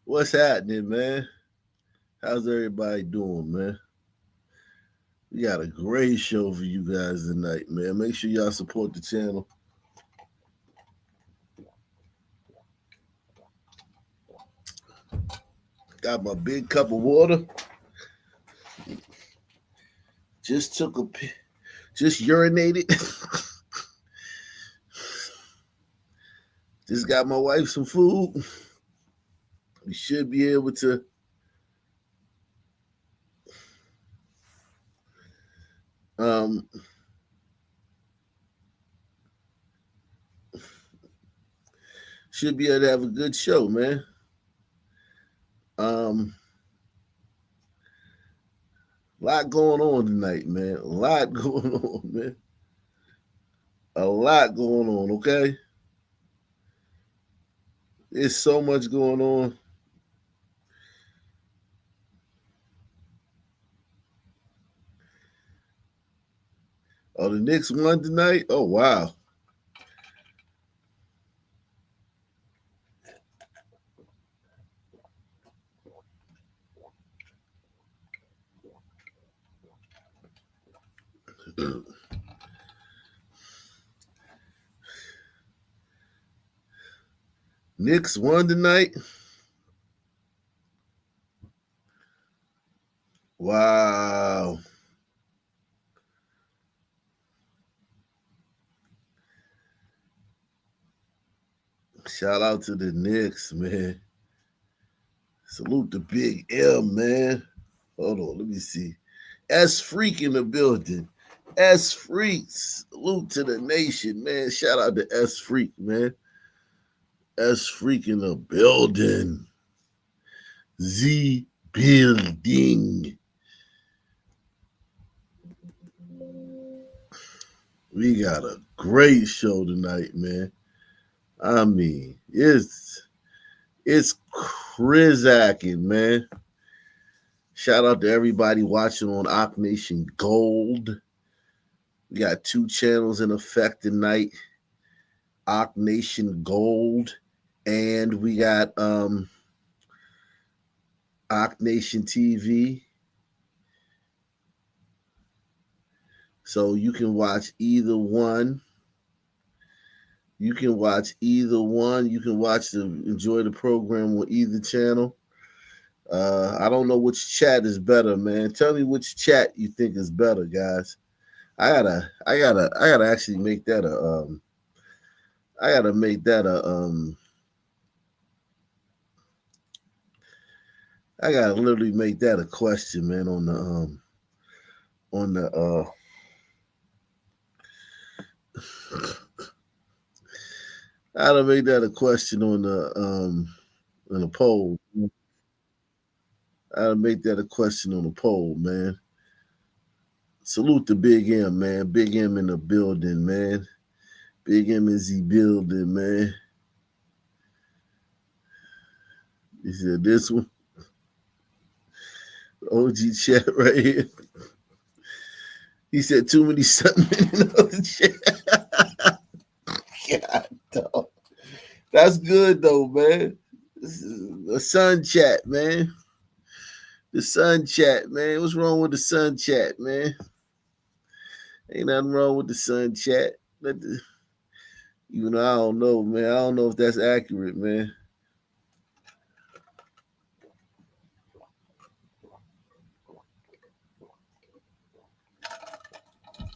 What's happening, man? How's everybody doing, man? We got a great show for you guys tonight, man. Make sure y'all support the channel. Got my big cup of water. Just took just urinated. Just got my wife some food. We should be able to um should be able to have a good show, man. Um a lot going on tonight, man. A lot going on, man. A lot going on, okay? There's so much going on. Oh, the Knicks won tonight? Oh, wow. Knicks won tonight? Wow. Shout out to the Knicks, man. Salute the Big M, man. Hold on, let me see. S Freak in the building. S Freaks. Salute to the nation, man. Shout out to S Freak, man. S Freak in the building. Z building. We got a great show tonight, man. I mean, it's crizacking, man. Shout out to everybody watching on Ock Nation Gold. We got two channels in effect tonight. Ock Nation Gold, and we got Ock Nation TV. So you can watch either one. You can watch either one. You can enjoy the program on either channel. I don't know which chat is better, man. Tell me which chat you think is better, guys. I gotta actually make that I gotta make that a I gotta literally make that a question, man, on the I gotta make that a question on the poll. I gotta make that a question on the poll, man. Salute to Big M, man. Big M in the building, man. Big M is the building, man. He said this one. OG chat right here. He said too many something in the chat. God, dog. That's good though, man. This is the sun chat, man. The sun chat, man. What's wrong with the sun chat, man? Ain't nothing wrong with the sun chat. I don't know, man. I don't know if that's accurate, man.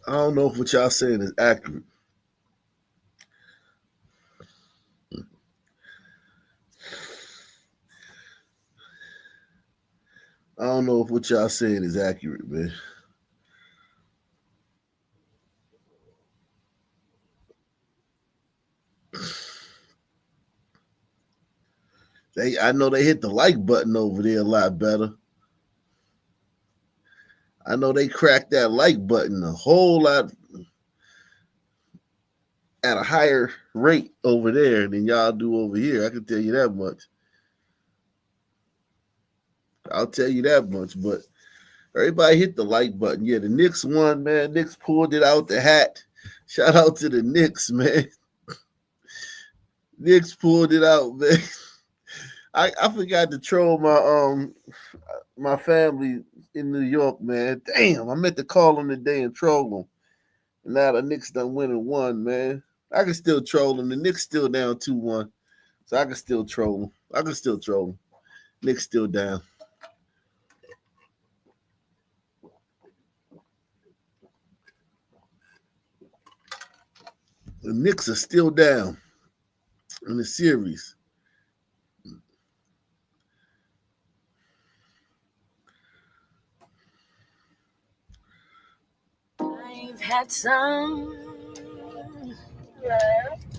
I don't know if what y'all saying is accurate. I don't know if what y'all saying is accurate, man. I know they hit the like button over there a lot better. I know they cracked that like button a whole lot at a higher rate over there than y'all do over here. I can tell you that much. I'll tell you that much. But everybody hit the like button. Yeah, the Knicks won, man. Knicks pulled it out the hat. Shout out to the Knicks, man. Knicks pulled it out, man. I forgot to troll my family in New York, man. Damn, I meant to call them today and troll them. And now the Knicks done win and won, man. I can still troll them. The Knicks still down 2-1. So I can still troll them. Knicks still down. The Knicks are still down in the series. I've had some.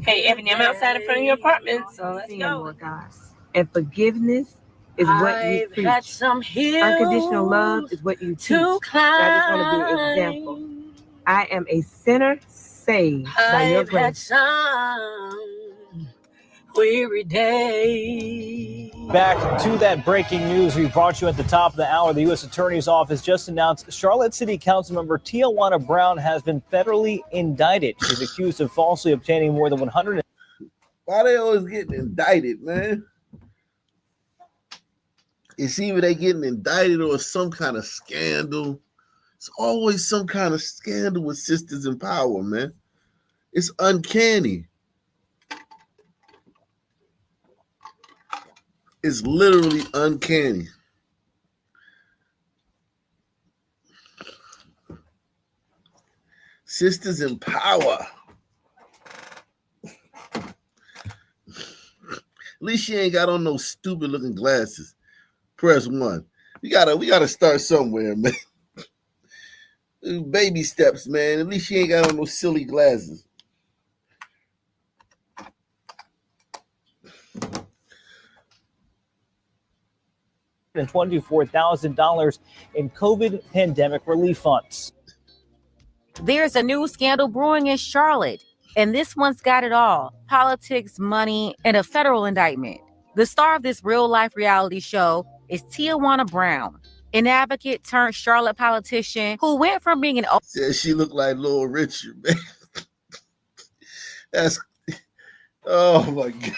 Hey, Ebony, I'm outside in front of your apartment, so let's go. More, guys. And forgiveness is what you preach. Had some hills unconditional love is what you teach. to climb. I just want to be an example. I am a sinner saved by your grace. Had some weary day. Back to that breaking news we brought you at the top of the hour. The U.S. Attorney's Office just announced Charlotte City Council member Tijuana Brown has been federally indicted. She's accused of falsely obtaining more than 100. Why they always getting indicted, man? It's either they getting indicted or some kind of scandal. It's always some kind of scandal with sisters in power, man. It's uncanny. It's literally uncanny. Sisters in power. At least she ain't got on no stupid looking glasses. Press 1. We gotta start somewhere, man. Baby steps, man. At least she ain't got on no silly glasses. And $24,000 in COVID pandemic relief funds. There's a new scandal brewing in Charlotte, and this one's got it all: politics, money, and a federal indictment. The star of this real-life reality show is Tijuana Brown, an advocate turned Charlotte politician who went from being an... Said she looked like Lil Richard, man. That's... Oh, my God.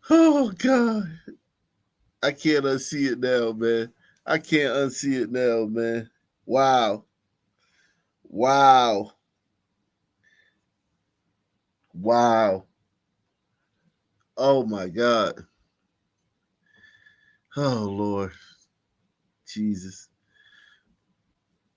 Oh, God. I can't unsee it now, man. I can't unsee it now, man. Wow. Wow. Wow. Oh, my God. Oh, Lord. Jesus.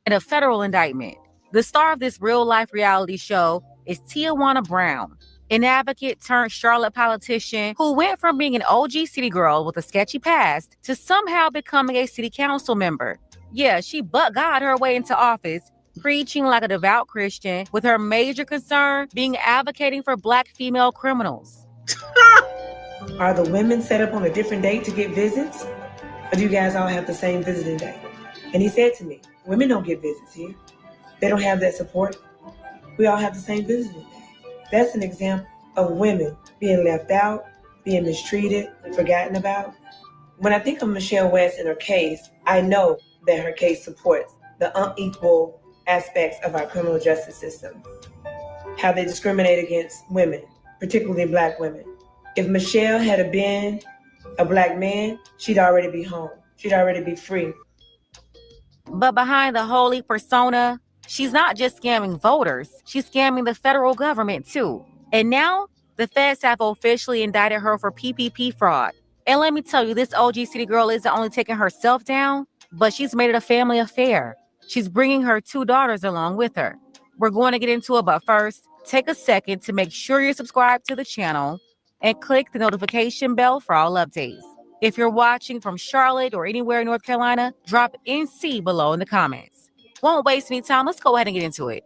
And a federal indictment. The star of this real-life reality show is Tijuana Brown, an advocate turned Charlotte politician who went from being an OG city girl with a sketchy past to somehow becoming a city council member. Yeah, she but got her way into office, preaching like a devout Christian, with her major concern being advocating for Black female criminals. Are the women set up on a different date to get visits? Or do you guys all have the same visiting day? And he said to me, women don't get visits here. They don't have that support. We all have the same visiting day. That's an example of women being left out, being mistreated, and forgotten about. When I think of Michelle West and her case, I know that her case supports the unequal aspects of our criminal justice system, how they discriminate against women, particularly Black women. If Michelle had been a Black man, she'd already be home. She'd already be free. But behind the holy persona, she's not just scamming voters, she's scamming the federal government too. And now, the feds have officially indicted her for PPP fraud. And let me tell you, this OG city girl isn't only taking herself down, but she's made it a family affair. She's bringing her 2 daughters along with her. We're going to get into it, but first, take a second to make sure you're subscribed to the channel and click the notification bell for all updates. If you're watching from Charlotte or anywhere in North Carolina, drop NC below in the comments. Won't waste any time. Let's go ahead and get into it.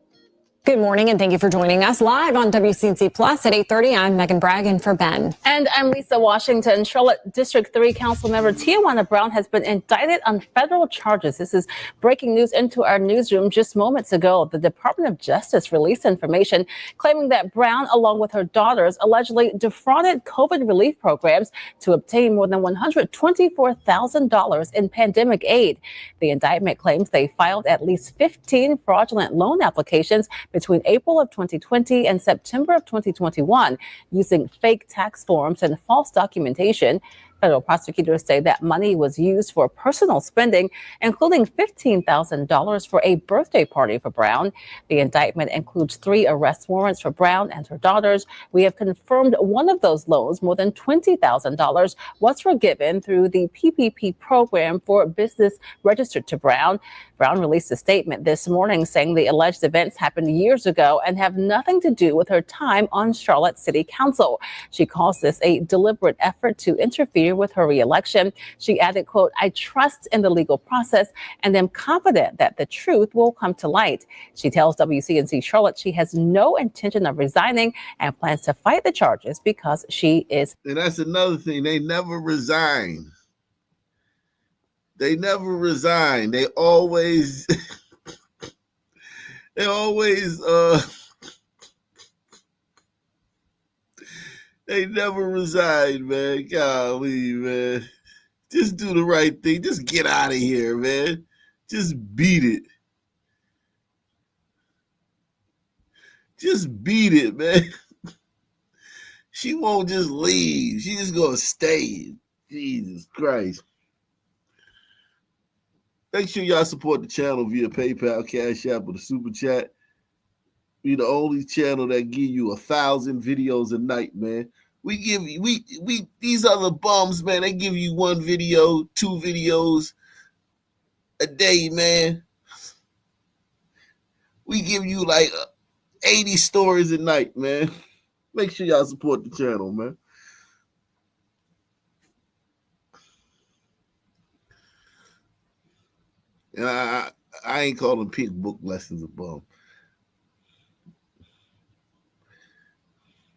Good morning, and thank you for joining us live on WCNC Plus at 8:30. I'm Megan Bragg for Ben. And I'm Lisa Washington. Charlotte District 3 Councilmember Tijuana Brown has been indicted on federal charges. This is breaking news into our newsroom just moments ago. The Department of Justice released information claiming that Brown, along with her daughters, allegedly defrauded COVID relief programs to obtain more than $124,000 in pandemic aid. The indictment claims they filed at least 15 fraudulent loan applications between April of 2020 and September of 2021 using fake tax forms and false documentation. Federal prosecutors say that money was used for personal spending, including $15,000 for a birthday party for Brown. The indictment includes 3 arrest warrants for Brown and her daughters. We have confirmed one of those loans, more than $20,000, was forgiven through the PPP program for business registered to Brown. Brown released a statement this morning saying the alleged events happened years ago and have nothing to do with her time on Charlotte City Council. She calls this a deliberate effort to interfere with her reelection. She added, quote, "I trust in the legal process and am confident that the truth will come to light." She tells WCNC Charlotte she has no intention of resigning and plans to fight the charges because she is. And that's another thing. They never resign. They never resign. They always, they never resign, man. Golly, man. Just do the right thing. Just get out of here, man. Just beat it. Just beat it, man. She won't just leave. She's just going to stay. Jesus Christ. Make sure y'all support the channel via PayPal, Cash App, or the Super Chat. We're the only channel that give you 1,000 videos a night, man. We give you, we these other bums, man, they give you 1 video, 2 videos a day, man. We give you like 80 stories a night, man. Make sure y'all support the channel, man. And I ain't calling Pink Book Lessons a bum.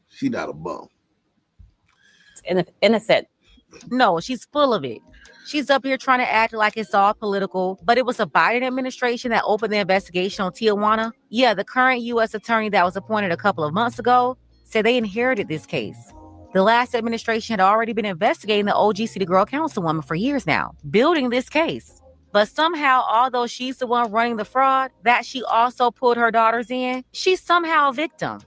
She not a bum. Innocent. No, she's full of it. She's up here trying to act like it's all political, but it was a Biden administration that opened the investigation on Tijuana. Yeah, the current U.S. attorney that was appointed a couple of months ago said they inherited this case. The last administration had already been investigating the OG City Girl Councilwoman for years now, building this case. But somehow, although she's the one running the fraud that she also pulled her daughters in, she's somehow a victim.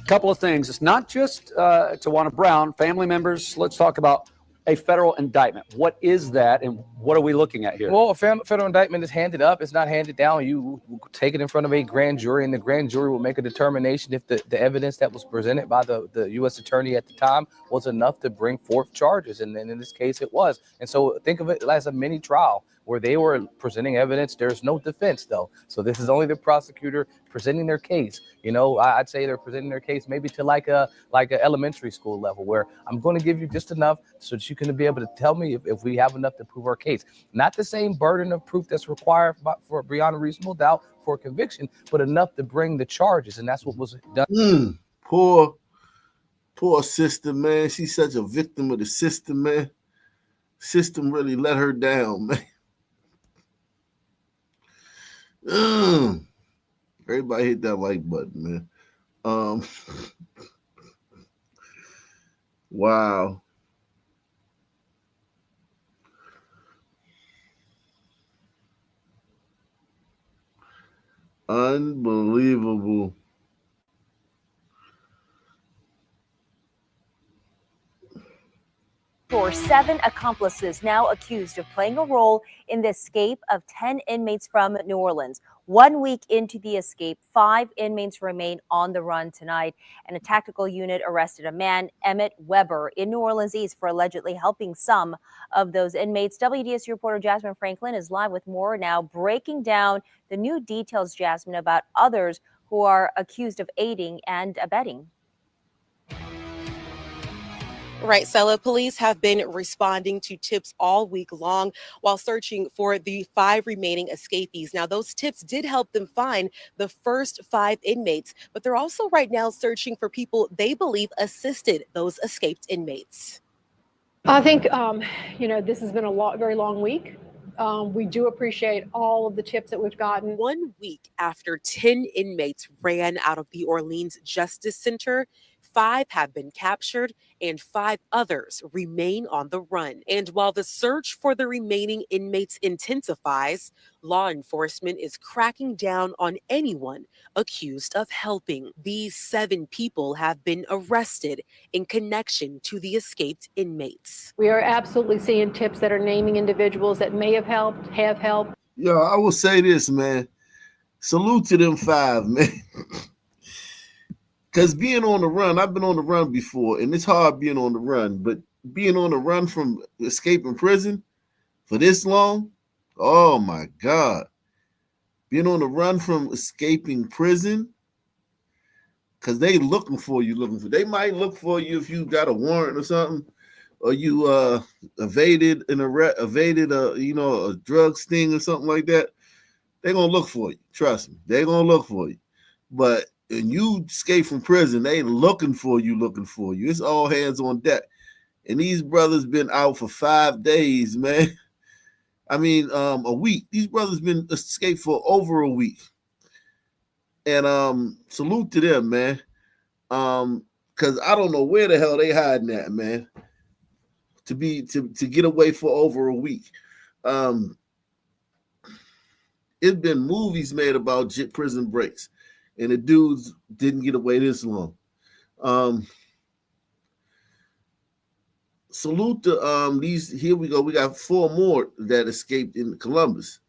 Couple of things. It's not just Tawana Brown, family members. Let's talk about a federal indictment. What is that, and what are we looking at here? Well, a federal indictment is handed up. It's not handed down. You take it in front of a grand jury, and the grand jury will make a determination if the evidence that was presented by the U.S. attorney at the time was enough to bring forth charges. And in this case, it was. And so think of it as a mini trial where they were presenting evidence. There's no defense, though. So this is only the prosecutor presenting their case. You know, I'd say they're presenting their case maybe to like a elementary school level, where I'm going to give you just enough so that you can be able to tell me if we have enough to prove our case. Not the same burden of proof that's required for beyond a reasonable doubt for conviction, but enough to bring the charges. And that's what was done. Poor sister, man. She's such a victim of the system, man. System really let her down, man. Everybody hit that like button, man. Wow. Unbelievable. For 7 accomplices now accused of playing a role in the escape of 10 inmates from New Orleans. 1 week into the escape, 5 inmates remain on the run tonight, and a tactical unit arrested a man, Emmett Weber, in New Orleans East for allegedly helping some of those inmates. WDSU reporter Jasmine Franklin is live with more now, breaking down the new details, Jasmine, about others who are accused of aiding and abetting. Right, Stella. Police have been responding to tips all week long while searching for the 5 remaining escapees. Now, those tips did help them find the first 5 inmates, but they're also right now searching for people they believe assisted those escaped inmates. I think, this has been a very long week. We do appreciate all of the tips that we've gotten. 1 week after 10 inmates ran out of the Orleans Justice Center, 5 have been captured and 5 others remain on the run. And while the search for the remaining inmates intensifies, law enforcement is cracking down on anyone accused of helping. These 7 people have been arrested in connection to the escaped inmates. We are absolutely seeing tips that are naming individuals that may have helped, have helped. Yo, I will say this, man. Salute to them 5, man. Because being on the run, I've been on the run before, and it's hard being on the run, but being on the run from escaping prison for this long, oh my God. Being on the run from escaping prison, because they looking for you, they might look for you if you got a warrant or something, or you evaded a drug sting or something like that. They're gonna look for you. Trust me, they're gonna look for you. But when you escape from prison, they looking for you. It's all hands on deck. And these brothers been out for 5 days, man. I mean, a week. These brothers been escaped for over a week. And salute to them, man. Because I don't know where the hell they hiding at, man. To get away for over a week. It's been movies made about prison breaks, and the dudes didn't get away this long. Salute to these. Here we go. We got 4 more that escaped in Columbus.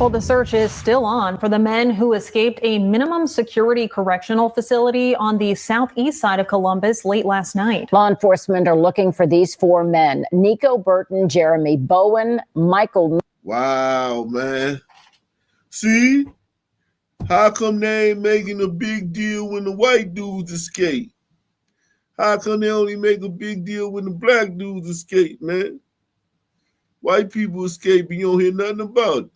Well, the search is still on for the men who escaped a minimum security correctional facility on the southeast side of Columbus late last night. Law enforcement are looking for these 4 men: Nico Burton, Jeremy Bowen, Michael. Wow, man. See? How come they ain't making a big deal when the white dudes escape? How come they only make a big deal when the black dudes escape, man? White people escape and you don't hear nothing about it.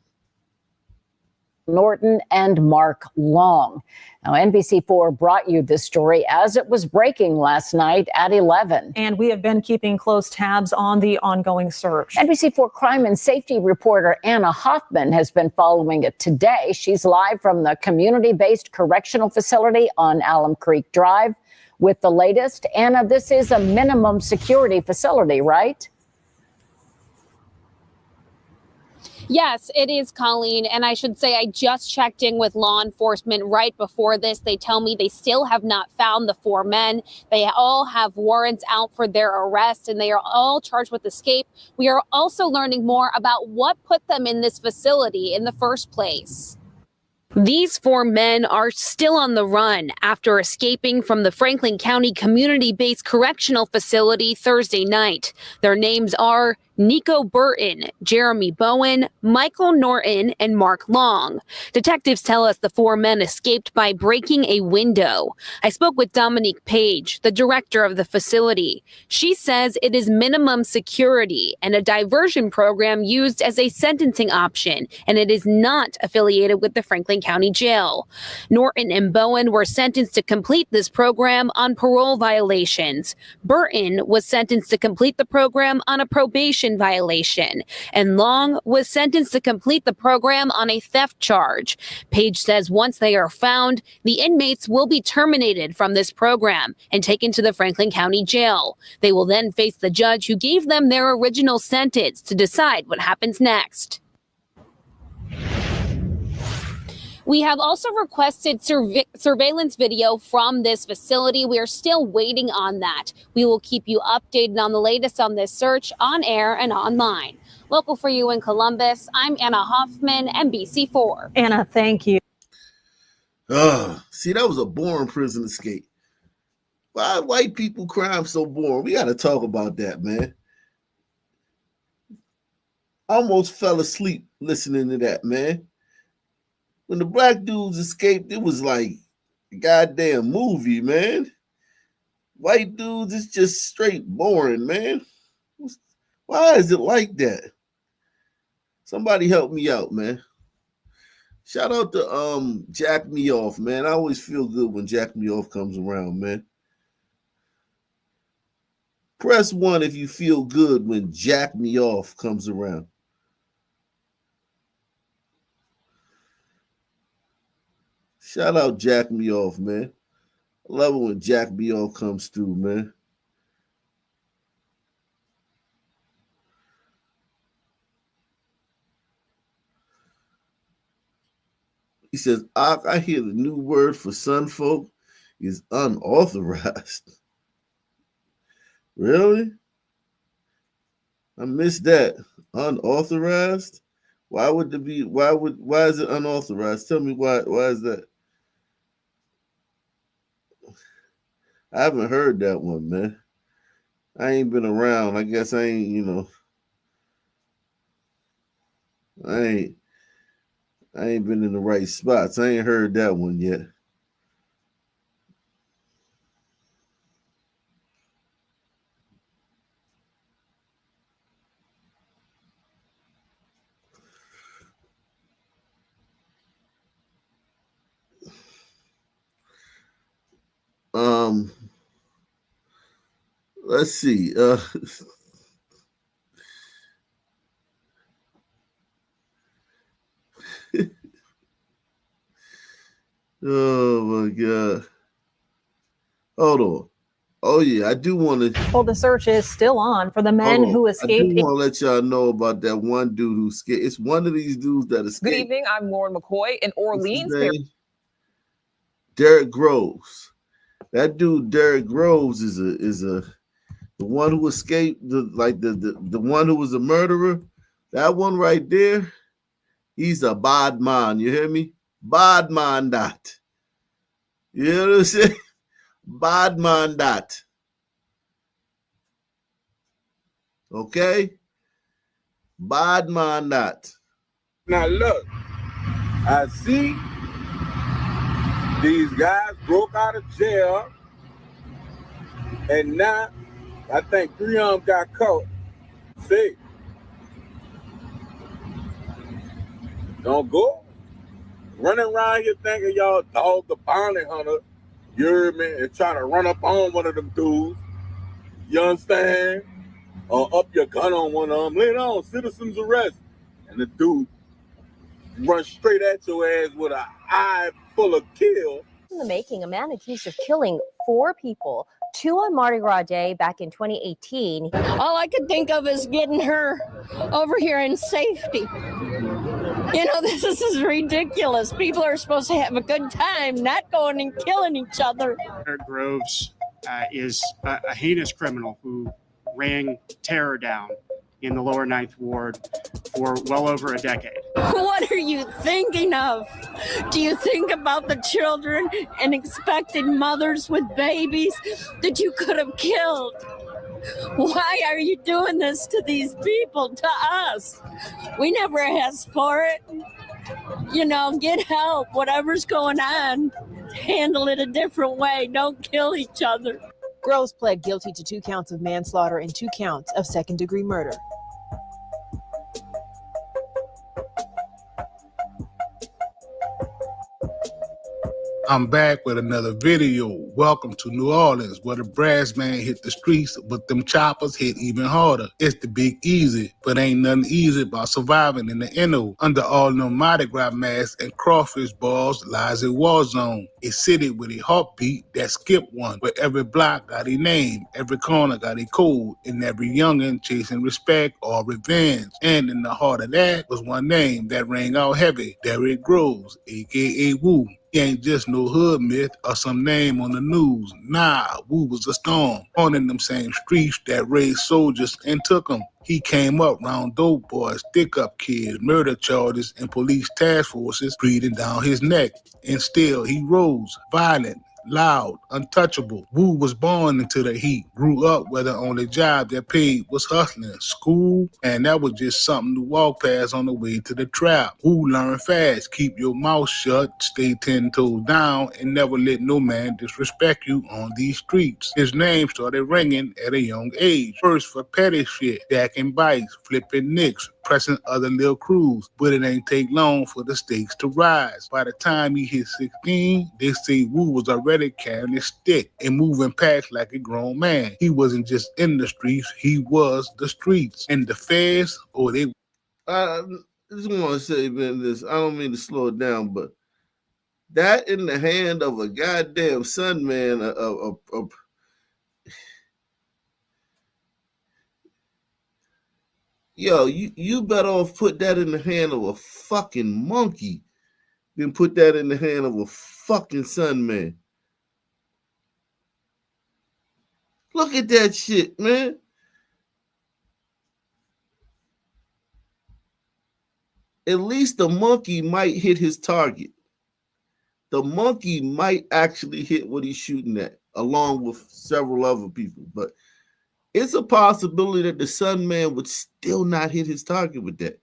Norton and Mark Long. Now, NBC4 brought you this story as it was breaking last night at 11. And we have been keeping close tabs on the ongoing search. NBC4 crime and safety reporter Anna Hoffman has been following it today. She's live from the community-based correctional facility on Alum Creek Drive with the latest. Anna, this is a minimum security facility, right? Yes, it is, Colleen. And I should say I just checked in with law enforcement right before this. They tell me they still have not found the 4 men. They all have warrants out for their arrest, and they are all charged with escape. We are also learning more about what put them in this facility in the first place. These 4 men are still on the run after escaping from the Franklin County community-based correctional facility Thursday night. Their names are Nico Burton, Jeremy Bowen, Michael Norton, and Mark Long. Detectives tell us the 4 men escaped by breaking a window. I spoke with Dominique Page, the director of the facility. She says it is minimum security and a diversion program used as a sentencing option, and it is not affiliated with the Franklin County Jail. Norton and Bowen were sentenced to complete this program on parole violations. Burton was sentenced to complete the program on a probation violation, and Long was sentenced to complete the program on a theft charge. Page says once they are found, the inmates will be terminated from this program and taken to the Franklin County Jail. They will then face the judge who gave them their original sentence to decide what happens next. We have also requested surveillance video from this facility. We are still waiting on that. We will keep you updated on the latest on this search on air and online. Local for you in Columbus, I'm Anna Hoffman, NBC4. Anna, thank you. See, that was a boring prison escape. Why white people crime so boring? We got to talk about that, man. I almost fell asleep listening to that, man. When the black dudes escaped, it was like a goddamn movie, man. White dudes, it's just straight boring, man. Why is it like that? Somebody help me out, man. Shout out to Jack Me Off, man. I always feel good when Jack Me Off comes around, man. Press 1 if you feel good when Jack Me Off comes around. Shout out Jack Me Off, man. I love it when Jack B all comes through, man. He says, I hear the new word for sun folk is unauthorized. Really? I missed that. Unauthorized? Why would there be why is it unauthorized? Tell me why is that? I haven't heard that one, man. I ain't been around. I guess I ain't, I ain't been in the right spots. I ain't heard that one yet. Let's see. Oh my God. Hold on. Oh yeah, I do want to. Well, the search is still on for the men who I do escaped. want to let y'all know about that one dude who escaped. It's one of these dudes that escaped. Good evening. I'm Lauren McCoy in Orleans. Derek Groves. That dude, Derek Groves, is the one who escaped, the one who was a murderer. That one right there, he's a bad man. You hear me? Bad man that. You know what I'm saying? Bad man that. Okay? Bad man that. Now look, I see these guys broke out of jail, and now I think 3 of them got caught. See, don't go running around here thinking y'all dog the bounty hunter, you hear me, and trying to run up on one of them dudes. You understand? Or up your gun on one of them. Lay it on, citizen's arrest. And the dude runs straight at your ass with an eye full of kill. In the making, a man accused of killing 4 people, 2 on Mardi Gras Day back in 2018. All I could think of is getting her over here in safety. You know, this is ridiculous. People are supposed to have a good time, not going and killing each other. Derek Groves is a heinous criminal who ran terror down in the lower Ninth Ward for well over a decade. What are you thinking of? Do you think about the children and expected mothers with babies that you could have killed? Why are you doing this to these people, to us? We never asked for it. You know, get help, whatever's going on. Handle it a different way. Don't kill each other. Groves pled guilty to 2 counts of manslaughter and 2 counts of second-degree murder. I'm back with another video. Welcome to New Orleans, where the brass man hit the streets, but them choppers hit even harder. It's the Big Easy, but ain't nothing easy about surviving in the NO. Under all them Mardi Gras masks and crawfish balls lies a war zone. A city with a heartbeat that skipped one, where every block got a name, every corner got a code, and every youngin' chasing respect or revenge. And in the heart of that was one name that rang out heavy, Derek Groves, a.k.a. Woo. He ain't just no hood myth or some name on the news. Nah, Woo was a storm on in them same streets that raised soldiers and took them. He came up round dope boys, stick-up kids, murder charges, and police task forces breathing down his neck. And still he rose, violent, loud, untouchable. Woo was born into the heat, grew up where the only job that paid was hustling, school, and that was just something to walk past on the way to the trap. Woo learned fast, keep your mouth shut, stay 10 toes down, and never let no man disrespect you on these streets. His name started ringing at a young age. First for petty shit, stacking bikes, flipping nicks, pressing other little crews, but it ain't take long for the stakes to rise. By the time he hit 16, they say Woo was already carrying his stick and moving past like a grown man. He wasn't just in the streets, he was the streets. And the feds, they... I just want to say, man, this. I don't mean to slow it down, but That in the hand of a goddamn son, man. Yo, you better off put that in the hand of a fucking monkey than put that in the hand of a fucking son, man. Look at that shit, man. At least the monkey might hit his target. The monkey might actually hit what he's shooting at, along with several other people. But it's a possibility that the Sun Man would still not hit his target with that.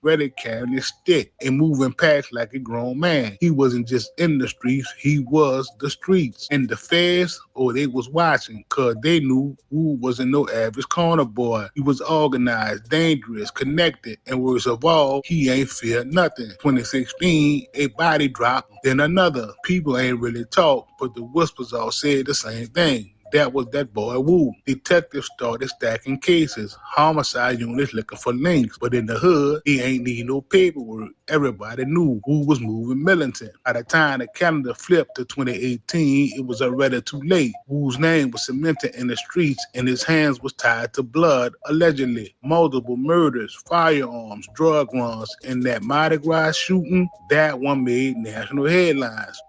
Ready carrying his stick and moving past like a grown man. He wasn't just in the streets, he was the streets. And the feds, they was watching, cause they knew Wu wasn't no average corner boy. He was organized, dangerous, connected, and worst of all, he ain't fear nothing. 2016, a body drop, then another. People ain't really talk, but the whispers all said the same thing. That was that boy Wu. Detectives started stacking cases. Homicide units looking for links. But in the hood, he ain't need no paperwork. Everybody knew Wu was moving militant. By the time the calendar flipped to 2018, it was already too late. Wu's name was cemented in the streets and his hands was tied to blood, allegedly. Multiple murders, firearms, drug runs, and that Mardi Gras shooting, that one made national headlines.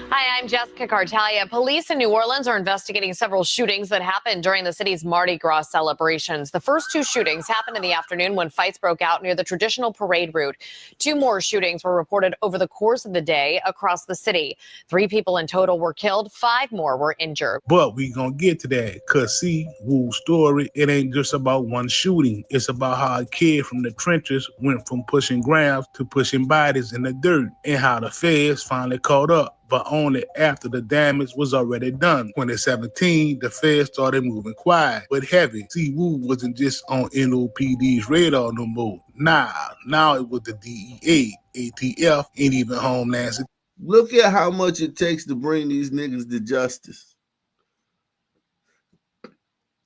Hi, I'm Jessica Cartalia. Police in New Orleans are investigating several shootings that happened during the city's Mardi Gras celebrations. The first two shootings happened in the afternoon when fights broke out near the traditional parade route. Two more shootings were reported over the course of the day across the city. 3 people in total were killed, 5 more were injured. But we gonna get to that, cause see, Wu's story, it ain't just about one shooting. It's about how a kid from the trenches went from pushing grams to pushing bodies in the dirt, and how the feds finally caught up, but only after the damage was already done. 2017, the feds started moving quiet, but heavy. See, Wu wasn't just on NOPD's radar no more. Nah, now it was the DEA, ATF, and even Homeland Security. Look at how much it takes to bring these niggas to justice.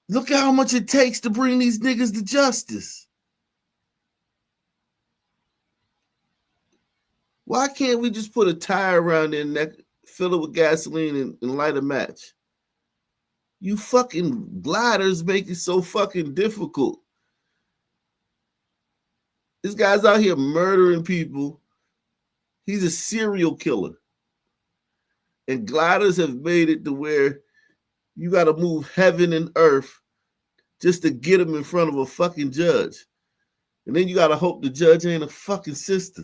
Look at how much it takes to bring these niggas to justice. Why can't we just put a tire around their neck, fill it with gasoline, and light a match? You fucking gliders make it so fucking difficult. This guy's out here murdering people. He's a serial killer. And gliders have made it to where you got to move heaven and earth just to get him in front of a fucking judge. And then you got to hope the judge ain't a fucking sister.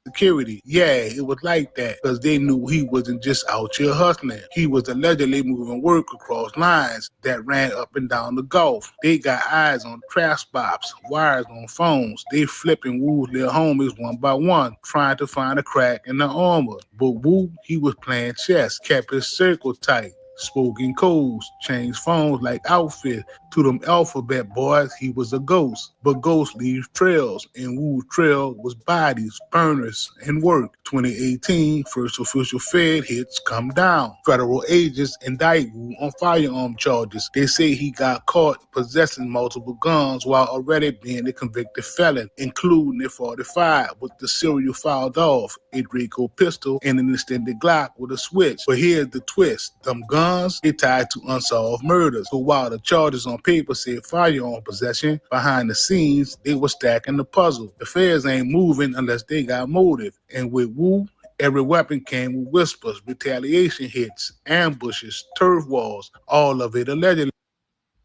Security, yeah, it was like that because they knew he wasn't just out here hustling. He was allegedly moving work across lines that ran up and down the Gulf. They got eyes on trap spots, wires on phones. They flipping Wu's little homies one by one, trying to find a crack in the armor. But Wu, he was playing chess, kept his circle tight. Spoken codes, changed phones like outfit. To them alphabet boys, he was a ghost. But ghosts leave trails, and Wu's trail was bodies, burners, and work. 2018, first official Fed hits come down. Federal agents indict Wu on firearm charges. They say he got caught possessing multiple guns while already being a convicted felon, including a 45 with the serial filed off, a Draco pistol, and an extended Glock with a switch. But here's the twist. Them guns, they tied to unsolved murders. So while the charges on paper said firearm possession, behind the scenes, they were stacking the puzzle. The feds ain't moving unless they got motive. And with Wu, every weapon came with whispers, retaliation hits, ambushes, turf walls, all of it allegedly.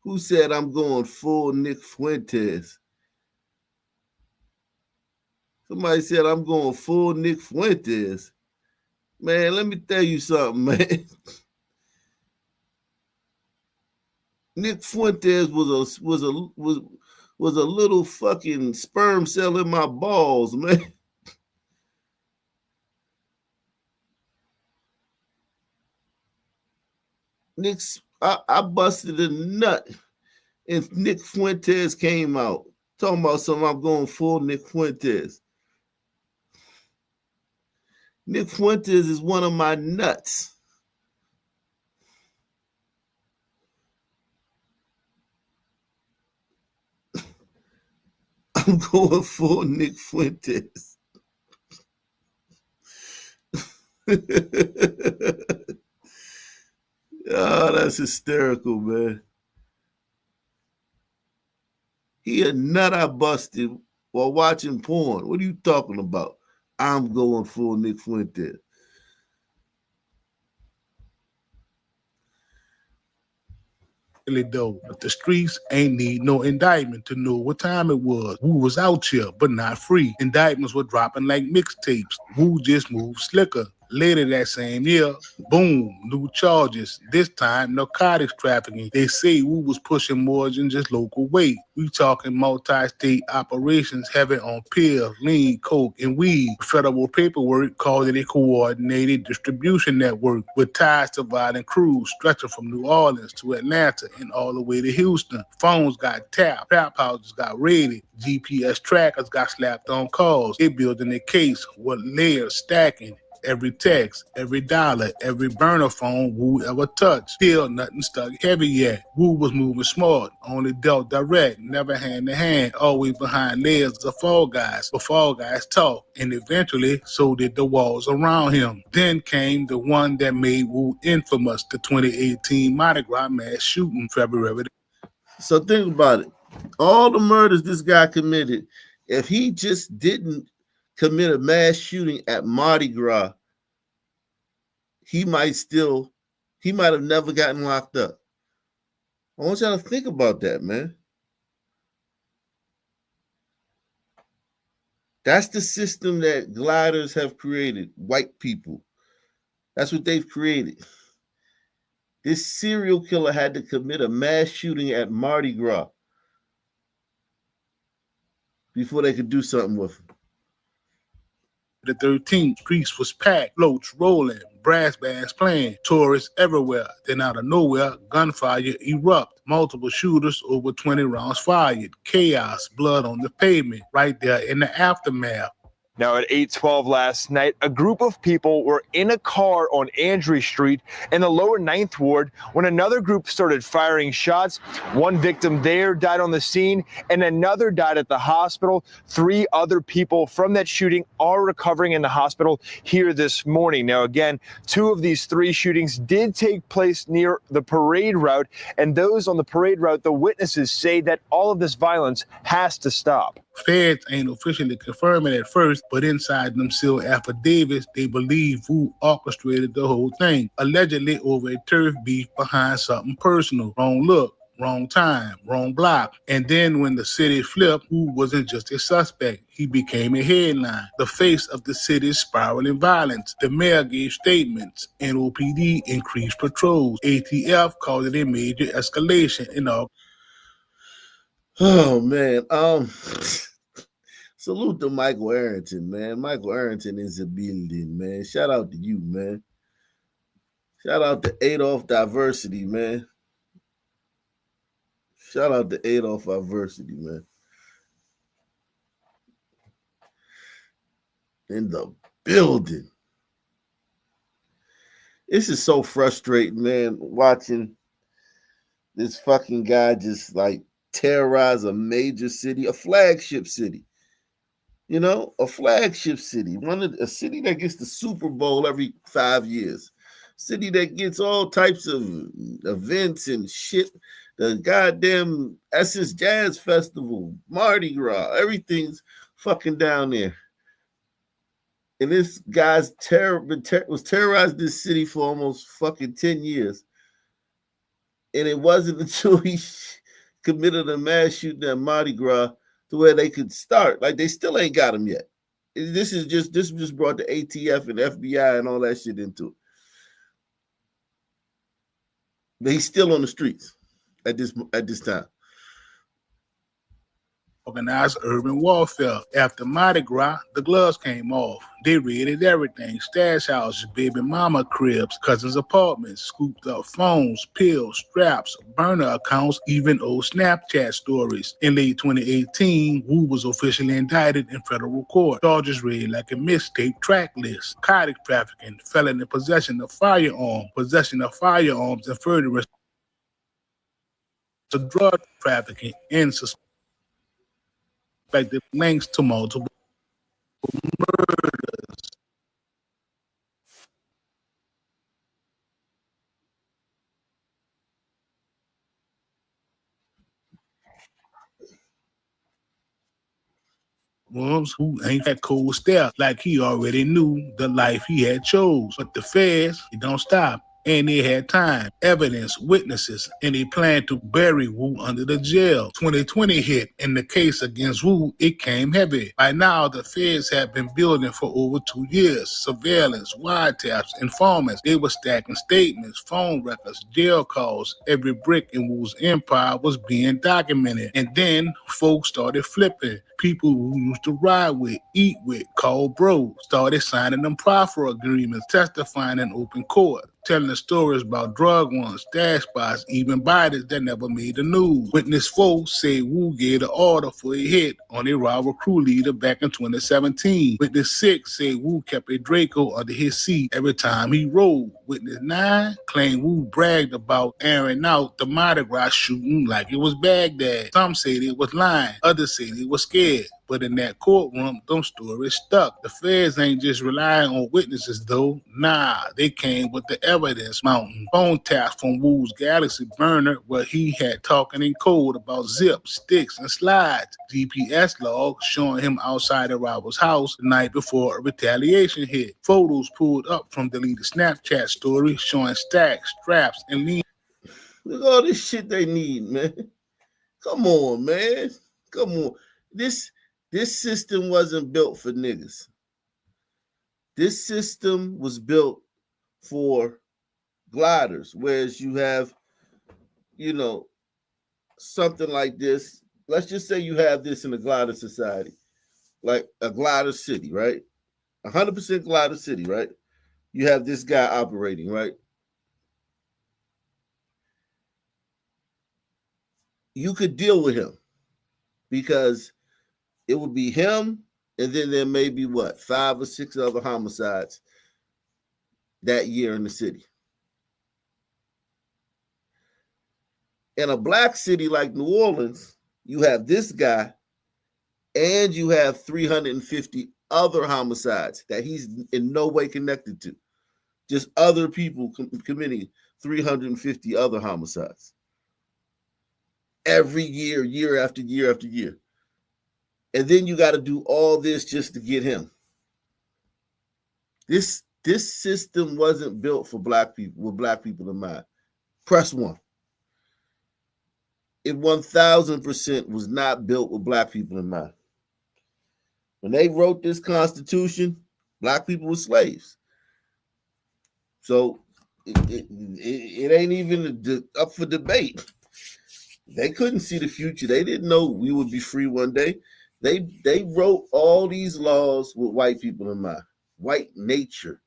Who said I'm going full Nick Fuentes? Somebody said I'm going full Nick Fuentes. Man, let me tell you something, man. Nick Fuentes was a little fucking sperm cell in my balls, man. I busted a nut, and Nick Fuentes came out talking about something. I'm going full Nick Fuentes. Nick Fuentes is one of my nuts. I'm going full Nick Fuentes. Oh, that's hysterical, man. He a nut I busted while watching porn. What are you talking about? I'm going full Nick Fuentes. Though, but the streets ain't need no indictment to know what time it was. Who was out here, but not free. Indictments were dropping like mixtapes. Who just moved slicker. Later that same year, boom, new charges. This time, narcotics trafficking. They say Wu was pushing more than just local weight. We talking multi-state operations heavy on pills, lean, coke, and weed. Federal paperwork called it a coordinated distribution network with ties to violent crews stretching from New Orleans to Atlanta and all the way to Houston. Phones got tapped, trap houses got raided, GPS trackers got slapped on calls. They building a case with layers stacking. Every text, every dollar, every burner phone Wu ever touched. Still nothing stuck heavy yet. Wu was moving smart, only dealt direct, never hand to hand, always behind layers of fall guys. But fall guys talk, and eventually so did the walls around him. Then came the one that made Wu infamous, the 2018 Mardi Gras mass shooting February. So think about it. All the murders this guy committed, if he just didn't commit a mass shooting at Mardi Gras, he might have never gotten locked up. I want y'all to think about that, man. That's the system that gliders have created, white people. That's what they've created. This serial killer had to commit a mass shooting at Mardi Gras before they could do something with him. The 13th, streets was packed, floats rolling, brass bands playing, tourists everywhere. Then out of nowhere, gunfire erupt. Multiple shooters, over 20 rounds fired. Chaos, blood on the pavement, right there in the aftermath. Now, at 8:12 last night, a group of people were in a car on Andrew Street in the lower 9th Ward when another group started firing shots. One victim there died on the scene, and another died at the hospital. 3 other people from that shooting are recovering in the hospital here this morning. Now, again, 2 of these 3 shootings did take place near the parade route, and those on the parade route, the witnesses say that all of this violence has to stop. Feds ain't officially confirming at first, but inside them sealed affidavits, they believe Wu orchestrated the whole thing, allegedly over a turf beef behind something personal. Wrong look, wrong time, wrong block. And then when the city flipped, Wu wasn't just a suspect. He became a headline, the face of the city's spiraling violence. The mayor gave statements. NOPD increased patrols. ATF called it a major escalation in all. Oh man. Salute to Michael Arrington, man. Michael Arrington is a building, man. Shout out to you, man. Shout out to Adolf Diversity, man. Shout out to Adolf Diversity, man. In the building. This is so frustrating, man, watching this fucking guy just like terrorize a major city, a flagship city. You know, a flagship city, a city that gets the Super Bowl every 5 years, city that gets all types of events and shit. The goddamn Essence Jazz Festival, Mardi Gras, everything's fucking down there. And this guy's was terrorizing this city for almost fucking 10 years. And it wasn't until he committed a mass shooting at Mardi Gras to where they could start. Like, they still ain't got him yet. This just brought the ATF and FBI and all that shit into it. But he's still on the streets at this time. Organized urban warfare. After Mardi Gras, the gloves came off. They raided everything. Stash houses, baby mama cribs, cousins' apartments, scooped up phones, pills, straps, burner accounts, even old Snapchat stories. In late 2018, Wu was officially indicted in federal court. Charges read like a mixtape track list. Narcotic trafficking, felon in possession of firearms, and furtherance to drug trafficking, and suspected links to multiple murders. Who ain't that cold step like he already knew the life he had chose. But the feds, it don't stop. And they had time, evidence, witnesses, and they planned to bury Wu under the jail. 2020 hit, and the case against Wu, it came heavy. By now, the feds have been building for over 2 years. Surveillance, wiretaps, informants. They were stacking statements, phone records, jail calls. Every brick in Wu's empire was being documented. And then folks started flipping. People who used to ride with, eat with, call bro, started signing them proffer agreements, testifying in open court, telling the stories about drug runs, stash spots, even bodies that never made the news. Witness 4 say Wu gave the order for a hit on a rival crew leader back in 2017. Witness 6 say Wu kept a Draco under his seat every time he rode. Witness 9 claimed Wu bragged about airing out the Mardi Gras shooting like it was Baghdad. Some say they was lying, others say they were scared. But in that courtroom, them stories stuck. The feds ain't just relying on witnesses, though. Nah, they came with the evidence mountain. Phone taps from Wu's Galaxy burner where he had talking in code about zips, sticks, and slides. GPS logs showing him outside the rival's house the night before a retaliation hit. Photos pulled up from deleted Snapchat stories showing stacks, straps, and lean. Look at all this shit they need, man. Come on, man. Come on. This system wasn't built for niggas. This system was built for gliders, whereas you have, something like this. Let's just say you have this in a glider society, like a glider city, right? 100% glider city, right? You have this guy operating, right? You could deal with him because it would be him, and then there may be 5 or 6 other homicides that year in the city. In a black city like New Orleans, you have this guy, and you have 350 other homicides that he's in no way connected to. Just other people committing 350 other homicides. Every year, year after year after year. And then you got to do all this just to get him. This system wasn't built for black people, with black people in mind. Press 1. It 1000% was not built with black people in mind. When they wrote this Constitution, black people were slaves. So it ain't even up for debate. They couldn't see the future. They didn't know we would be free one day. They wrote all these laws with white people in mind. White nature,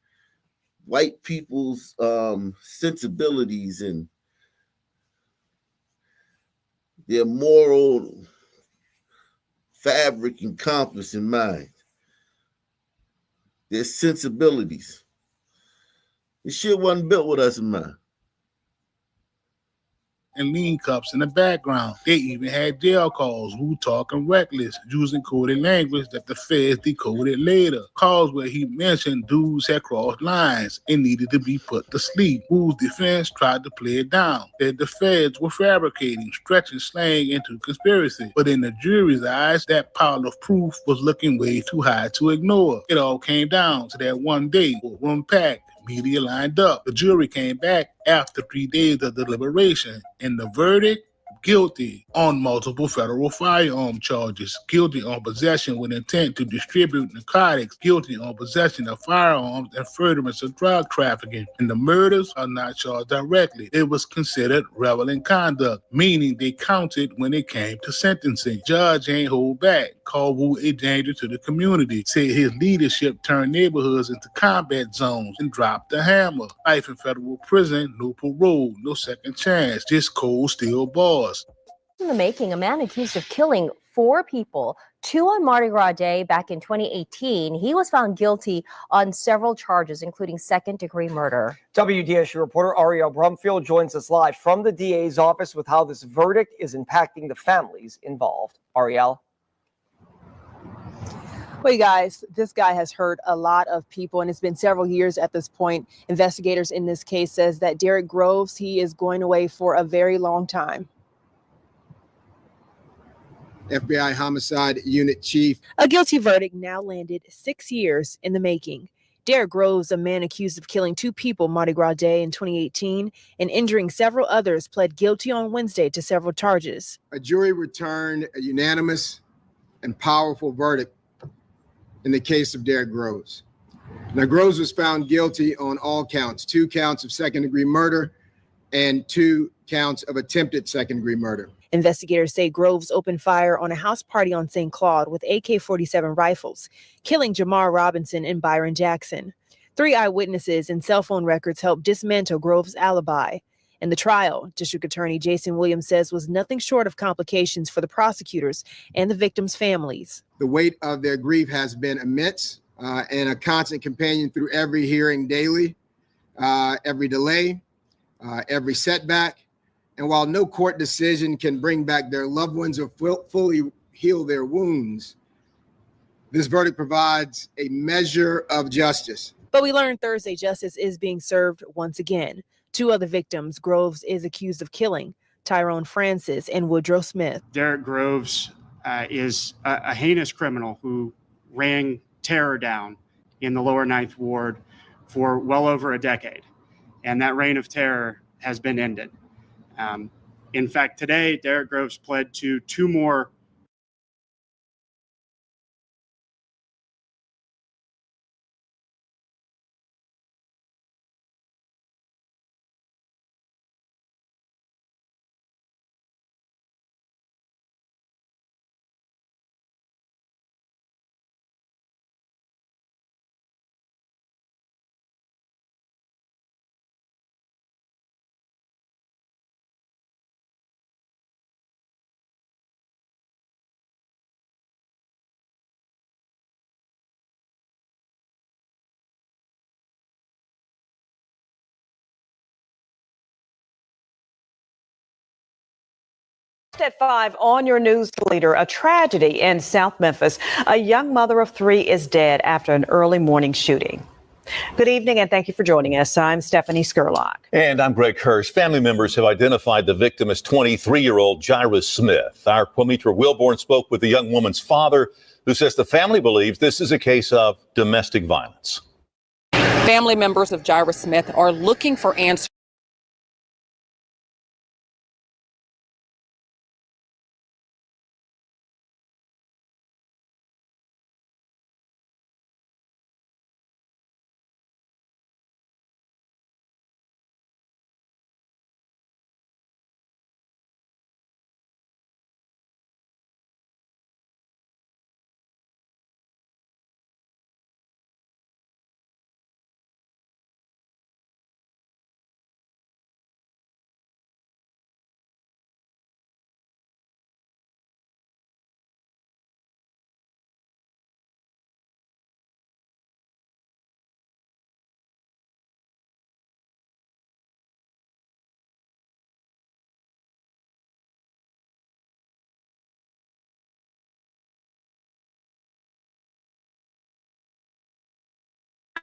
white people's sensibilities and their moral fabric and compass in mind. Their sensibilities. This shit wasn't built with us in mind. And lean cups in the background. They even had jail calls, Wu talking reckless, using coded language that the feds decoded later. Calls where he mentioned dudes had crossed lines and needed to be put to sleep. Wu's defense tried to play it down, that the feds were fabricating, stretching slang into conspiracy. But in the jury's eyes, that pile of proof was looking way too high to ignore. It all came down to that one day, room packed. Media lined up. The jury came back after 3 days of deliberation, and the verdict, guilty on multiple federal firearm charges, guilty on possession with intent to distribute narcotics, guilty on possession of firearms and furtherance of drug trafficking. And the murders are not charged directly. It was considered relevant conduct, meaning they counted when it came to sentencing. Judge ain't hold back, called Wu a danger to the community, said his leadership turned neighborhoods into combat zones, and dropped the hammer. Life in federal prison, no parole, no second chance, just cold steel bars. In the making, a man accused of killing 4 people, 2 on Mardi Gras Day back in 2018. He was found guilty on several charges, including second-degree murder. WDSU reporter Ariel Brumfield joins us live from the DA's office with how this verdict is impacting the families involved. Ariel? Well, you guys, this guy has hurt a lot of people, and it's been several years at this point. Investigators in this case says that Derek Groves, he is going away for a very long time. FBI Homicide Unit Chief. A guilty verdict now landed 6 years in the making. Derek Groves, a man accused of killing 2 people Mardi Gras Day in 2018 and injuring several others, pled guilty on Wednesday to several charges. A jury returned a unanimous and powerful verdict in the case of Derek Groves. Now, Groves was found guilty on all counts, 2 counts of second-degree murder and 2 counts of attempted second-degree murder. Investigators say Groves opened fire on a house party on St. Claude with AK-47 rifles, killing Jamar Robinson and Byron Jackson. 3 eyewitnesses and cell phone records helped dismantle Groves' alibi. In the trial, District Attorney Jason Williams says was nothing short of complications for the prosecutors and the victims' families. The weight of their grief has been immense and a constant companion through every hearing daily, every delay, every setback. And while no court decision can bring back their loved ones or fully heal their wounds, this verdict provides a measure of justice. But we learned Thursday justice is being served once again. 2 other victims Groves is accused of killing, Tyrone Francis and Woodrow Smith. Derek Groves is a heinous criminal who ran terror down in the lower Ninth Ward for well over a decade. And that reign of terror has been ended. In fact, today, Derek Groves pled to 2 more. At 5 on your news leader, a tragedy in South Memphis. A young mother of 3 is dead after an early morning shooting. Good evening and thank you for joining us. I'm Stephanie Skurlock. And I'm Greg Hirsch. Family members have identified the victim as 23-year-old Jaira Smith. Our Quamitra Wilborn spoke with the young woman's father, who says the family believes this is a case of domestic violence. Family members of Jaira Smith are looking for answers.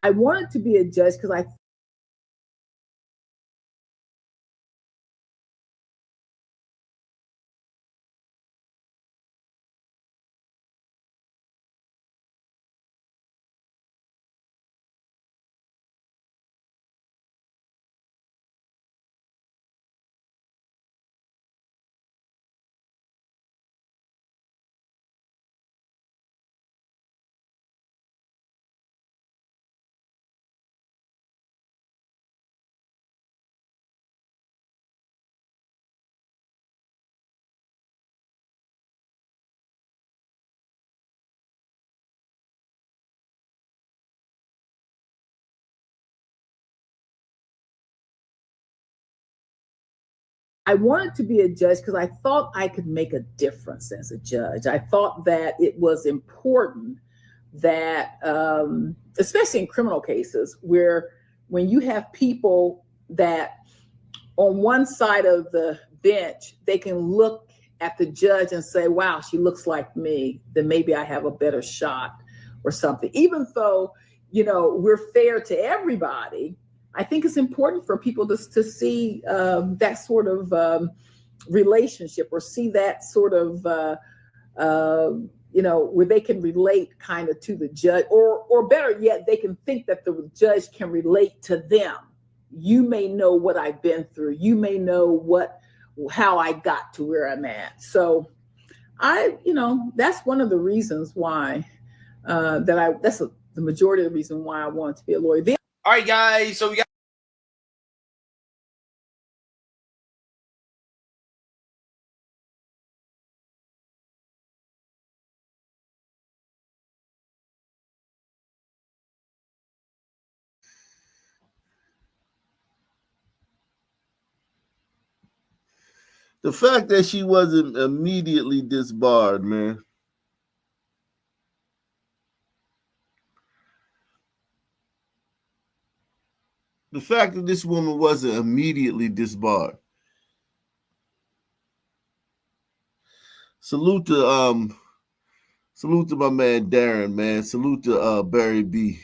I wanted to be a judge because I wanted to be a judge because I thought I could make a difference as a judge. I thought that it was important that, especially in criminal cases, where when you have people that on one side of the bench, they can look at the judge and say, wow, she looks like me, then maybe I have a better shot or something. Even though, we're fair to everybody, I think it's important for people to see that sort of relationship, or see that sort of, where they can relate kind of to the judge, or better yet, they can think that the judge can relate to them. You may know what I've been through. You may know how I got to where I'm at. So that's one of the reasons why that's the majority of the reason why I wanted to be a lawyer. All right, guys. So we got. The fact that she wasn't immediately disbarred, man. The fact that this woman wasn't immediately disbarred. Salute to my man Darren, man. Salute to Barry B.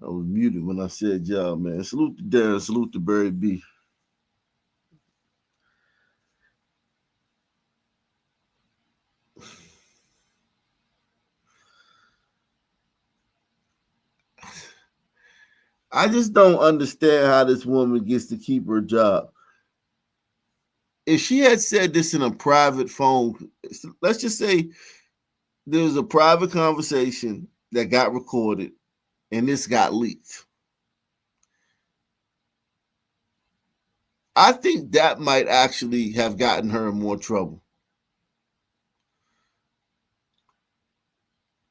I was muted when I said y'all, man. Salute to Darren, salute to Barry B. I just don't understand how this woman gets to keep her job. If she had said this in a private phone, let's just say there was a private conversation that got recorded and this got leaked. I think that might actually have gotten her in more trouble.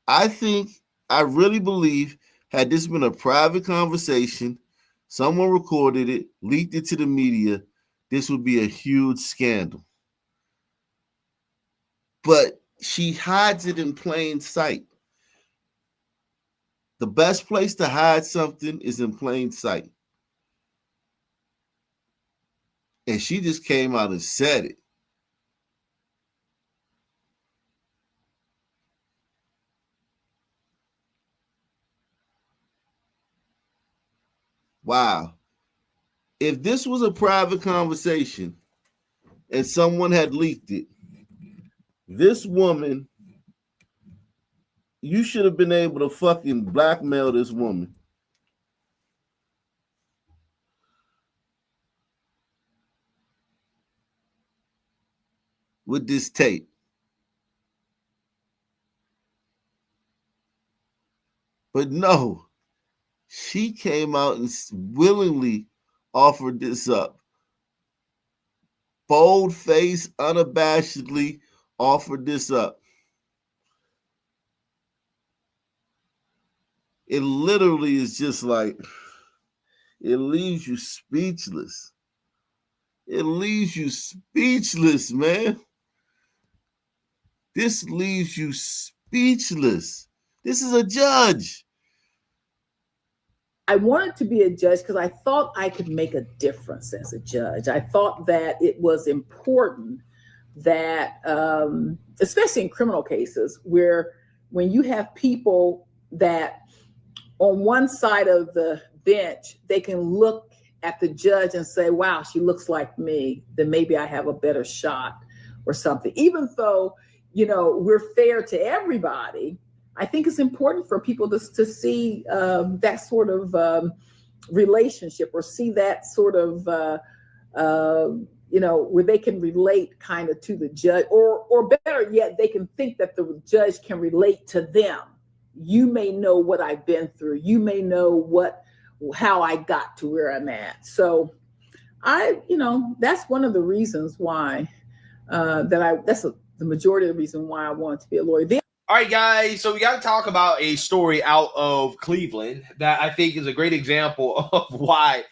I really believe, had this been a private conversation, someone recorded it, leaked it to the media, this would be a huge scandal. But she hides it in plain sight. The best place to hide something is in plain sight. And she just came out and said it. Wow. If this was a private conversation and someone had leaked it, this woman, you should have been able to fucking blackmail this woman. With this tape. But no, she came out and willingly offered this up. Bold face, unabashedly offered this up. It literally is just like, it leaves you speechless. It leaves you speechless, man. This leaves you speechless. This is a judge. I wanted to be a judge because I thought I could make a difference as a judge. I thought that it was important that, especially in criminal cases, where when you have people that on one side of the bench, they can look at the judge and say, wow, she looks like me, then maybe I have a better shot or something. Even though, we're fair to everybody, I think it's important for people to see that sort of relationship, or see that sort of, where they can relate kind of to the judge, or better yet, they can think that the judge can relate to them. You may know what I've been through. You may know how I got to where I'm at. So that's one of the reasons why that's the majority of the reason why I wanted to be a lawyer. All right, guys. So we got to talk about a story out of Cleveland that I think is a great example of why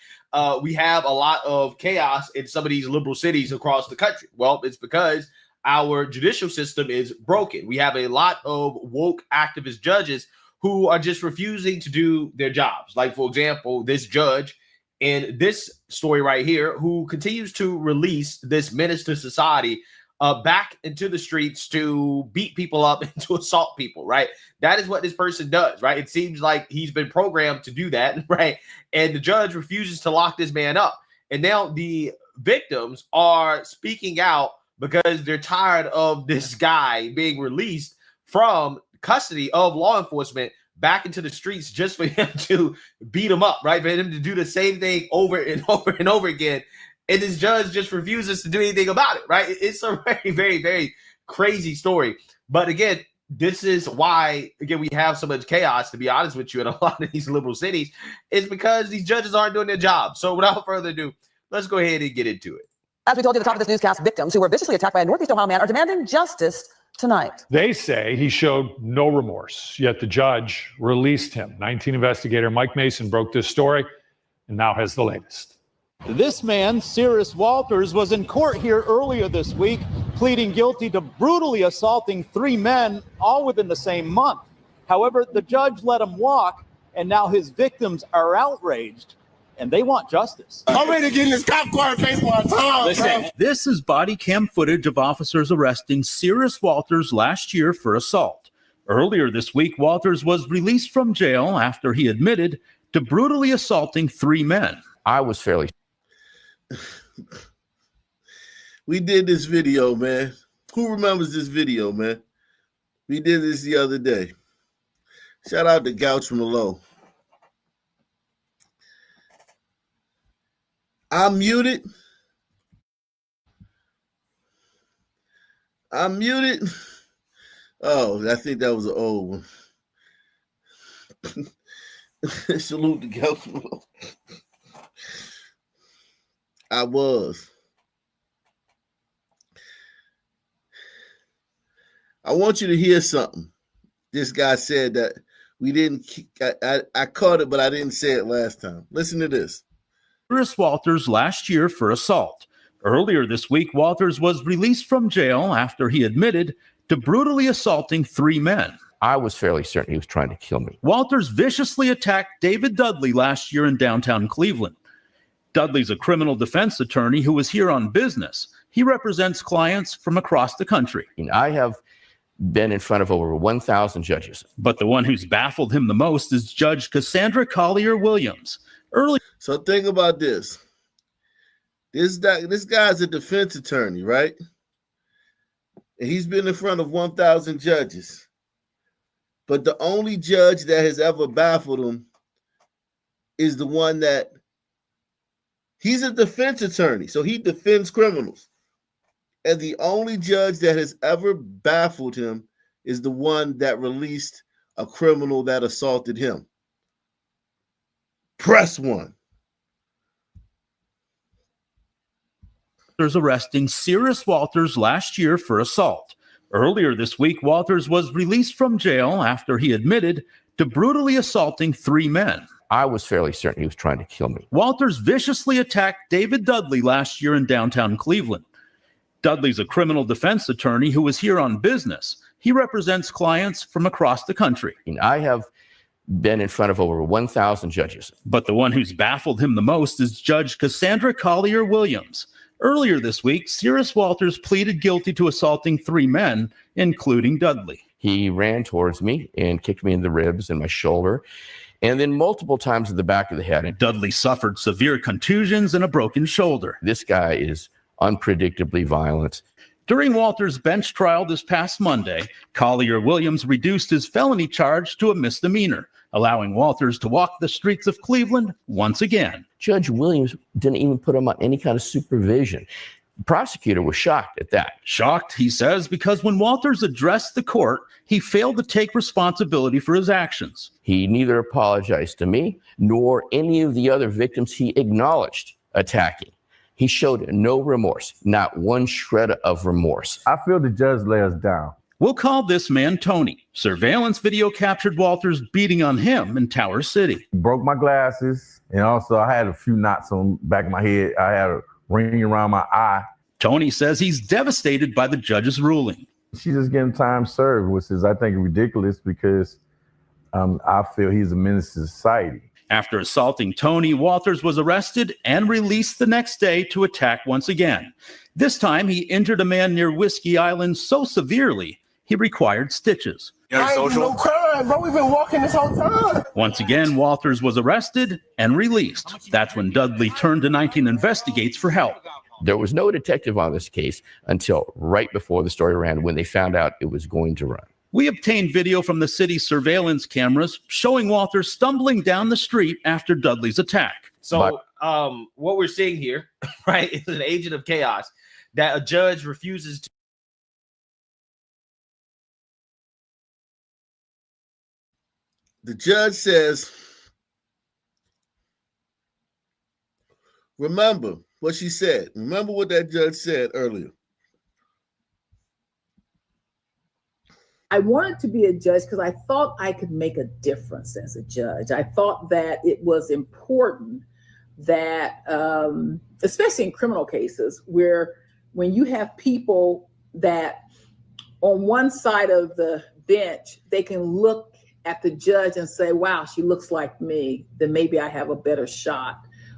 we have a lot of chaos in some of these liberal cities across the country. Well, it's because our judicial system is broken. We have a lot of woke activist judges who are just refusing to do their jobs. Like, for example, this judge in this story right here, who continues to release this menace to society back into the streets to beat people up and to assault people, right? That is what this person does, right? It seems like he's been programmed to do that, right? And the judge refuses to lock this man up. And now the victims are speaking out because they're tired of this guy being released from custody of law enforcement back into the streets just for him to beat him up, right? For him to do the same thing over and over and over again. And this judge just refuses to do anything about it, right? It's a very, very, very crazy story. But again, this is why, again, we have so much chaos, to be honest with you, in a lot of these liberal cities. It's because these judges aren't doing their job. So without further ado, let's go ahead and get into it. As we told you at the top of this newscast, victims who were viciously attacked by a Northeast Ohio man are demanding justice tonight. They say he showed no remorse, yet the judge released him. 19 investigator Mike Mason broke this story and now has the latest. This man, Cyrus Walters, was in court here earlier this week, pleading guilty to brutally assaulting 3 men, all within the same month. However, the judge let him walk, and now his victims are outraged, and they want justice. I'm ready to get in this cop car and face my time. This is body cam footage of officers arresting Cyrus Walters last year for assault. Earlier this week, Walters was released from jail after he admitted to brutally assaulting 3 men. I was fairly... We did this video, man. Who remembers this video, man? We did this the other day. Shout out to Gouch from Below. I'm muted. Oh, I think that was an old one. Salute to Gouch from Below. I was. I want you to hear something. This guy said that we didn't. I caught it, but I didn't say it last time. Listen to this. Cyrus Walters last year for assault. Earlier this week, Walters was released from jail after he admitted to brutally assaulting 3 men. I was fairly certain he was trying to kill me. Walters viciously attacked David Dudley last year in downtown Cleveland. Dudley's a criminal defense attorney who is here on business. He represents clients from across the country. I have been in front of over 1,000 judges. But the one who's baffled him the most is Judge Cassandra Collier-Williams. So think about this. This guy's a defense attorney, right? And he's been in front of 1,000 judges. But the only judge that has ever baffled him is the one that he's a defense attorney, so he defends criminals. And the only judge that has ever baffled him is the one that released a criminal that assaulted him. Press 1. Arresting Cyrus Walters last year for assault. Earlier this week, Walters was released from jail after he admitted to brutally assaulting 3 men. I was fairly certain he was trying to kill me. Walters viciously attacked David Dudley last year in downtown Cleveland. Dudley's a criminal defense attorney who is here on business. He represents clients from across the country. I have been in front of over 1,000 judges. But the one who's baffled him the most is Judge Cassandra Collier-Williams. Earlier this week, Cyrus Walters pleaded guilty to assaulting 3 men, including Dudley. He ran towards me and kicked me in the ribs and my shoulder, and then multiple times in the back of the head. And Dudley suffered severe contusions and a broken shoulder. This guy is unpredictably violent. During Walters' bench trial this past Monday, Collier-Williams reduced his felony charge to a misdemeanor, allowing Walters to walk the streets of Cleveland once again. Judge Williams didn't even put him on any kind of supervision. The prosecutor was shocked at that. Shocked, he says, because when Walters addressed the court, he failed to take responsibility for his actions. He neither apologized to me nor any of the other victims he acknowledged attacking. He showed no remorse, not one shred of remorse. I feel the judge let us down. We'll call this man Tony. Surveillance video captured Walters beating on him in Tower City. He broke my glasses, and also I had a few knots on the back of my head. I had a ring around my eye. Tony says he's devastated by the judge's ruling. She's just getting time served, which is, I think, ridiculous because I feel he's a menace to society. After assaulting Tony, Walters was arrested and released the next day to attack once again. This time, he injured a man near Whiskey Island so severely, he required stitches. I ain't do no crime, bro. We've been walking this whole time. Once again, Walters was arrested and released. That's when Dudley turned to 19 Investigates for help. There was no detective on this case until right before the story ran, when they found out it was going to run. We obtained video from the city's surveillance cameras showing Walters stumbling down the street after Dudley's attack. So what we're seeing here, right, is an agent of chaos that a judge refuses to. The judge says, remember what she said. Remember what that judge said earlier. I wanted to be a judge because I thought I could make a difference as a judge. I thought that it was important that, especially in criminal cases, where when you have people that on one side of the bench, they can look at the judge and say, wow, she looks like me, then maybe I have a better shot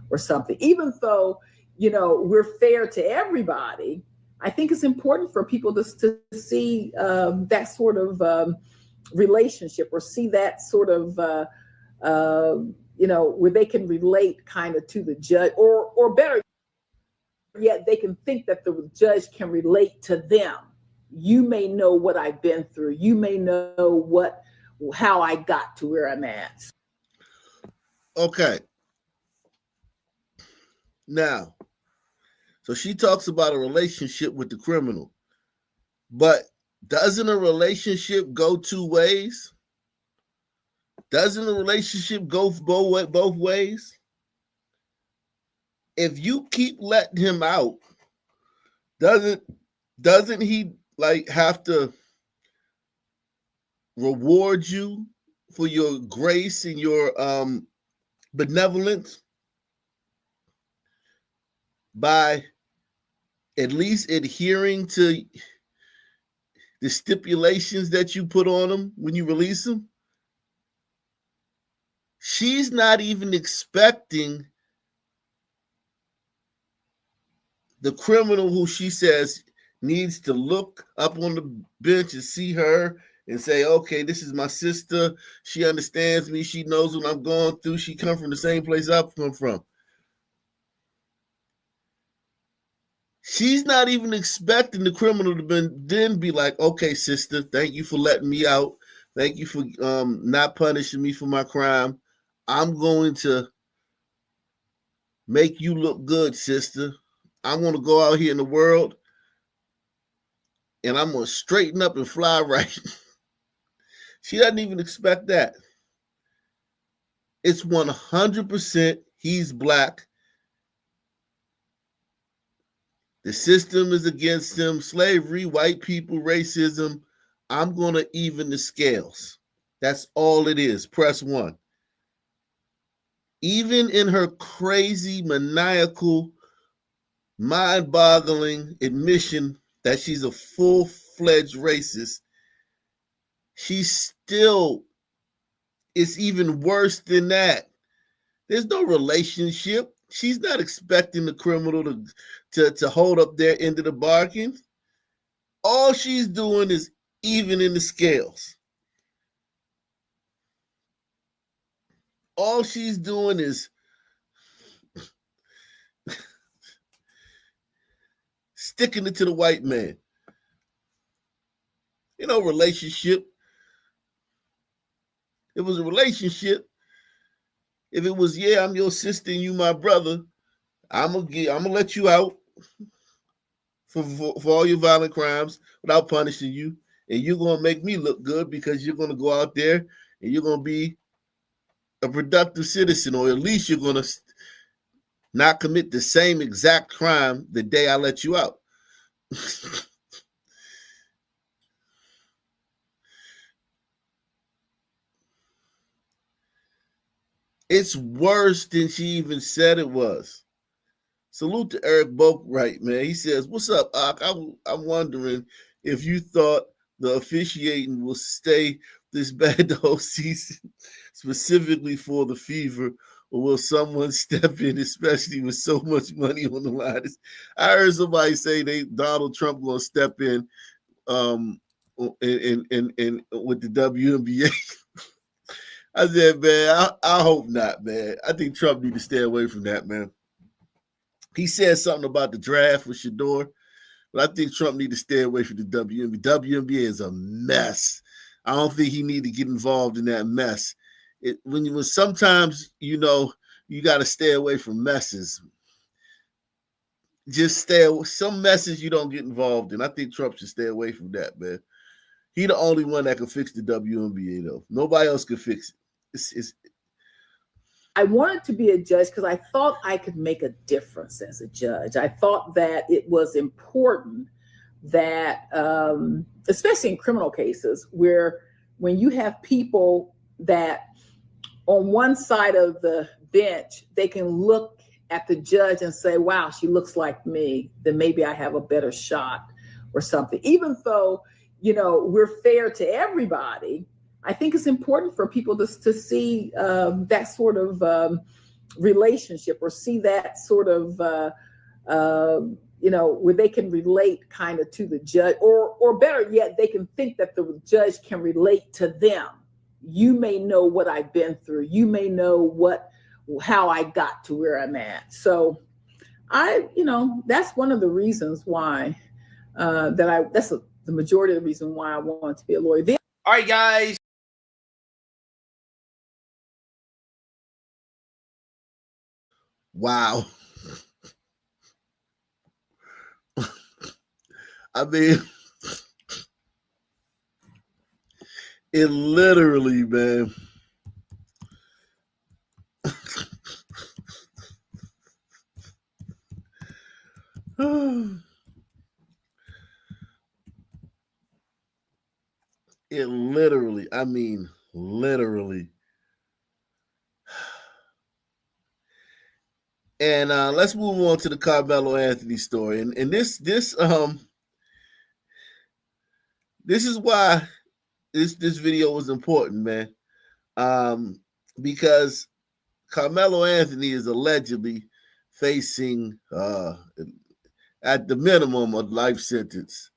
or something. Even though, you know, we're fair to everybody, I think it's important for people to see that sort of relationship, or see that sort of, you know, where they can relate kind of to the judge, or better yet, they can think that the judge can relate to them. You may know what I've been through. You may know how I got to where I'm at. Okay. Now, so she talks about a relationship with the criminal, but doesn't a relationship go two ways? Doesn't a relationship go both ways? If you keep letting him out, doesn't he like have to reward you for your grace and your benevolence by at least adhering to the stipulations that you put on him when you release him? She's not even expecting the criminal, who she says needs to look up on the bench and see her and say, okay, this is my sister. She understands me. She knows what I'm going through. She comes from the same place I come from. She's not even expecting the criminal to then be like, okay, sister, thank you for letting me out. Thank you for not punishing me for my crime. I'm going to make you look good, sister. I'm going to go out here in the world and I'm going to straighten up and fly right. She doesn't even expect that. It's 100% he's black. The system is against him. Slavery, white people, racism. I'm going to even the scales. That's all it is. Press 1. Even in her crazy, maniacal, mind-boggling admission that she's a full-fledged racist, she still is even worse than that. There's no relationship. She's not expecting the criminal to hold up their end of the bargain. All she's doing is evening the scales. All she's doing is sticking it to the white man. You know, relationship. It was a relationship. If it was, yeah, I'm your sister and you my brother, I'm gonna let you out for all your violent crimes without punishing you, and you're gonna make me look good because you're gonna go out there and you're gonna be a productive citizen, or at least you're gonna not commit the same exact crime the day I let you out. It's worse than she even said it was. Salute to Eric Boatright, man. He says, what's up, Ak? I'm wondering if you thought the officiating will stay this bad the whole season, specifically for the fever, or will someone step in, especially with so much money on the line? I heard somebody say Donald Trump gonna step in in with the WNBA. I said, man, I hope not, man. I think Trump need to stay away from that, man. He said something about the draft with Shador, but I think Trump need to stay away from the WNBA. WNBA is a mess. I don't think he need to get involved in that mess. When sometimes you got to stay away from messes. Just stay away. Some messes you don't get involved in. I think Trump should stay away from that, man. He the only one that can fix the WNBA though. Nobody else can fix it. I wanted to be a judge because I thought I could make a difference as a judge. I thought that it was important that, especially in criminal cases, where when you have people that on one side of the bench, they can look at the judge and say, wow, she looks like me, then maybe I have a better shot or something. Even though, we're fair to everybody, I think it's important for people to see that sort of relationship, or see that sort of, where they can relate kind of to the judge, or better yet, they can think that the judge can relate to them. You may know what I've been through. You may know how I got to where I'm at. So that's one of the reasons why that's the majority of the reason why I want to be a lawyer. All right, guys. Wow. I mean, it literally, man. It literally, I mean, literally. And let's move on to the Carmelo Anthony story. And this is why this video was important, man. Because Carmelo Anthony is allegedly facing at the minimum a life sentence.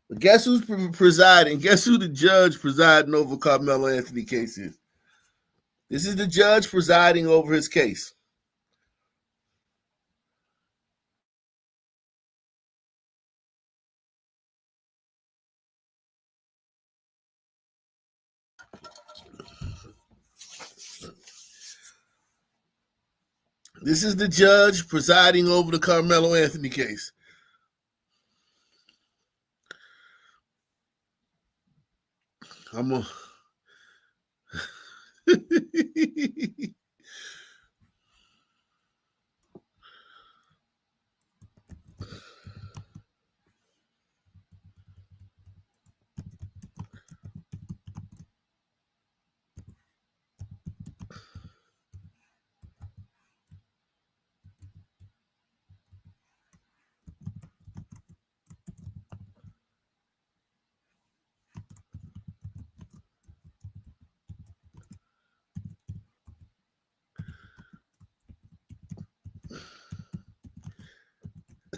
But guess who's presiding? Guess who the judge presiding over Carmelo Anthony case is? This is the judge presiding over his case. This is the judge presiding over the Carmelo Anthony case. I'm a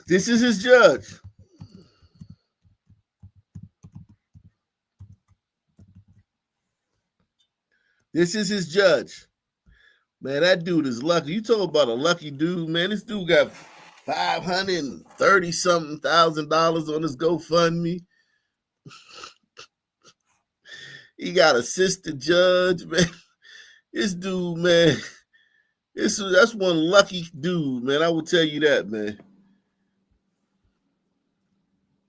This is his judge. This is his judge. Man, that dude is lucky. You talk about a lucky dude, man. This dude got $530-something thousand on his GoFundMe. He got assistant judge, man. This dude, man. That's one lucky dude, man. I will tell you that, man.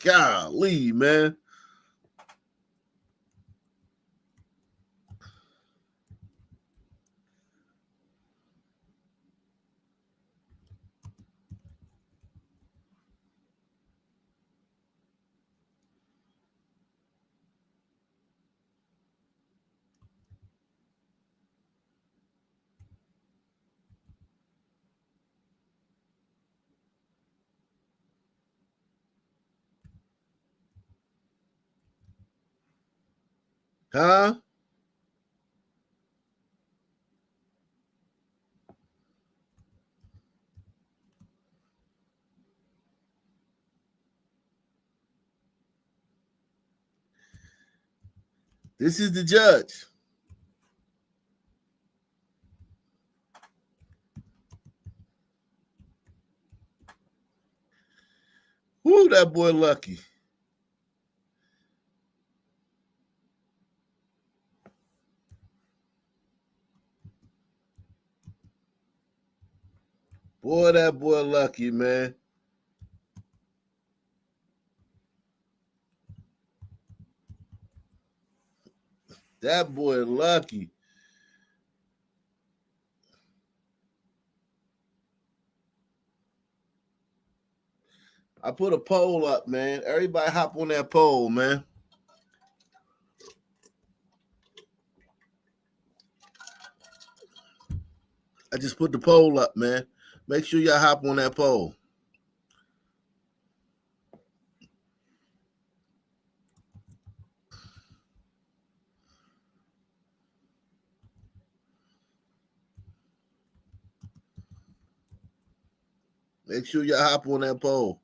Golly, man. Huh? This is the judge. Woo, that boy lucky. Boy, that boy lucky, man. That boy lucky. I put a poll up, man. Everybody hop on that poll, man. I just put the poll up, man. Make sure y'all hop on that poll. Make sure y'all hop on that poll.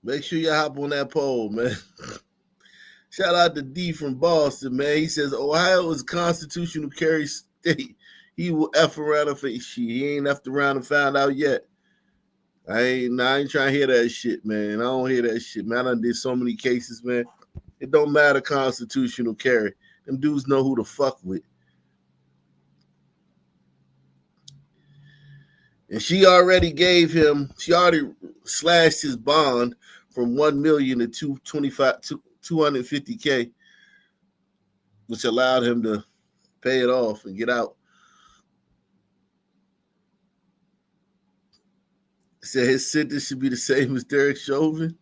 Make sure y'all hop on that poll, man. Shout out to D from Boston, man. He says Ohio is constitutional carry state. He will F around and shit. He ain't effed around and found out yet. I ain't trying to hear that shit, man. I don't hear that shit, man. I done did so many cases, man. It don't matter constitutional carry. Them dudes know who to fuck with. And she already slashed his bond from $1 million to $250K, which allowed him to pay it off and get out. Said his sentence should be the same as Derek Chauvin.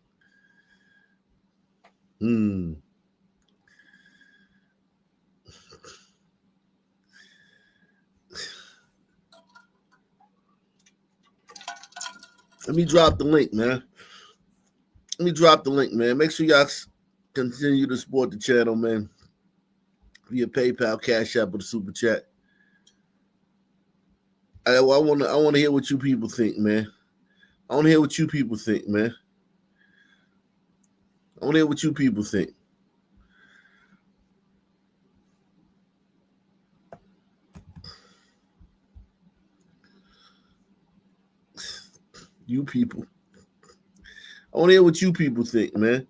Let me drop the link, man. Make sure y'all continue to support the channel, man. Via PayPal, Cash App, or the Super Chat. I want to hear what you people think, man. I want to hear what you people think, man. I want to hear what you people think. You people. I want to hear what you people think, man.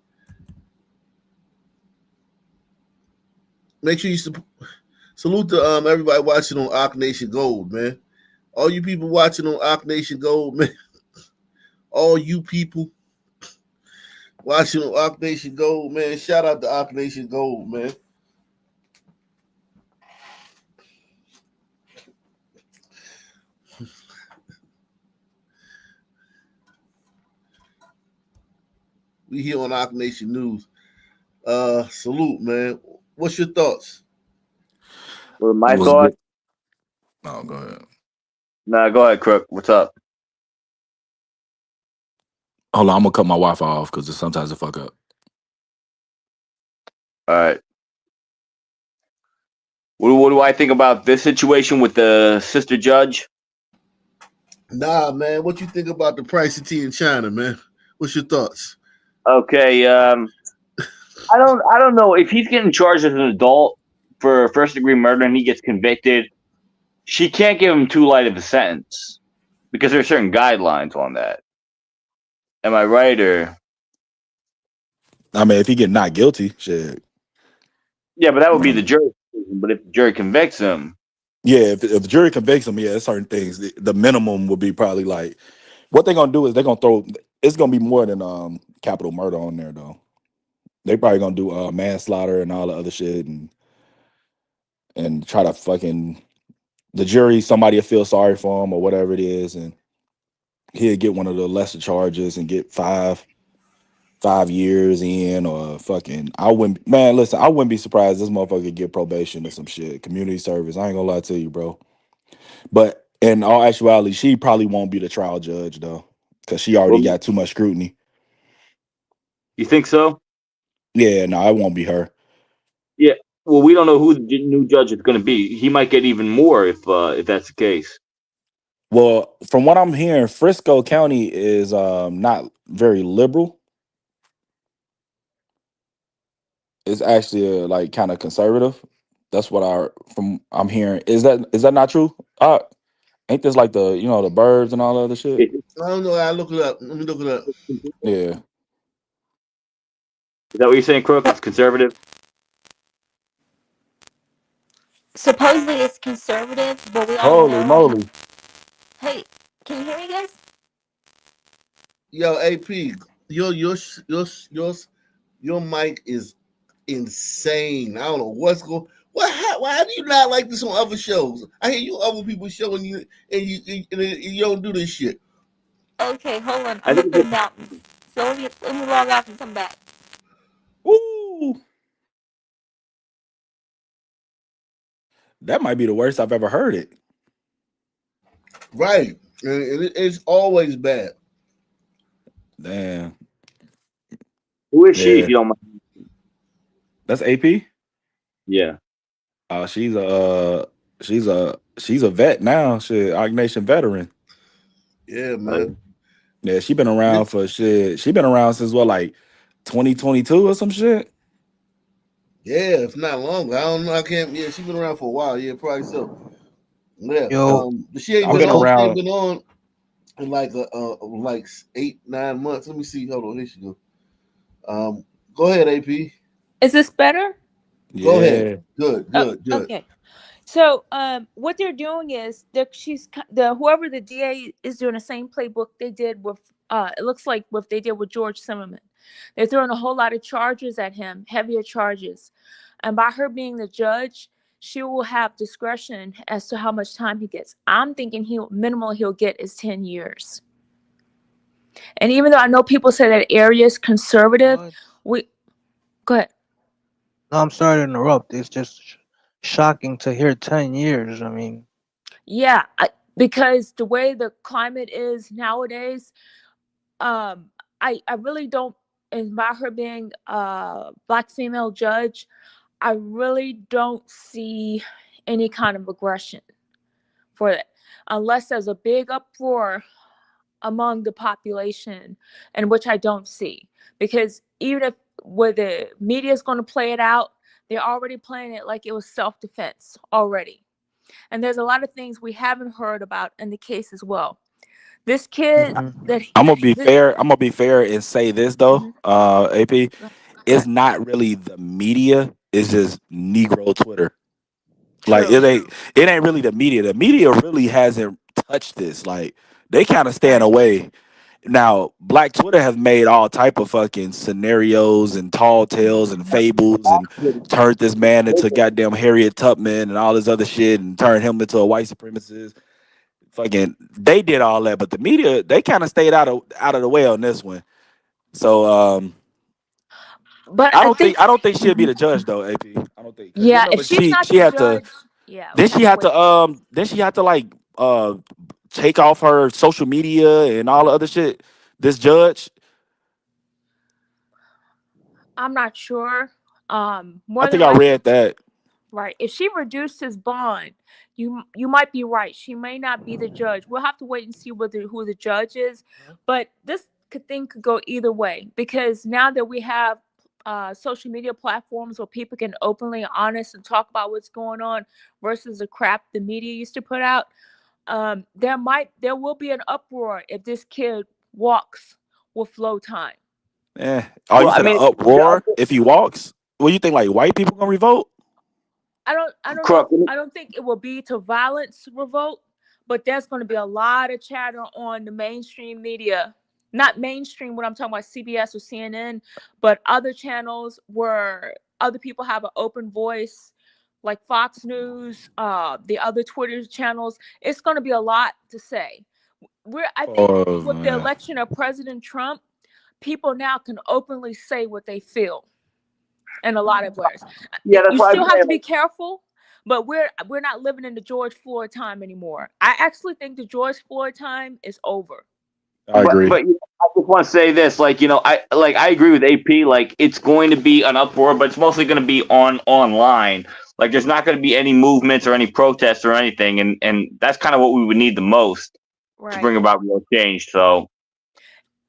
Make sure you salute to everybody watching on Arc Nation Gold, man. All you people watching on Arc Nation Gold, man. All you people watching on Arc Nation Gold, man. Shout out to Arc Nation Gold, man. We here on Arc Nation News. Salute, man. What's your thoughts? Well, my thought. Oh, go ahead. Nah, go ahead, Crook. What's up? Hold on, I'm gonna cut my Wi-Fi off because sometimes it fuck up. All right. What do I think about this situation with the sister judge? Nah, man. What you think about the price of tea in China, man? What's your thoughts? Okay. I don't know if he's getting charged as an adult for first-degree murder and he gets convicted. She can't give him too light of a sentence because there are certain guidelines on that. Am I right, or? I mean, if he get not guilty, shit. Yeah, but that would be the jury. But if the jury convicts him, yeah, if the jury convicts him, yeah, certain things. The minimum would be probably like what they're gonna do is they're gonna throw. It's gonna be more than capital murder on there though. They probably gonna do manslaughter and all the other shit, and and try to fucking the jury, somebody will feel sorry for him or whatever it is, and he'll get one of the lesser charges and get 5 years in, or fucking I wouldn't be surprised this motherfucker could get probation or some shit, community service. I ain't gonna lie to you, bro. But in all actuality, she probably won't be the trial judge though, because she already got too much scrutiny. You think so? Yeah, no, it won't be her. Yeah. Well, we don't know who the new judge is going to be. He might get even more if that's the case. Well, from what I'm hearing, Frisco County is not very liberal. It's actually like kind of conservative. That's what I'm hearing. Is that not true? Ain't this like the the birds and all the other shit? I don't know. I look it up. Let me look it up. Yeah. Is that what you're saying, Crook? It's conservative? Supposedly it's conservative, but we all Holy know. moly. Hey, can you hear me, guys? Yo, AP, your mic is insane. I don't know what's going. Why do you not like this on other shows? I hear you other people showing you, and you don't do this shit. Okay, hold on. I'm up in the mountains. So let me log off and come back. Woo! That might be the worst I've ever heard it. Right, and it's always bad. Damn. Who is she, if you don't mind? That's AP? Yeah. She's a vet now. Shit, Arc Nation veteran. Yeah, man. Yeah, she been around for shit. She been around since what, like 2022 or some shit? Yeah, if not longer. I don't know. I can't. Yeah, she's been around for a while. Yeah, probably so. Yeah. Yo, But she ain't I've been been on. She around. ain't been on in like 8-9 months. Let me see. Hold on. Here she go. Go ahead, AP. Is this better? Go ahead. Good. Okay. So what they're doing is whoever the DA is doing the same playbook they did with it looks like what they did with George Zimmerman. They're throwing a whole lot of charges at him, heavier charges. And by her being the judge, she will have discretion as to how much time he gets. I'm thinking he'll get is 10 years. And even though I know people say that area is conservative, go ahead. No, I'm sorry to interrupt. It's just shocking to hear 10 years. I mean, Yeah, because the way the climate is nowadays, I really don't. And by her being a Black female judge, I really don't see any kind of aggression for it, unless there's a big uproar among the population, and which I don't see. Because even if where the media is going to play it out, they're already playing it like it was self-defense already. And there's a lot of things we haven't heard about in the case as well. This kid that I'm gonna be fair. I'm gonna be fair and say this though, AP. It's not really the media. It's just Negro Twitter. Like it ain't really the media. The media really hasn't touched this. Like they kind of staying away. Now, Black Twitter has made all type of fucking scenarios and tall tales and fables and turned this man into goddamn Harriet Tubman and all this other shit and turned him into a white supremacist. Fucking, they did all that, but the media, they kind of stayed out of the way on this one. So, but I don't think she'll be the judge though, AP. I don't think, because you yeah, remember if she's not she the had judge, to. yeah, Then she had to like take off her social media and all the other shit. This judge. I'm not sure. More I than think I likely, read that. right. If she reduced his bond, you might be right. She may not be the judge. We'll have to wait and see who the judge is. But this thing could go either way, because now that we have social media platforms where people can openly, honest, and talk about what's going on versus the crap the media used to put out, there will be an uproar if this kid walks with low time. Oh, you said an uproar if he walks? What do you think? Like white people gonna revolt? I don't know. I don't think it will be to violence revolt, but there's going to be a lot of chatter on the mainstream media. Not mainstream, what I'm talking about, CBS or CNN, but other channels where other people have an open voice, like Fox News, the other Twitter channels, it's going to be a lot to say. I think with the election of President Trump, people now can openly say what they feel in a lot of ways. Yeah, that's You why still have to be careful, but we're not living in the George Floyd time anymore. I actually think the George Floyd time is over. I agree. But I just want to say this, I agree with AP. Like, it's going to be an uproar, but it's mostly going to be online. Like, there's not going to be any movements or any protests or anything, and that's kind of what we would need the most to bring about real change. So,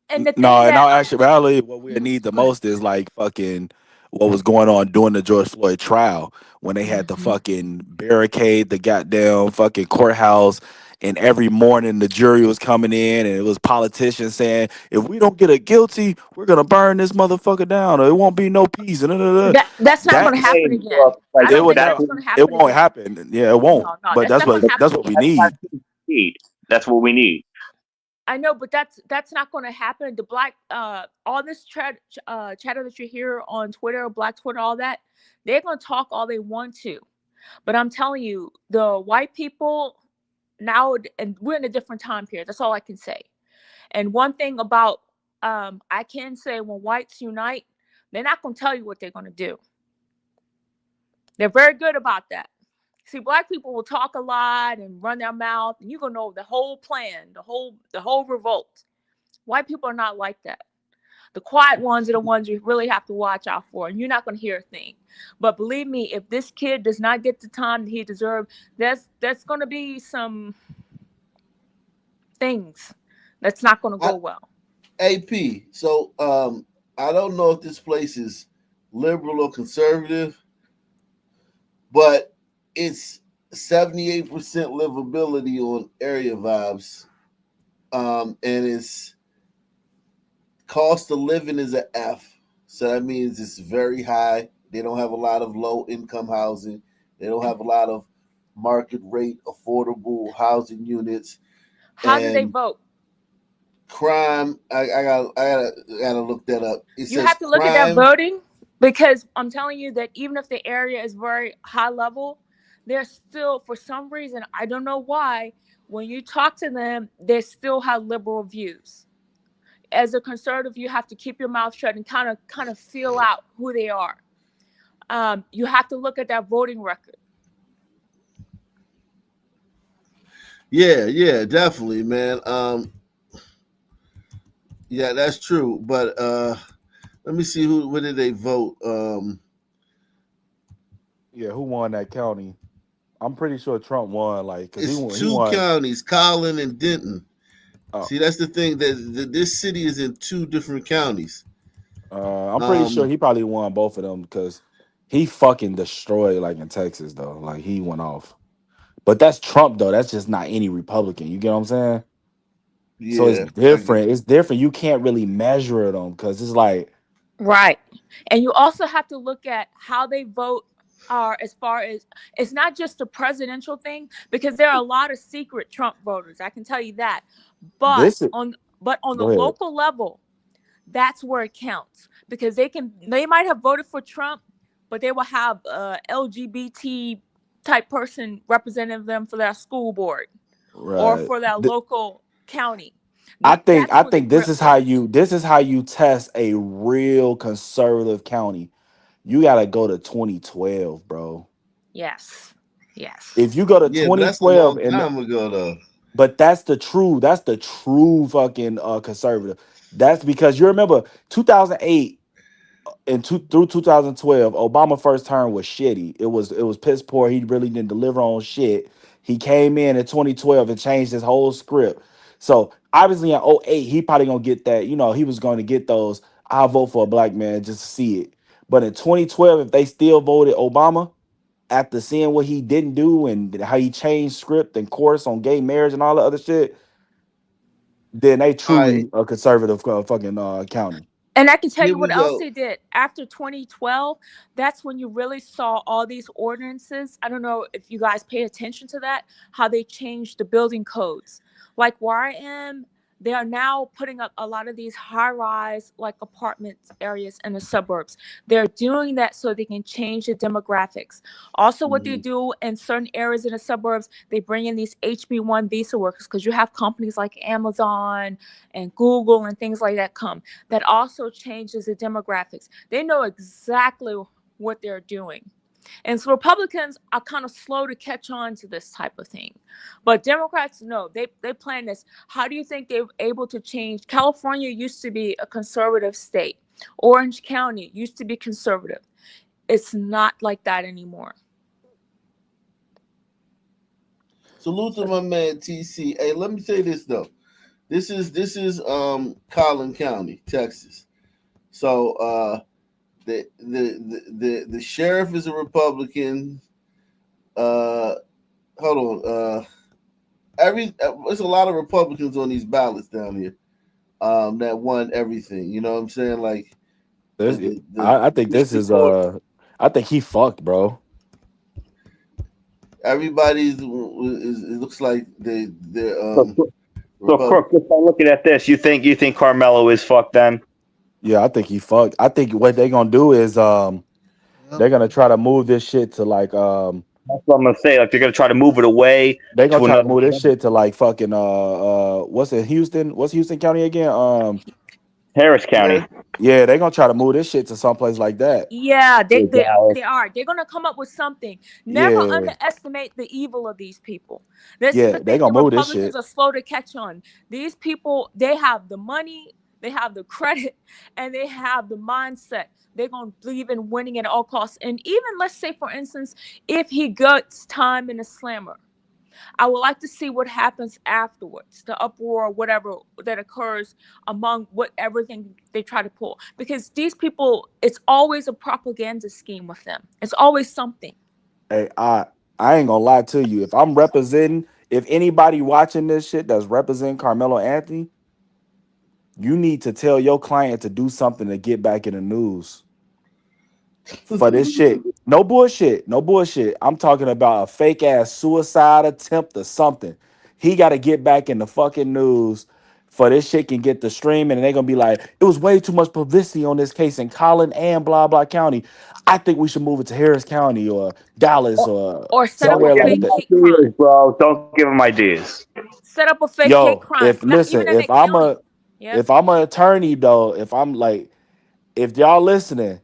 and in all actuality, what we need the most is like fucking what was going on during the George Floyd trial when they had the fucking barricade, the goddamn fucking courthouse. And every morning the jury was coming in and it was politicians saying, if we don't get a guilty, we're going to burn this motherfucker down or it won't be no peace. That's not going to happen again. I don't think that's going to happen. It won't happen. Yeah, it won't. No, but that's what we need. That's what we need. I know, but that's not going to happen. The black, all this chatter that you hear on Twitter, Black Twitter, all that, they're going to talk all they want to. But I'm telling you, the white people now, and we're in a different time period. That's all I can say. And one thing about, I can say when whites unite, they're not going to tell you what they're going to do. They're very good about that. See, black people will talk a lot and run their mouth, and you're gonna know the whole plan, the whole revolt. White people are not like that. The quiet ones are the ones you really have to watch out for, and you're not gonna hear a thing. But believe me, if this kid does not get the time that he deserves, that's gonna be some things that's not gonna go well. AP, so I don't know if this place is liberal or conservative, but it's 78% livability on area vibes. And it's cost of living is an F. So that means it's very high. They don't have a lot of low income housing. They don't have a lot of market rate affordable housing units. How do they vote? Crime, I gotta look that up. You have to look at that voting, because I'm telling you that even if the area is very high level, they're still, for some reason, I don't know why, when you talk to them, they still have liberal views. As a conservative, you have to keep your mouth shut and kind of feel out who they are. You have to look at that voting record. Yeah, definitely, man. Yeah, that's true. But let me see where did they vote? Yeah, who won that county? I'm pretty sure Trump won. Like, cause it's he won. Counties, Collin and Denton. Oh. See, that's the thing that this city is in 2 different counties. I'm pretty sure he probably won both of them because he fucking destroyed, like, in Texas though. Like, he went off. But that's Trump though. That's just not any Republican. You get what I'm saying? Yeah, so it's different. It's different. You can't really measure it on because it's like right. And you also have to look at how they vote. As far as, it's not just a presidential thing, because there are a lot of secret Trump voters. I can tell you that. But on the local level, that's where it counts, because they might have voted for Trump, but they will have a LGBT type person representing them for their school board or for that local county. I think this is how you test a real conservative county. You got to go to 2012, bro. Yes. If you go to 2012, that's a long time ago, though. But that's the true fucking conservative. That's because you remember 2008 through 2012, Obama first term was shitty. It was piss poor. He really didn't deliver on shit. He came in 2012 and changed his whole script. So obviously in 2008, he probably gonna get that. He was going to get those. I'll vote for a black man just to see it. But in 2012, if they still voted Obama after seeing what he didn't do and how he changed script and course on gay marriage and all the other shit, then they truly a conservative fucking county. And I can tell you what else they did after 2012. That's when you really saw all these ordinances. I don't know if you guys pay attention to that, how they changed the building codes. Like where I am, They are now putting up a lot of these high-rise like apartment areas in the suburbs. They're doing that so they can change the demographics. Also, what they do in certain areas in the suburbs, they bring in these HB1 visa workers, because you have companies like Amazon and Google and things like that come. That also changes the demographics. They know exactly what they're doing. And so Republicans are kind of slow to catch on to this type of thing. But Democrats, no, they plan this. How do you think they're able to change? California used to be a conservative state. Orange County used to be conservative. It's not like that anymore. Salute to my man TC. Hey, let me say this though. This is Collin County, Texas. So the sheriff is a Republican. Hold on. There's a lot of Republicans on these ballots down here. That won everything. You know what I'm saying? Like, I think this is I think he fucked, bro. everybody's. It looks like they're So Crook, just by looking at this, you think Karmelo is fucked then? Yeah, I think he fucked. I think what they're gonna do is they're gonna try to move this shit to like That's what I'm gonna say. Like they're gonna try to move it away. They're gonna try to move this shit to like fucking what's it, Houston? What's Houston County again? Harris County. Yeah, they're gonna try to move this shit to someplace like that. Yeah, they are. They're gonna come up with something. Never Yeah. underestimate the evil of these people. This Yeah, is the they thing. gonna The move this Republicans shit. are slow to catch on. These people, they have the money, they have the credit, and they have the mindset. They're gonna believe in winning at all costs. And even let's say, for instance, if he gets time in a slammer, I would like to see what happens afterwards, the uproar, whatever that occurs among what everything they try to pull. Because these people, it's always a propaganda scheme with them. It's always something. Hey, I ain't gonna lie to you. If anybody watching this shit that's representing Carmelo Anthony, you need to tell your client to do something to get back in the news. For this shit. No bullshit. No bullshit. I'm talking about a fake ass suicide attempt or something. He got to get back in the fucking news for this shit can get the streaming, and they're gonna be like, it was way too much publicity on this case in Collin and blah blah county. I think we should move it to Harris County or Dallas or set up somewhere a like fake that. hate crime. Bro, don't give him ideas. Set up a fake hate crime. Not even in If a county. Yeah. if I'm an attorney though, if y'all listening,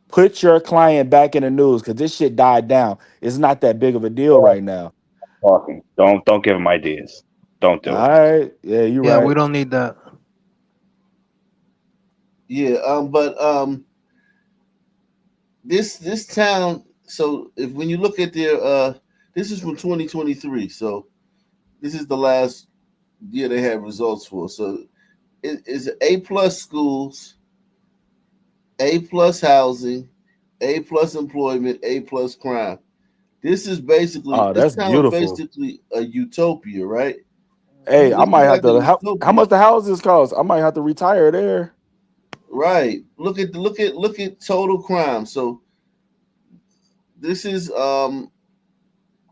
put your client back in the news because this shit died down. It's not that big of a deal right now. Talking. Don't give him ideas. Don't do it. All right. Yeah, you're right. Yeah, we don't need that. Yeah, but this town. So when you look at their this is from 2023. So this is the last year they have results for. So it is A+ schools, A+ housing, A+ employment, A+ crime. This is basically that's this town beautiful. is basically a utopia, right? Hey, I This might is have like a to. How utopia. much the houses cost? I might have to retire there. Right. Look at total crime. So this is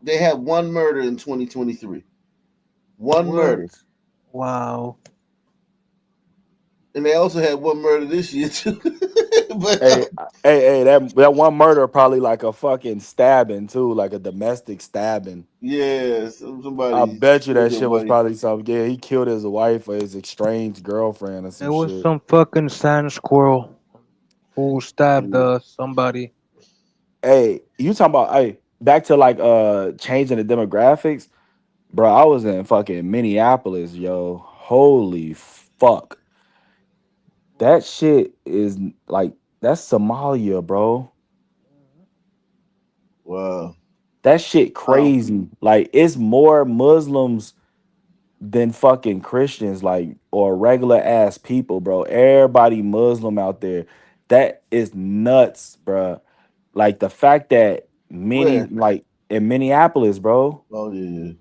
they had one murder in 2023. One murder. Wow. And they also had one murder this year too. But Hey, that one murder probably like a fucking stabbing too, like a domestic stabbing. yeah, somebody. I bet you that killed their shit was wife. probably something. Yeah, he killed his wife or his estranged girlfriend or some It was shit. some fucking sand squirrel who stabbed somebody. Hey, you talking about back to like changing the demographics, bro? I was in fucking Minneapolis, yo. Holy fuck. That shit is like that's Somalia, bro. Wow. That shit crazy. Like it's more Muslims than fucking Christians, like or regular ass people, bro. Everybody Muslim out there. That is nuts, bro. Like the fact that many Where? like in Minneapolis, bro. Oh yeah.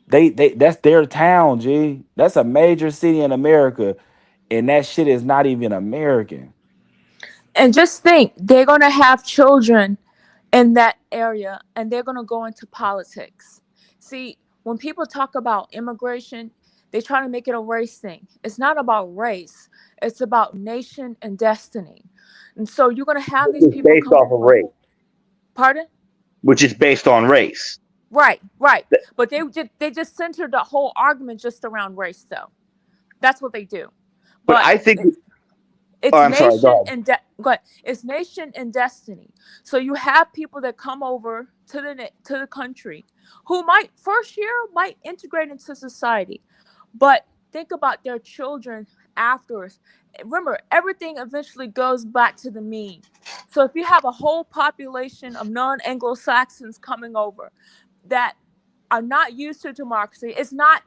They that's their town, G. That's a major city in America, and that shit is not even American. And just think, they're gonna have children in that area, and they're gonna go into politics. See, when people talk about immigration, They try to make it a race thing. It's not about race. It's about nation and destiny. And so you're going to have these It's people based come off of over. race, Pardon? which is based on race. Right. But they just centered the whole argument just around race, though. That's what they do. But I think. It's I'm sorry. Go ahead. go ahead. It's nation and destiny. So you have people that come over to the country who might first year might integrate into society, but think about their children afterwards. Remember, everything eventually goes back to the mean. So if you have a whole population of non-Anglo-Saxons coming over that are not used to democracy, it's not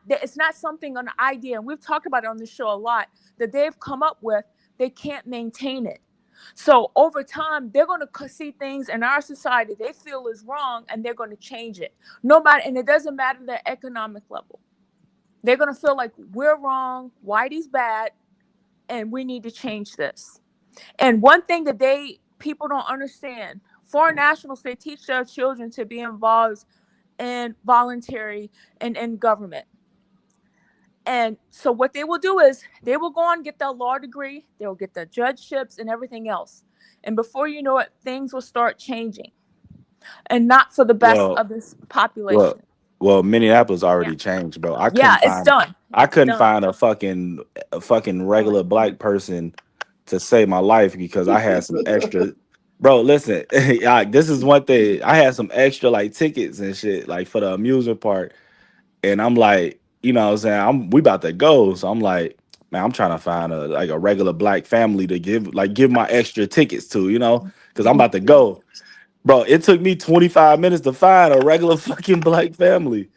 something, an idea, and we've talked about it on the show a lot, that they've come up with. They can't maintain it. So over time, they're going to see things in our society they feel is wrong, and they're going to change it. And it doesn't matter their economic level. They're going to feel like we're wrong, whitey's bad, and we need to change this. And one thing that people don't understand, foreign nationals, they teach their children to be involved in voluntary and in government. And so what they will do is they will go on and get their law degree, they'll get their judgeships and everything else. And before you know it, things will start changing. And not for the best of this population. Well, Minneapolis already changed, bro. I couldn't find a fucking regular black person to save my life because I had some extra. Bro, listen, this is one thing. I had some extra like tickets and shit like for the amusement park, and I'm like, you know what I'm saying? We about to go. So I'm like, man, I'm trying to find a regular black family to give my extra tickets to, you know, because I'm about to go. Bro, it took me 25 minutes to find a regular fucking black family.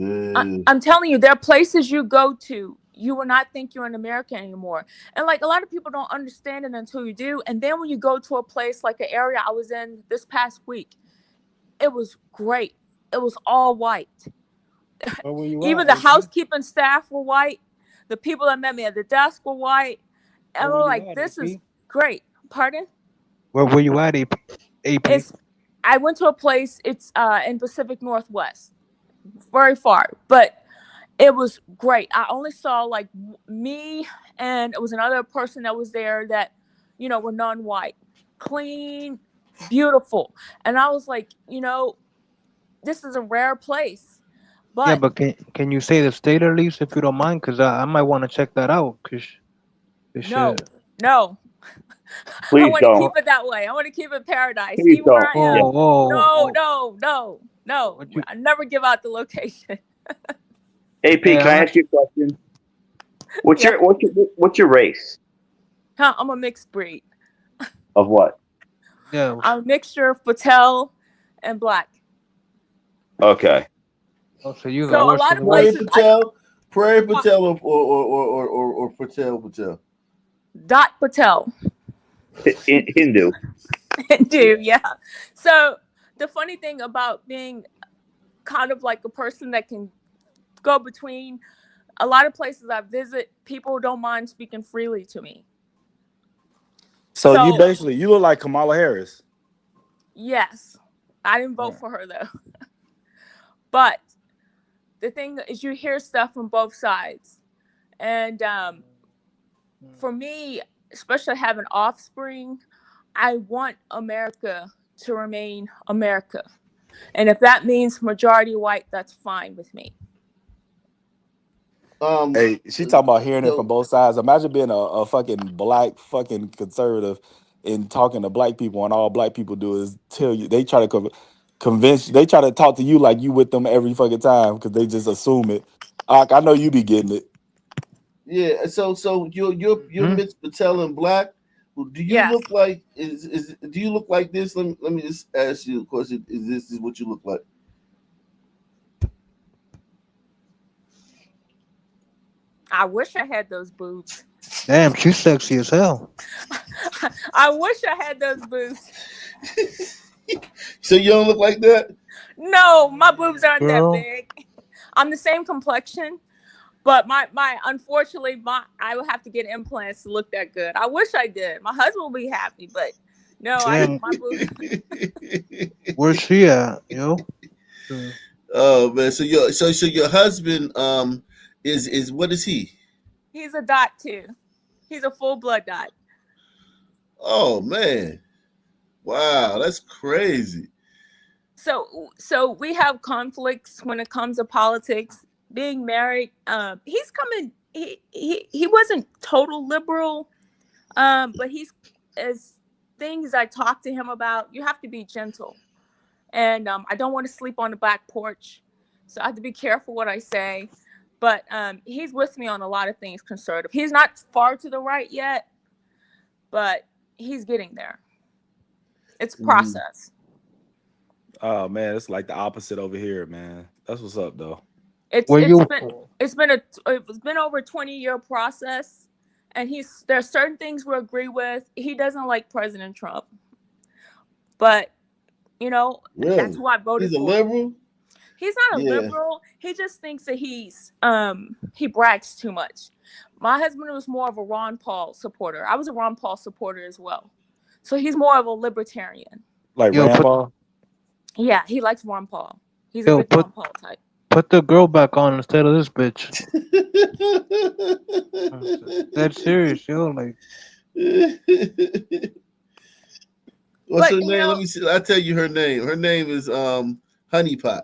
I'm telling you, there are places you go to, you will not think you're in America anymore. And like a lot of people don't understand it until you do. And then when you go to a place like an area I was in this past week, it was great. It was all white. Even the housekeeping staff were white. The people that met me at the desk were white. And we're like, this is great. Pardon? Where were you at, AP? I went to a place, it's in Pacific Northwest. Very far. But it was great. I only saw like me and it was another person that was there that, were non-white. Clean, beautiful. And I was like, this is a rare place. But yeah, but can you say the state at least if you don't mind? Because I might want to check that out. No. Please I want to keep it that way. I want to keep it paradise. Even where I am. No. I never give out the location. AP, can I ask you a question? What's your race? I'm a mixed breed. Of what? Yeah. I'm a mixture of Patel and black. Okay. Oh, so you got a lot of places. Prairie Patel or Patel. Dot Patel. Hindu. Hindu, yeah. So the funny thing about being kind of like a person that can go between a lot of places I visit, people don't mind speaking freely to me. So you look like Kamala Harris. Yes. I didn't vote for her though. But the thing is you hear stuff from both sides. And for me, especially having offspring, I want America to remain America. And if that means majority white, that's fine with me. Hey, she talking about hearing it from both sides. Imagine being a fucking black fucking conservative and talking to black people, and all black people do is tell you, they try to convince, they try to talk to you like you with them every fucking time because they just assume it. I know you be getting it. Yeah, so you're mixed Patel and black. Do you look like do you look like this? Let me just ask you a question. Is this what you look like? I wish I had those boobs. Damn, she's sexy as hell. I wish I had those boobs. So you don't look like that? No, my boobs aren't that big. I'm the same complexion, but my unfortunately I would have to get implants to look that good. I wish I did. My husband will be happy, but no, my boobs. Where's she at? Oh man, so your husband Is what is he? He's a dot too. He's a full blood dot. Oh man. Wow, that's crazy. So we have conflicts when it comes to politics. Being married, he's coming. He wasn't total liberal, but he's as things I talk to him about. You have to be gentle, and I don't want to sleep on the back porch, so I have to be careful what I say. But he's with me on a lot of things conservative. He's not far to the right yet, but he's getting there. It's a process. Oh man, it's like the opposite over here, man. That's what's up though. It's been over a 20-year process, and there's certain things we agree with. He doesn't like President Trump, but Really? that's who I voted He's a for. liberal? He's not a liberal. He just thinks that he brags too much. My husband was more of a Ron Paul supporter. I was a Ron Paul supporter as well. So he's more of a libertarian. Like Rand Paul? Yeah, he likes Ron Paul. He's a big Ron Paul type. Put the girl back on instead of this bitch. That's serious, yo. Like, what's her name? Let me see. I'll tell you her name. Her name is Honeypot.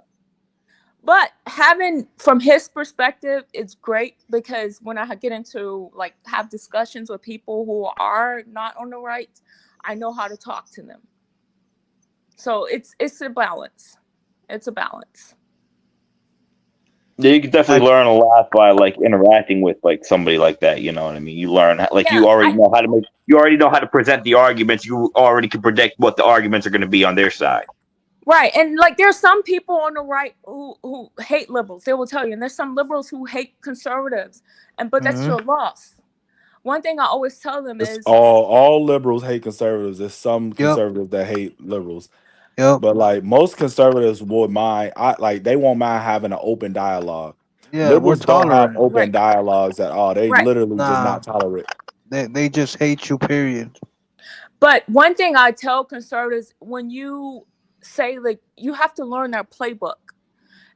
But having, from his perspective, it's great because when I get into have discussions with people who are not on the right, I know how to talk to them. So it's a balance. It's a balance. Yeah, you can definitely learn a lot by interacting with somebody like that. You know what I mean? You learn you already know how to you already know how to present the arguments. You already can predict what the arguments are going to be on their side. Right. And there's some people on the right who hate liberals. They will tell you. And there's some liberals who hate conservatives. But that's your loss. One thing I always tell them is all liberals hate conservatives. There's some conservatives that hate liberals. Yep. But most conservatives would mind. They won't mind having an open dialogue. Yeah, Liberals we're don't have tolerant. open dialogues at all. They literally just Nah. not tolerate. They just hate you, period. But one thing I tell conservatives, when you say you have to learn their playbook.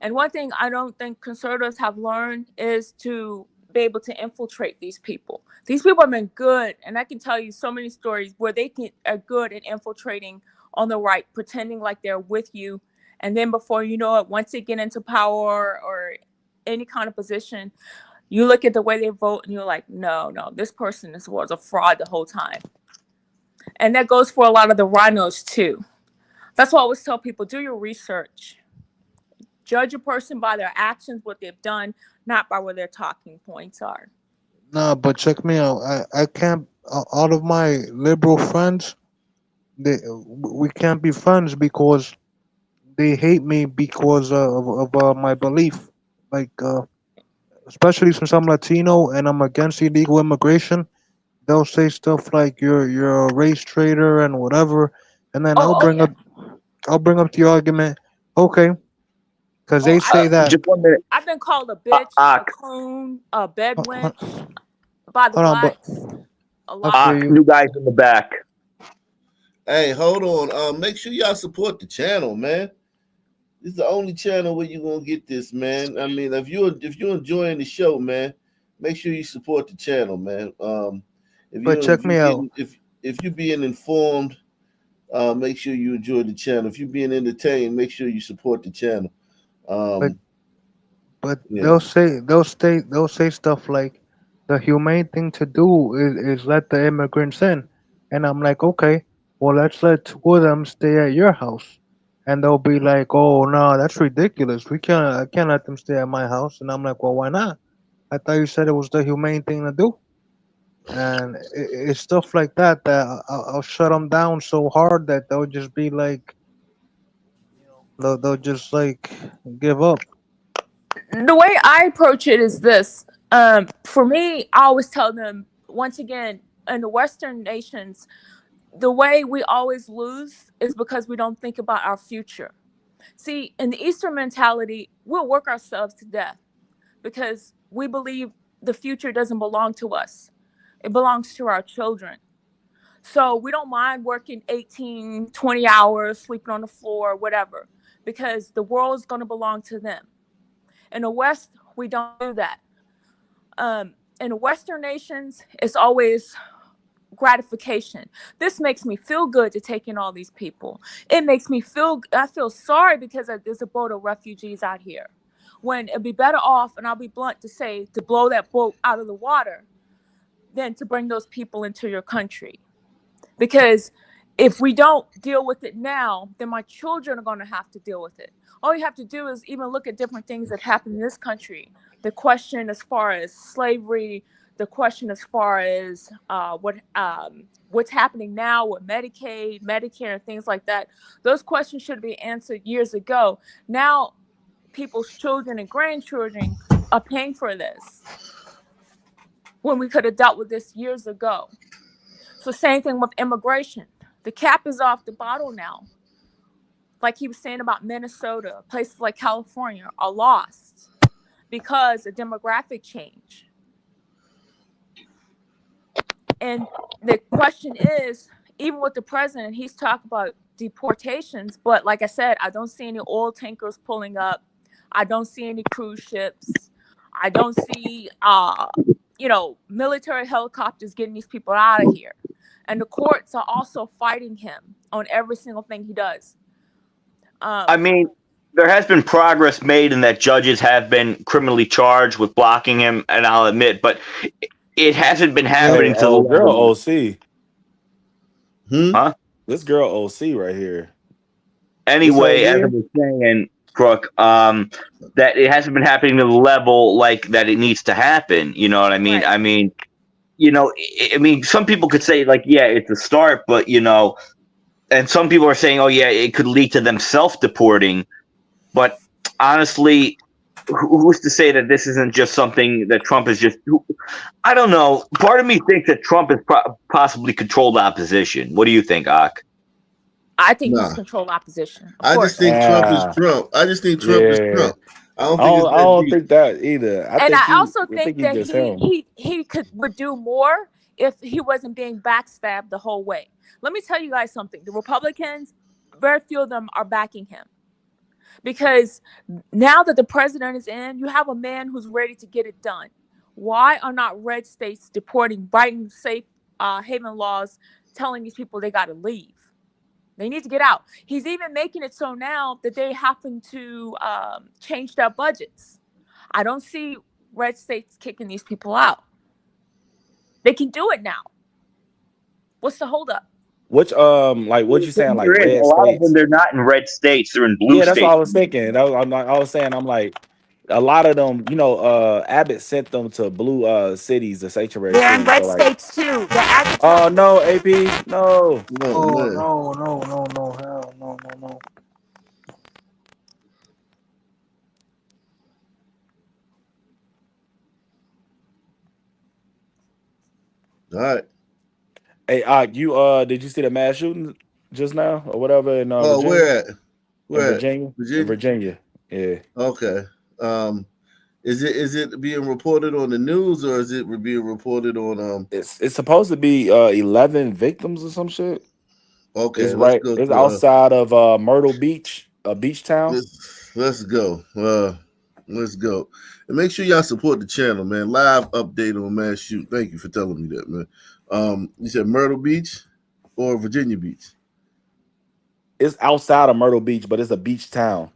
And one thing I don't think conservatives have learned is to be able to infiltrate these people. These people have been good, and I can tell you so many stories where they are good at infiltrating on the right, pretending like they're with you. And then before you know it, once they get into power or any kind of position, you look at the way they vote and you're like, no, this person was a fraud the whole time. And that goes for a lot of the rhinos too. That's why I always tell people, do your research. Judge a person by their actions, what they've done, not by where their talking points are. Nah, but check me out. I can't. All of my liberal friends, we can't be friends because they hate me because of my belief. Especially since I'm Latino and I'm against illegal immigration, they'll say stuff like you're a race traitor and whatever, and then I'll bring up the argument. Okay, because they say that. Just 1 minute. I've been called a bitch, a coon, a bed wench by the blacks. A lot. New guys in the back. Hey, hold on. Make sure y'all support the channel, man. This is the only channel where you're gonna get this, man. I mean, if you're enjoying the show, man, make sure you support the channel, man. If you're being informed, make sure you enjoy the channel. If you're being entertained, make sure you support the channel. But they'll say stuff like the humane thing to do is let the immigrants in, and I'm like, okay, well let's let two of them stay at your house, and they'll be like, oh no, that's ridiculous. I can't let them stay at my house, and I'm like, well, why not? I thought you said it was the humane thing to do, and it's stuff like that I'll shut them down so hard that they'll just be like, they'll just give up. The way I approach it is this. For me, I always tell them, once again, in the Western nations, the way we always lose is because we don't think about our future. See, in the Eastern mentality, we'll work ourselves to death because we believe the future doesn't belong to us. It belongs to our children. So we don't mind working 18, 20 hours, sleeping on the floor, whatever, because the world is going to belong to them. In the West, we don't do that. In Western nations, it's always gratification. This makes me feel good to take in all these people. It makes me I feel sorry because there's a boat of refugees out here. When it'd be better off, and I'll be blunt to say, to blow that boat out of the water than to bring those people into your country. Because if we don't deal with it now, then my children are going to have to deal with it. All you have to do is even look at different things that happen in this country. The question as far as slavery, the question as far as what's happening now with Medicaid, Medicare, and things like that. Those questions should be answered years ago. Now, people's children and grandchildren are paying for this when we could have dealt with this years ago. So same thing with immigration. The cap is off the bottle now. Like he was saying about Minnesota, places like California are lost because of demographic change. And the question is, even with the president, he's talking about deportations, but like I said, I don't see any oil tankers pulling up. I don't see any cruise ships. I don't see, military helicopters getting these people out of here. And the courts are also fighting him on every single thing he does. I mean, there has been progress made in that judges have been criminally charged with blocking him, and I'll admit, but it hasn't been happening to the girl level. OC. Huh? This girl OC right here. Anyway, as I was saying, Crook, that it hasn't been happening to the level like that it needs to happen. You know what I mean? Right. I mean, some people could say like, yeah, it's a start, but and some people are saying, oh yeah, it could lead to them self-deporting. But honestly, who's to say that this isn't just something that Trump is just? I don't know. Part of me thinks that Trump has possibly controlled opposition. What do you think, Ak? I think he's controlled opposition. I just think Trump is Trump. I just think Trump is Trump. I don't think that either. I also think that he would do more if he wasn't being backstabbed the whole way. Let me tell you guys something. The Republicans, very few of them are backing him. Because now that the president is in, you have a man who's ready to get it done. Why are not red states deporting, writing safe haven laws, telling these people they got to leave? They need to get out. He's even making it so now that they happen to change their budgets. I don't see red states kicking these people out. They can do it now. What's the holdup? Which what you saying? Like red a lot of them, they're not in red states; they're in blue states. Yeah, that's what I was thinking. I was saying, I'm like, a lot of them, Abbott sent them to blue cities, the sanctuary. They're in red states too. Oh no, AP, no. No, hell no. All right. Hey, you did you see the mass shooting just now or whatever in Virginia? Where at? Virginia? Virginia. Yeah. Okay. Is it being reported on the news or is it being reported on It's supposed to be 11 victims or some shit. Okay, it's right. It's outside of Myrtle Beach, a beach town. Let's go. Let's go. And make sure y'all support the channel, man. Live update on mass shoot. Thank you for telling me that, man. You said Myrtle Beach or Virginia Beach? It's outside of Myrtle Beach, but it's a beach town.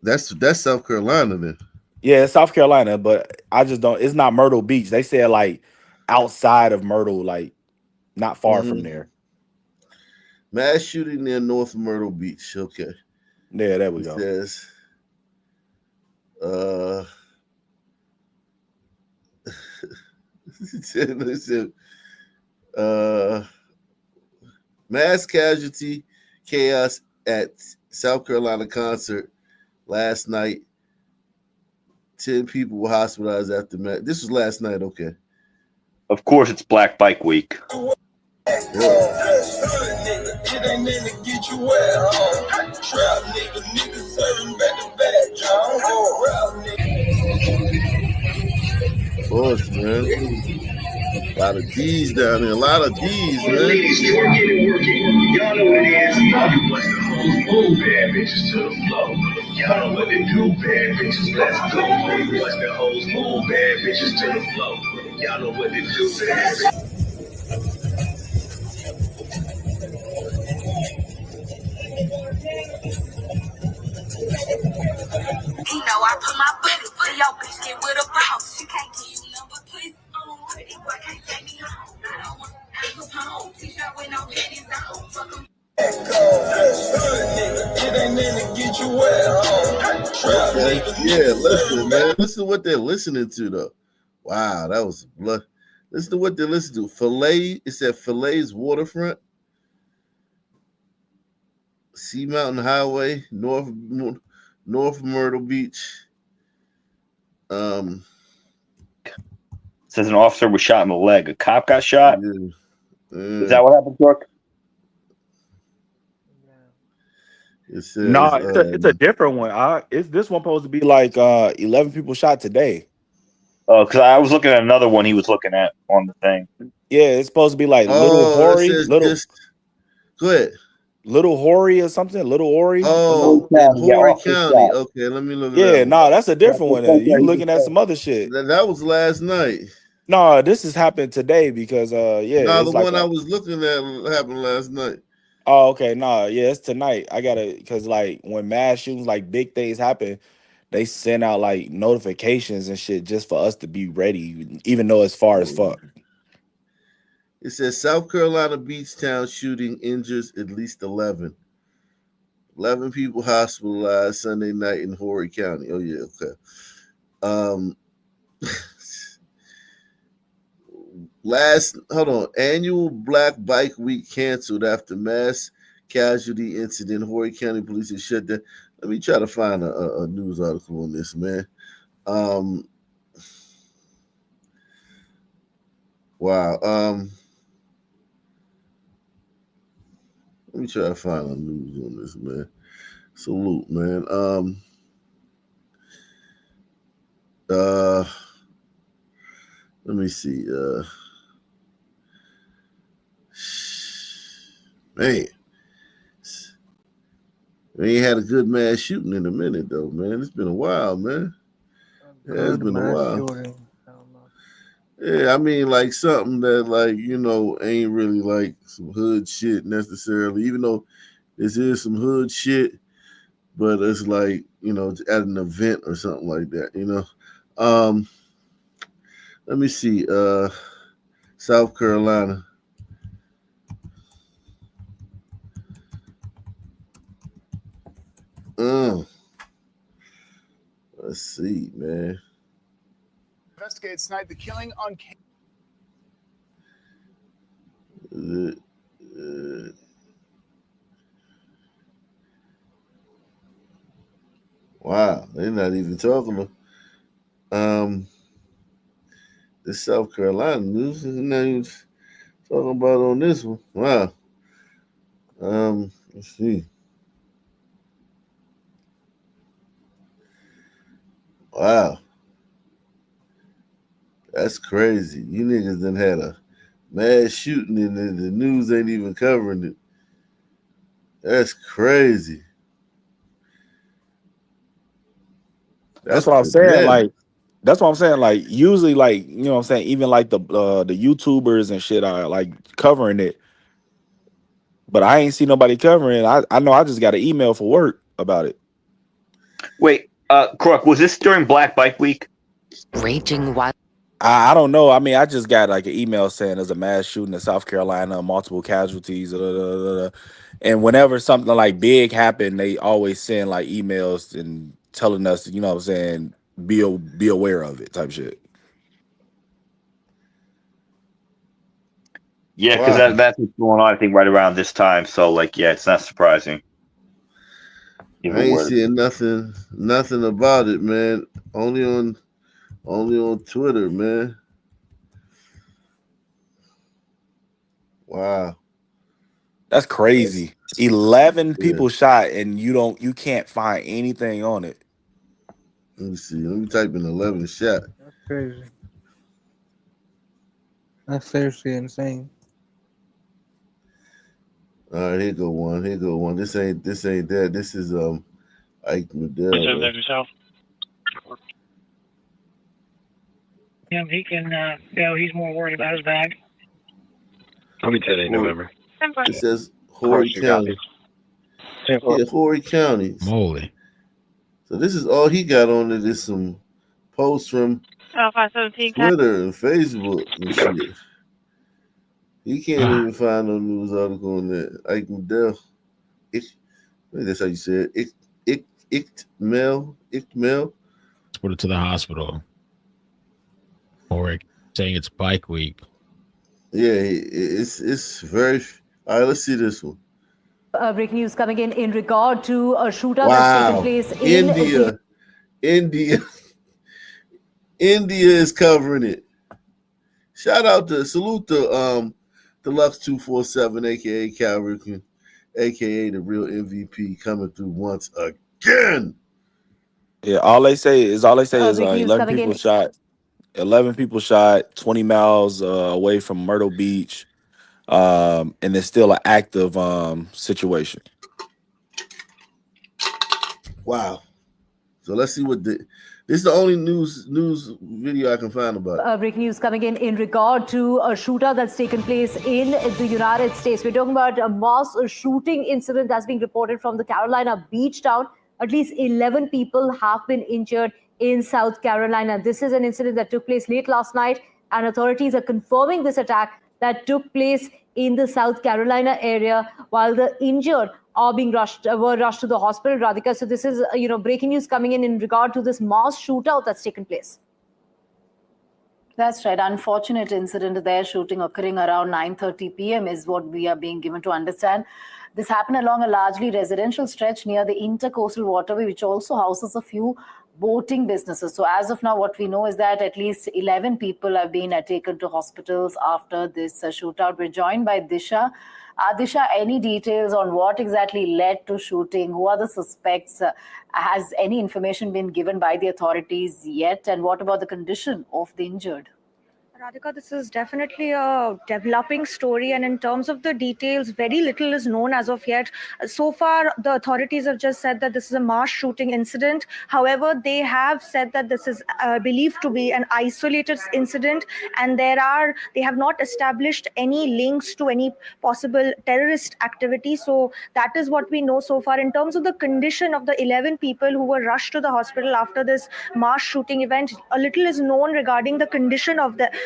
That's South Carolina then. Yeah, it's South Carolina, but I just don't. It's not Myrtle Beach. They said like outside of Myrtle, like not far from there. Mass shooting near North Myrtle Beach. Okay. Yeah, there we go. Says, listen, mass casualty chaos at South Carolina concert last night. 10 people were hospitalized after mass. This was last night, okay. Of course, it's Black Bike Week. Of course, man. A lot of D's down there. A lot of D's, man. Ladies twerking and working. Y'all know what it is. Nothing but the whole bad bitches to the flow. Y'all know what to do, bad bitches, let's go. Watch the hoes move, bad bitches to the floor. Y'all know what to do, bad bitches. You know I put my foot in for your bitch get with a boss. She can't give you number, please. Pretty boy can't take me home. I don't want to go home. T-shirt with no panties on. Fuck 'em. Okay. Yeah, listen, man. Listen to what they're listening to, though. Wow, that was blood. Listen to what they're listening to. Filet, it said Filet's Waterfront, Sea Mountain Highway, North Myrtle Beach. Says an officer was shot in the leg. A cop got shot. Is that what happened, Brooke? It says No, it's a different one. This one supposed to be like 11 people shot today. Oh, because I was looking at another one he was looking at on the thing. Yeah, it's supposed to be like Little Hori, Go ahead. Little Hori or something. Little Ori. Oh, in Horry County. Okay, let me look at that. Yeah, no, that's a different one. You looking at some other shit. That was last night. No, this is happening today because No, it's the like one I was looking at happened last night. Oh, okay, no, yeah, it's tonight. I gotta because like when mass shootings, like big things happen, they send out like notifications and shit just for us to be ready, even though it's far as fuck. It says South Carolina beach town shooting injures at least 11. 11 people hospitalized Sunday night in Horry County. Oh yeah, okay. Annual Black Bike Week canceled after mass casualty incident. Horry County police has shut down. Let me try to find a news article on this, man. Wow. Let me try to find a news on this, man. Salute, man. Let me see. Man, we ain't had a good mass shooting in a minute, though, man. It's been a while, man. Yeah, it's been a while. Yeah, I mean, like something that, like, ain't really like some hood shit necessarily, even though this is some hood shit, but it's like, at an event or something like that, Let me see. South Carolina. Let's see, man. Investigates tonight the killing on. Wow, they're not even talking about this South Carolina news. They're not even talking about on this one. Wow. Let's see. Wow. That's crazy. You niggas done had a mass shooting and the news ain't even covering it. That's crazy. That's what I'm saying. Like, that's what I'm saying. Like, usually, like, you know what I'm saying, even like the YouTubers and shit are like covering it. But I ain't see nobody covering it. I know I just got an email for work about it. Wait, Crook, was this during Black Bike Week? Raging wild. I don't know. I mean, I just got like an email saying there's a mass shooting in South Carolina, multiple casualties, and whenever something like big happened, they always send like emails and telling us, you know what I'm saying, be aware of it type shit. Yeah, because that's what's going on, I think, right around this time. So, like, yeah, it's not surprising. I ain't seeing nothing about it, man. Only on Twitter, man. Wow. That's crazy. 11 people shot and you can't find anything on it. Let me see. Let me type in 11 shot. That's crazy. That's seriously insane. All right, here go one. This ain't that. This is all Ike Medell. Man. Himself. Yeah, he can. He's more worried about his bag. I'll be 10 November. It says Horry County. Yeah, Horry County. Moly. So this is all he got on it is some posts from 517. Twitter and Facebook and shit. He can't even find no news article on that. Ike Medell. I think that's how you say it. Ickmel. Put it to the hospital. Or saying it's bike week. Yeah, it's very. All right, let's see this one. Breaking news coming in regard to a shootout that's taken place in India is covering it. Salute to Deluxe 247, aka Cal Ripken, aka the real MVP, coming through once again. Yeah, all they say is 11 people shot. 11 people shot 20 miles away from Myrtle Beach, and it's still an active situation. Wow. So let's see what this is the only news video I can find about it. Breaking news coming in regard to a shootout that's taken place in the United States. We're talking about a mass shooting incident that's being reported from the Carolina beach town. At least 11 people have been injured in South Carolina. This is an incident that took place late last night, and authorities are confirming this attack that took place in the South Carolina area, while the injured are being were rushed to the hospital, Radhika. So this is breaking news coming in regard to this mass shootout that's taken place. That's right. Unfortunate incident there, shooting occurring around 9:30 p.m. is what we are being given to understand. This happened along a largely residential stretch near the Intercoastal Waterway, which also houses a few boating businesses. So as of now, what we know is that at least 11 people have been taken to hospitals after this shootout. We're joined by Disha. Disha, any details on what exactly led to shooting? Who are the suspects? Has any information been given by the authorities yet? And what about the condition of the injured? Radhika, this is definitely a developing story, and in terms of the details, very little is known as of yet. So far, the authorities have just said that this is a mass shooting incident. However, they have said that this is believed to be an isolated incident, and they have not established any links to any possible terrorist activity. So that is what we know so far. In terms of the condition of the 11 people who were rushed to the hospital after this mass shooting event, a little is known regarding the condition of their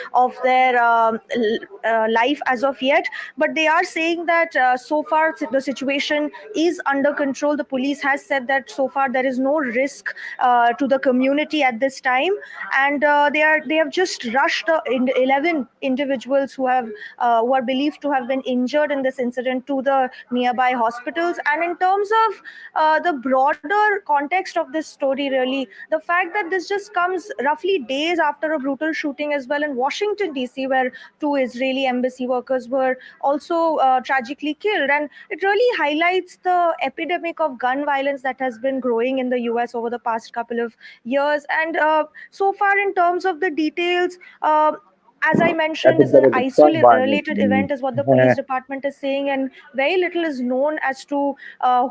life as of yet, but they are saying that so far the situation is under control. The police has said that so far there is no risk to the community at this time, and they have just rushed 11 individuals who are believed to have been injured in this incident to the nearby hospitals. And in terms of the broader context of this story, really, the fact that this just comes roughly days after a brutal shooting as well in Washington, D.C., where 2 Israeli embassy workers were also tragically killed. And it really highlights the epidemic of gun violence that has been growing in the U.S. over the past couple of years. And so far, in terms of the details, as I mentioned, it's an isolated event is what the police department is saying, and very little is known as to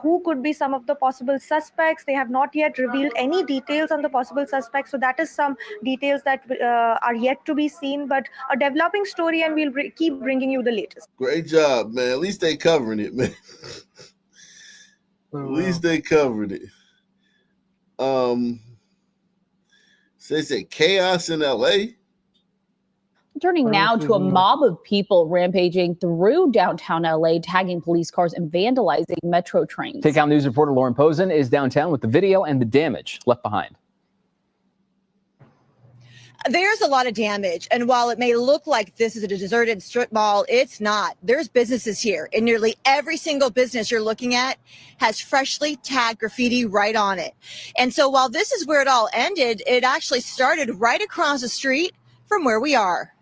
who could be some of the possible suspects. They have not yet revealed any details on the possible suspects, so that is some details that are yet to be seen, but a developing story, and we'll keep bringing you the latest. Great job, man. At least they covering it, man. At least they covered it. So they say chaos in LA. Turning now to a mob of people rampaging through downtown LA, tagging police cars and vandalizing metro trains. Takeout News reporter Lauren Posen is downtown with the video and the damage left behind. There's a lot of damage, and while it may look like this is a deserted strip mall, it's not. There's businesses here, and nearly every single business you're looking at has freshly tagged graffiti right on it. And so while this is where it all ended, it actually started right across the street from where we are.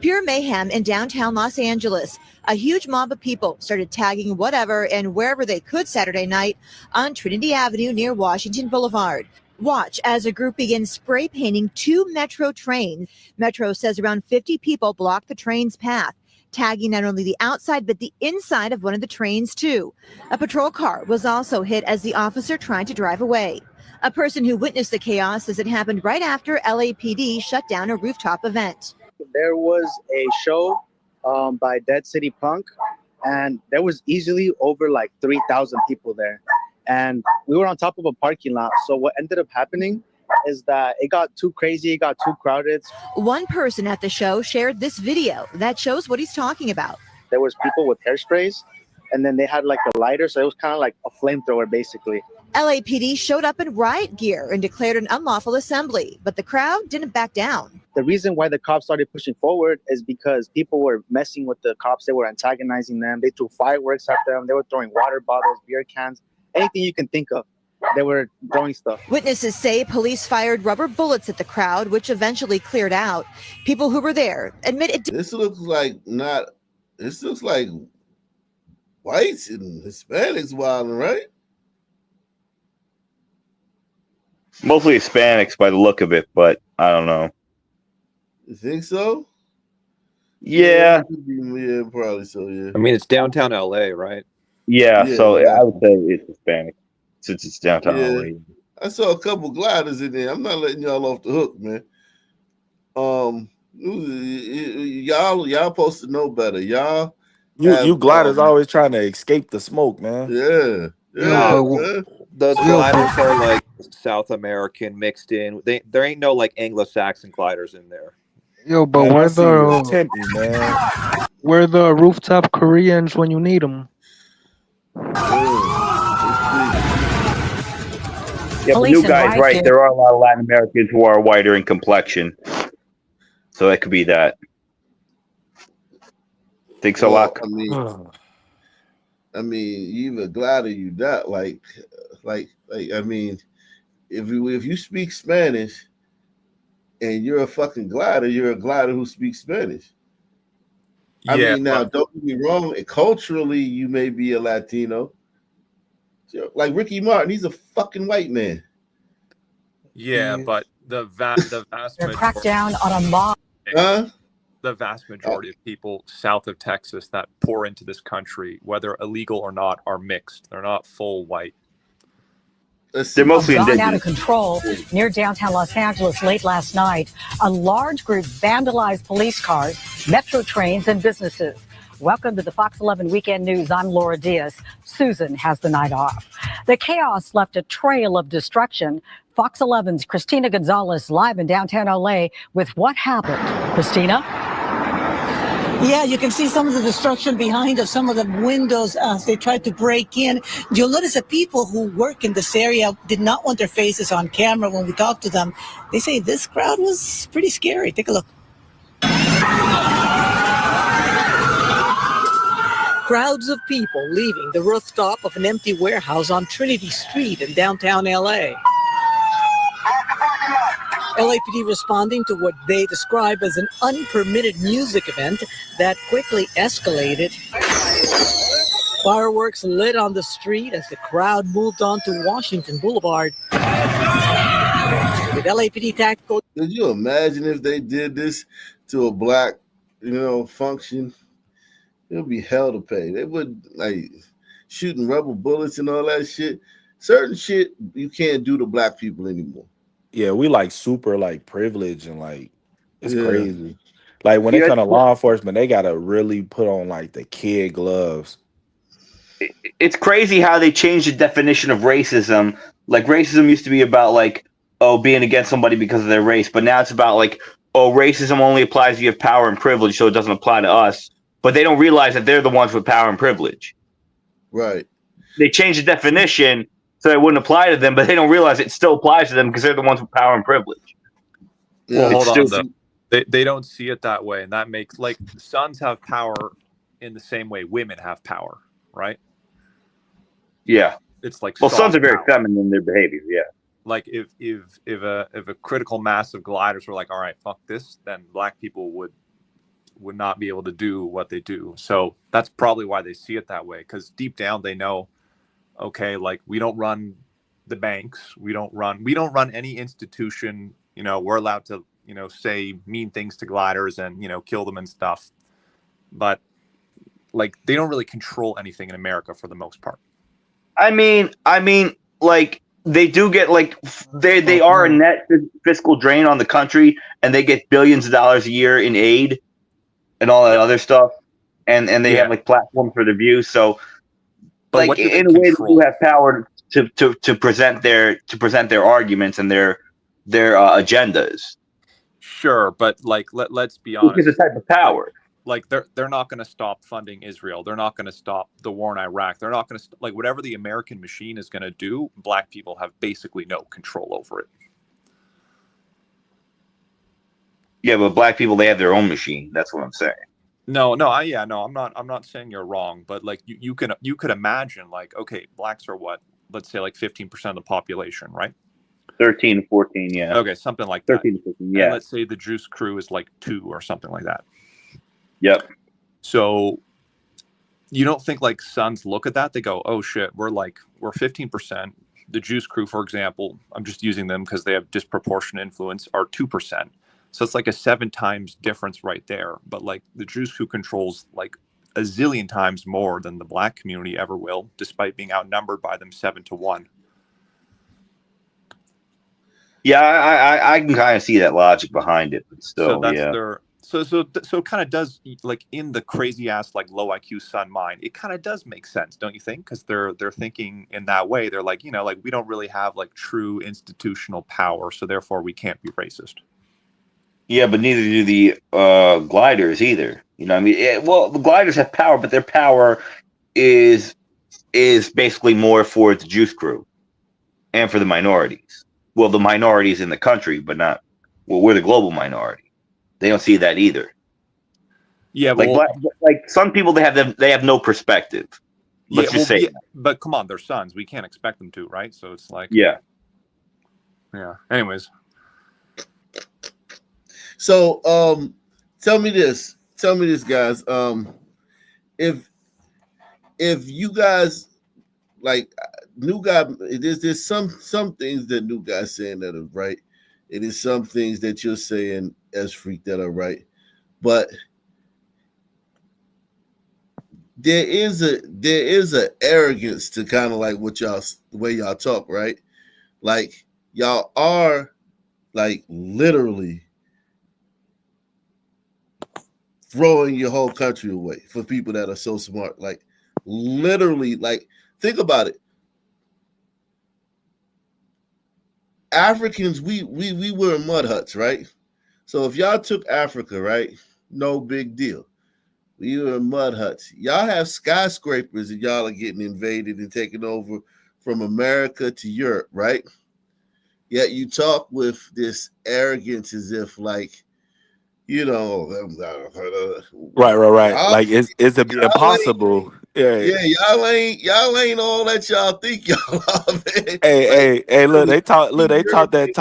Pure mayhem in downtown Los Angeles. A huge mob of people started tagging whatever and wherever they could Saturday night on Trinity Avenue near Washington Boulevard. Watch as a group begins spray painting 2 Metro trains. Metro says around 50 people blocked the train's path, tagging not only the outside but the inside of one of the trains too. A patrol car was also hit as the officer tried to drive away. A person who witnessed the chaos says it happened right after LAPD shut down a rooftop event. There was a show by Dead City Punk, and there was easily over like 3,000 people there. And we were on top of a parking lot. So what ended up happening is that it got too crazy, it got too crowded. One person at the show shared this video that shows what he's talking about. There was people with hairsprays, and then they had like a lighter, so it was kind of like a flamethrower basically. LAPD showed up in riot gear and declared an unlawful assembly, but the crowd didn't back down. The reason why the cops started pushing forward is because people were messing with the cops. They were antagonizing them. They threw fireworks at them. They were throwing water bottles, beer cans, anything you can think of. They were throwing stuff. Witnesses say police fired rubber bullets at the crowd, which eventually cleared out. People who were there admit it. This looks like whites and Hispanics wilding, right? Mostly Hispanics by the look of it, but I don't know. You think so? Yeah. Yeah, probably so, yeah. I mean, it's downtown LA, right? Yeah, Yeah, so yeah. I would say it's Hispanic since it's downtown Yeah. LA. I saw a couple gliders in there. I'm not letting y'all off the hook, man. Y'all supposed to know better. Y'all You gliders always trying to escape the smoke, man. Yeah. Those gliders are like South American mixed in. There ain't no like Anglo-Saxon gliders in there. Yo, but Man, where I see you the Tempe, man. where the rooftop Koreans when you need them? Yeah, but Police new and guy's riot right. gear. There are a lot of Latin Americans who are whiter in complexion, so that could be that. Think so, Locke? I mean, you either glad or you not. Like, I mean, if you speak Spanish and you're a fucking glider, you're a glider who speaks Spanish. I Yeah, mean, now don't get me wrong. Culturally, you may be a Latino. Like Ricky Martin, he's a fucking white man. Yeah, but the vast majority, crackdown on a mob. the vast majority of people south of Texas that pour into this country, whether illegal or not, are mixed. They're not full white. They're mostly Gone out indigenous. of control near downtown Los Angeles late last night. A large group vandalized police cars, metro trains, and businesses. Welcome to the Fox 11 Weekend News. I'm Laura Diaz. Susan has the night off. The chaos left a trail of destruction. Fox 11's Christina Gonzalez live in downtown LA with what happened. Christina? Yeah, you can see some of the destruction behind us, some of the windows as they tried to break in. You'll notice that people who work in this area did not want their faces on camera when we talked to them. They say this crowd was pretty scary. Take a look. Crowds of people leaving the rooftop of an empty warehouse on Trinity Street in downtown LA. LAPD responding to what they describe as an unpermitted music event that quickly escalated. Fireworks lit on the street as the crowd moved on to Washington Boulevard. With LAPD tactical. Could you imagine if they did this to a black, function? It would be hell to pay. They would like shooting rubber bullets and all that shit. Certain shit you can't do to black people anymore. Yeah, we like super like privileged and like it's Yeah. crazy. Like when it comes to law enforcement, they gotta really put on like the kid gloves. It's crazy how they changed the definition of racism. Like racism used to be about like, oh, being against somebody because of their race, but now it's about like, oh, racism only applies if you have power and privilege, so it doesn't apply to us. But they don't realize that they're the ones with power and privilege. Right. They changed the definition so it wouldn't apply to them, but they don't realize it still applies to them because they're the ones with power and privilege. Well, It's hold on stupid. though. They don't see it that way, and that makes like sons have power in the same way women have power, right? Yeah. It's like Well, sons soft are very power. feminine in their behavior. Yeah. Like if a critical mass of gliders were like, all right, fuck this, then black people would not be able to do what they do. So that's probably why they see it that way, because deep down they know, okay, like we don't run the banks, we don't run any institution. We're allowed to say mean things to gliders and kill them and stuff. but like they don't really control anything in America for the most part. I mean, like they do get like they are a net fiscal drain on the country, and they get billions of dollars a year in aid and all that other stuff, and they have like platforms for the views. So, but like what do they in a way, they control? do have power to present their arguments and their agendas. Sure, but like let's be Which is honest. a type of power. Like they're not going to stop funding Israel. They're not going to stop the war in Iraq. They're not going to like whatever the American machine is going to do. Black people have basically no control over it. Yeah, but black people, they have their own machine. That's what I'm saying. No, I'm not saying you're wrong, but like you could imagine like, okay, blacks are what? Let's say like 15% of the population, right? 13, 14, yeah. Okay, something like 13, 15, yeah. And let's say the juice crew is like 2 or something like that. Yep. So you don't think like sons look at that? They go, oh shit, we're 15%. The juice crew, for example, I'm just using them because they have disproportionate influence, are 2%. So it's like a 7 times difference right there. But like the juice crew controls like a zillion times more than the black community ever will, despite being outnumbered by them 7-1. Yeah, I can kind of see that logic behind it, but still, So that's yeah. their so it kind of does, like in the crazy ass like low IQ son mind, it kind of does make sense, don't you think? Because they're thinking in that way. They're like, like we don't really have like true institutional power, so therefore we can't be racist. Yeah, but neither do the gliders either. You know what I mean? Well, the gliders have power, but their power is basically more for the juice crew and for the minorities. Well, the minorities in the country, but not. Well, we're the global minority. They don't see that either. Yeah, like some people, they have no perspective. Let's just say. Yeah, but come on, they're sons. We can't expect them to, right? So it's like, yeah. Anyways. So, tell me this, guys. If you guys like new guy, there's some things that new guy's saying that are right. It is some things that you're saying as freak that are right, but there is a arrogance to kind of like the way y'all talk, right? Like y'all are like literally throwing your whole country away for people that are so smart. Like literally, like think about it. Africans, we were in mud huts, right? So if y'all took Africa, right, no big deal. We were in mud huts. Y'all have skyscrapers and y'all are getting invaded and taken over from America to Europe, right? Yet you talk with this arrogance as if like, right. Like it's impossible. Yeah, y'all ain't all that y'all think y'all are, man. Hey, look, they talk that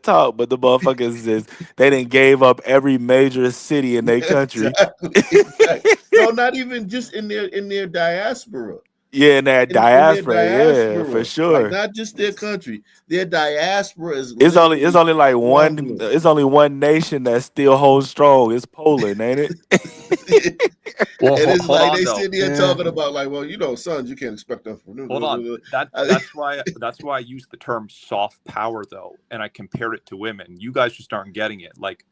talk, but the motherfuckers they didn't gave up every major city in their country. Exactly. No, not even just in their diaspora. Yeah, in their diaspora, yeah, for sure. Like not just their country, their diaspora is. It's only like one. It's only one nation that still holds strong. It's Poland, ain't it? Well, and it's hold like on, they though. sitting here talking about like, well, sons, you can't expect them from. Hold on. That's why I use the term soft power though, and I compared it to women. You guys just aren't getting it. Like,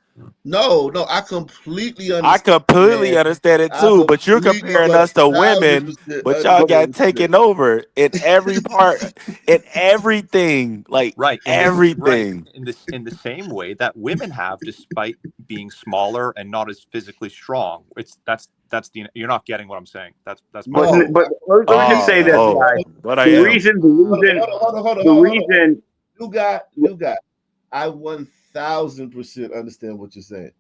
no, I completely understand. Understand it too, but you're comparing us to women, but y'all got taken over in every part, in everything, like everything. In the same way that women have, despite being smaller and not as physically strong. That's the you're not getting what I'm saying. That's But let me just say this, guys. The reason. You got. I 1,000% understand what you're saying.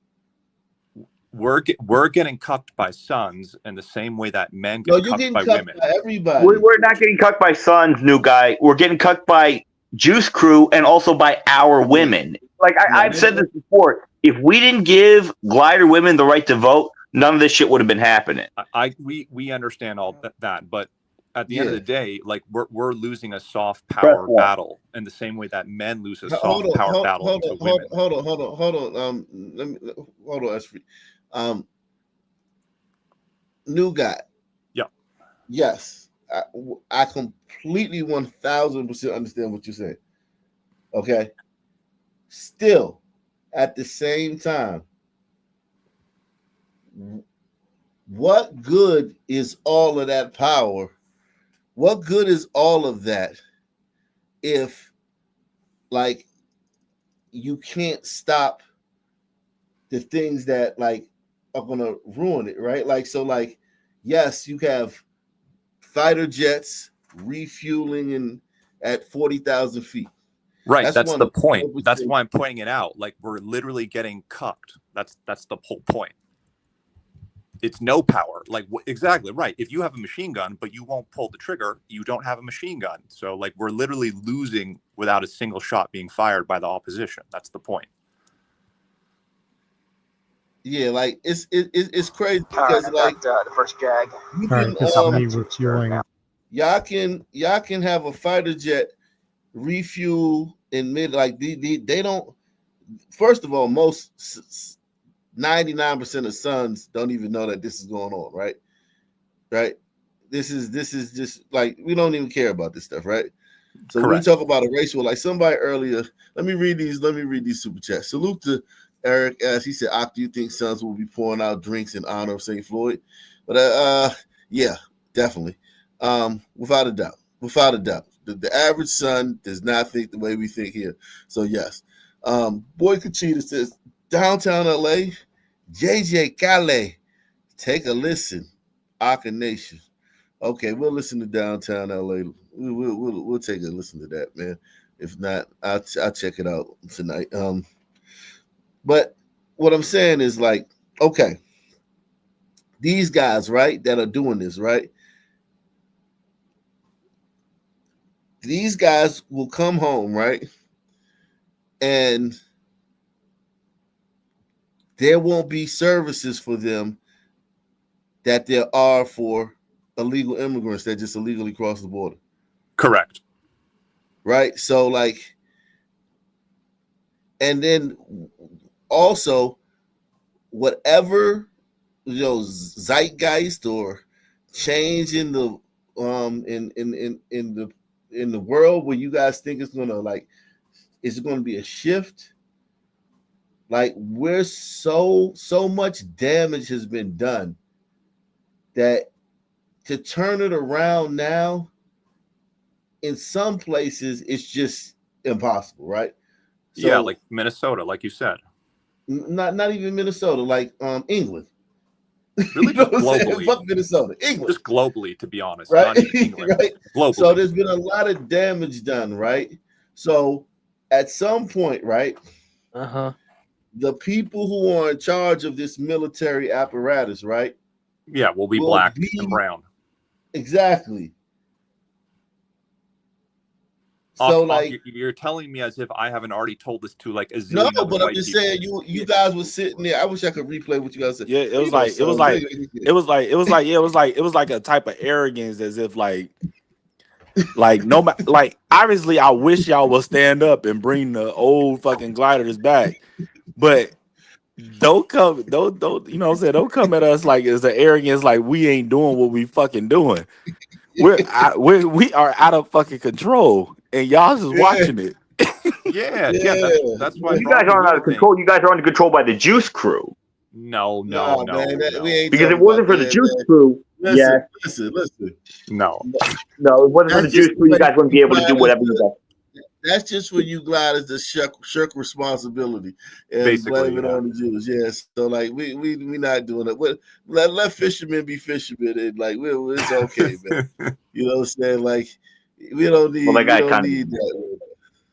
We're getting cucked by sons in the same way that men get cucked by women. By everybody. We're not getting cucked by sons, new guy. We're getting cucked by Juice Crew and also by our women. Like I've said this before. If we didn't give glider women the right to vote, none of this shit would have been happening. We understand all that, but at the end of the day, like we're losing a soft power battle in the same way that men lose a soft power battle to women. Hold on. Hold on, Esri. new guy. Yeah. Yes, I completely 1000% understand what you're saying. Okay. Still, at the same time, what good is all of that power? What good is all of that if, like, you can't stop the things that like are gonna ruin it, right? Like, so, like, yes, you have fighter jets refueling and at 40,000 feet. Right. That's the point. 100%. That's why I'm pointing it out. Like, we're literally getting cucked. That's the whole point. It's no power. Like, exactly right. If you have a machine gun, but you won't pull the trigger, you don't have a machine gun. So, like, we're literally losing without a single shot being fired by the opposition. That's the point. Yeah, like it's crazy because I like got the first jag. you All can right, this is me refueling. y'all can have a fighter jet refuel in mid, like they don't. First of all, most 99% of sons don't even know that this is going on, right? Right. This is just like we don't even care about this stuff, right? So when we Correct. talk about a race war, like somebody earlier, let me read these super chats. Salute to Eric as he said, "Do you think sons will be pouring out drinks in honor of St. Floyd?" But yeah, definitely. Without a doubt. Without a doubt. The average son does not think the way we think here. So yes. Boy Kachita says, downtown LA, JJ Kale, take a listen. Aka Nation. Okay, we'll listen to downtown LA. We'll take a listen to that, man. If not, I'll check it out tonight. But what I'm saying is like, okay, these guys, right, that are doing this, right? These guys will come home, right? And there won't be services for them that there are for illegal immigrants that just illegally cross the border. Correct. Right? So like, and then also whatever, you know, zeitgeist or change in the in the world where you guys think it's gonna, like, is it gonna be a shift? Like, we're so much damage has been done that to turn it around now, in some places it's just impossible, right? So, yeah, like Minnesota, like you said. Not even Minnesota, like England. Really, You know just what I'm saying? globally. Fuck Minnesota, England. Just globally, to be honest, Right? not even England. Right? Globally. So there's been a lot of damage done, right? So at some point, right? The people who are in charge of this military apparatus, right? Yeah, will be black and brown. Exactly. So like, you're telling me as if I haven't already told this to like a zillion no, other but I'm white just people. saying you guys were sitting there. I wish I could replay what you guys said. Yeah, it was like a type of arrogance, as if like no, like obviously I wish y'all will stand up and bring the old fucking gliders back, but don't you know what I'm saying? Don't come at us like it's an arrogance, like we ain't doing what we fucking doing. We are out of fucking control, and y'all just watching it. Yeah, that's why. You guys aren't out of control. You guys are under control by the Juice Crew. No, man, we ain't because it talking wasn't about for the that, Juice man. Crew. Listen, Yes. listen. No, it wasn't for the Juice Crew. You guys wouldn't be able to do whatever you guys. That's just for you gliders to shirk responsibility and basically, blame it on the Jews. Yes, so like we not doing it. Let fishermen be fishermen, and like it's okay, man. You know what I'm saying? Like we don't need that.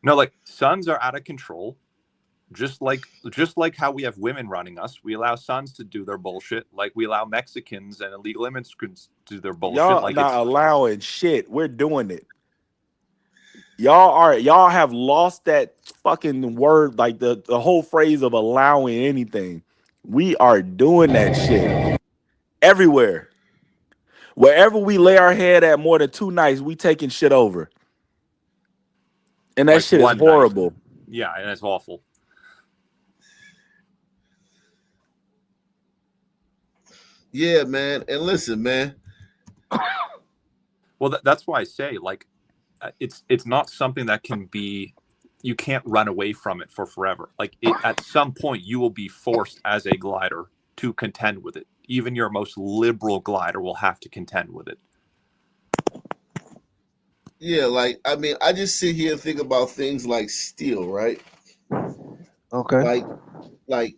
No, like sons are out of control. Just like how we have women running us, we allow sons to do their bullshit. Like we allow Mexicans and illegal immigrants to do their bullshit. Y'all like not allowing shit. We're doing it. Y'all have lost that fucking word, like the whole phrase of allowing anything. We are doing that shit everywhere. Wherever we lay our head at more than 2 nights, we taking shit over. And that like shit is horrible. Yeah, and it's awful. Yeah, man. And listen, man. Well, that's why I say, like, it's not something that can be. You can't run away from it for forever. Like, at some point, you will be forced as a glider to contend with it. Even your most liberal glider will have to contend with it. Yeah, like I mean, I just sit here and think about things like steel, right? Okay. Like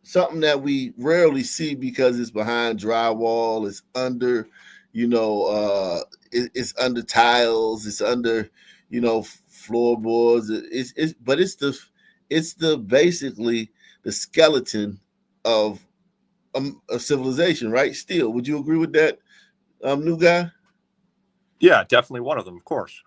something that we rarely see because it's behind drywall, it's under, it's under tiles, it's under, floorboards. But it's the basically the skeleton of a civilization, right? Steel. Would you agree with that, new guy? Yeah, definitely one of them, of course.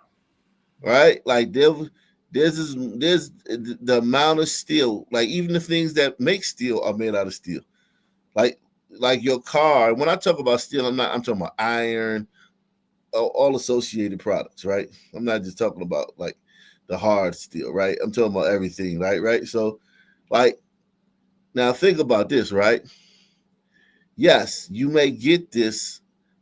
Right? Like there's the amount of steel. Like even the things that make steel are made out of steel. Like your car. When I talk about steel, I'm talking about iron, all associated products, right? I'm not just talking about like the hard steel, right? I'm talking about everything, right? So, like, now think about this, right? Yes, you may get this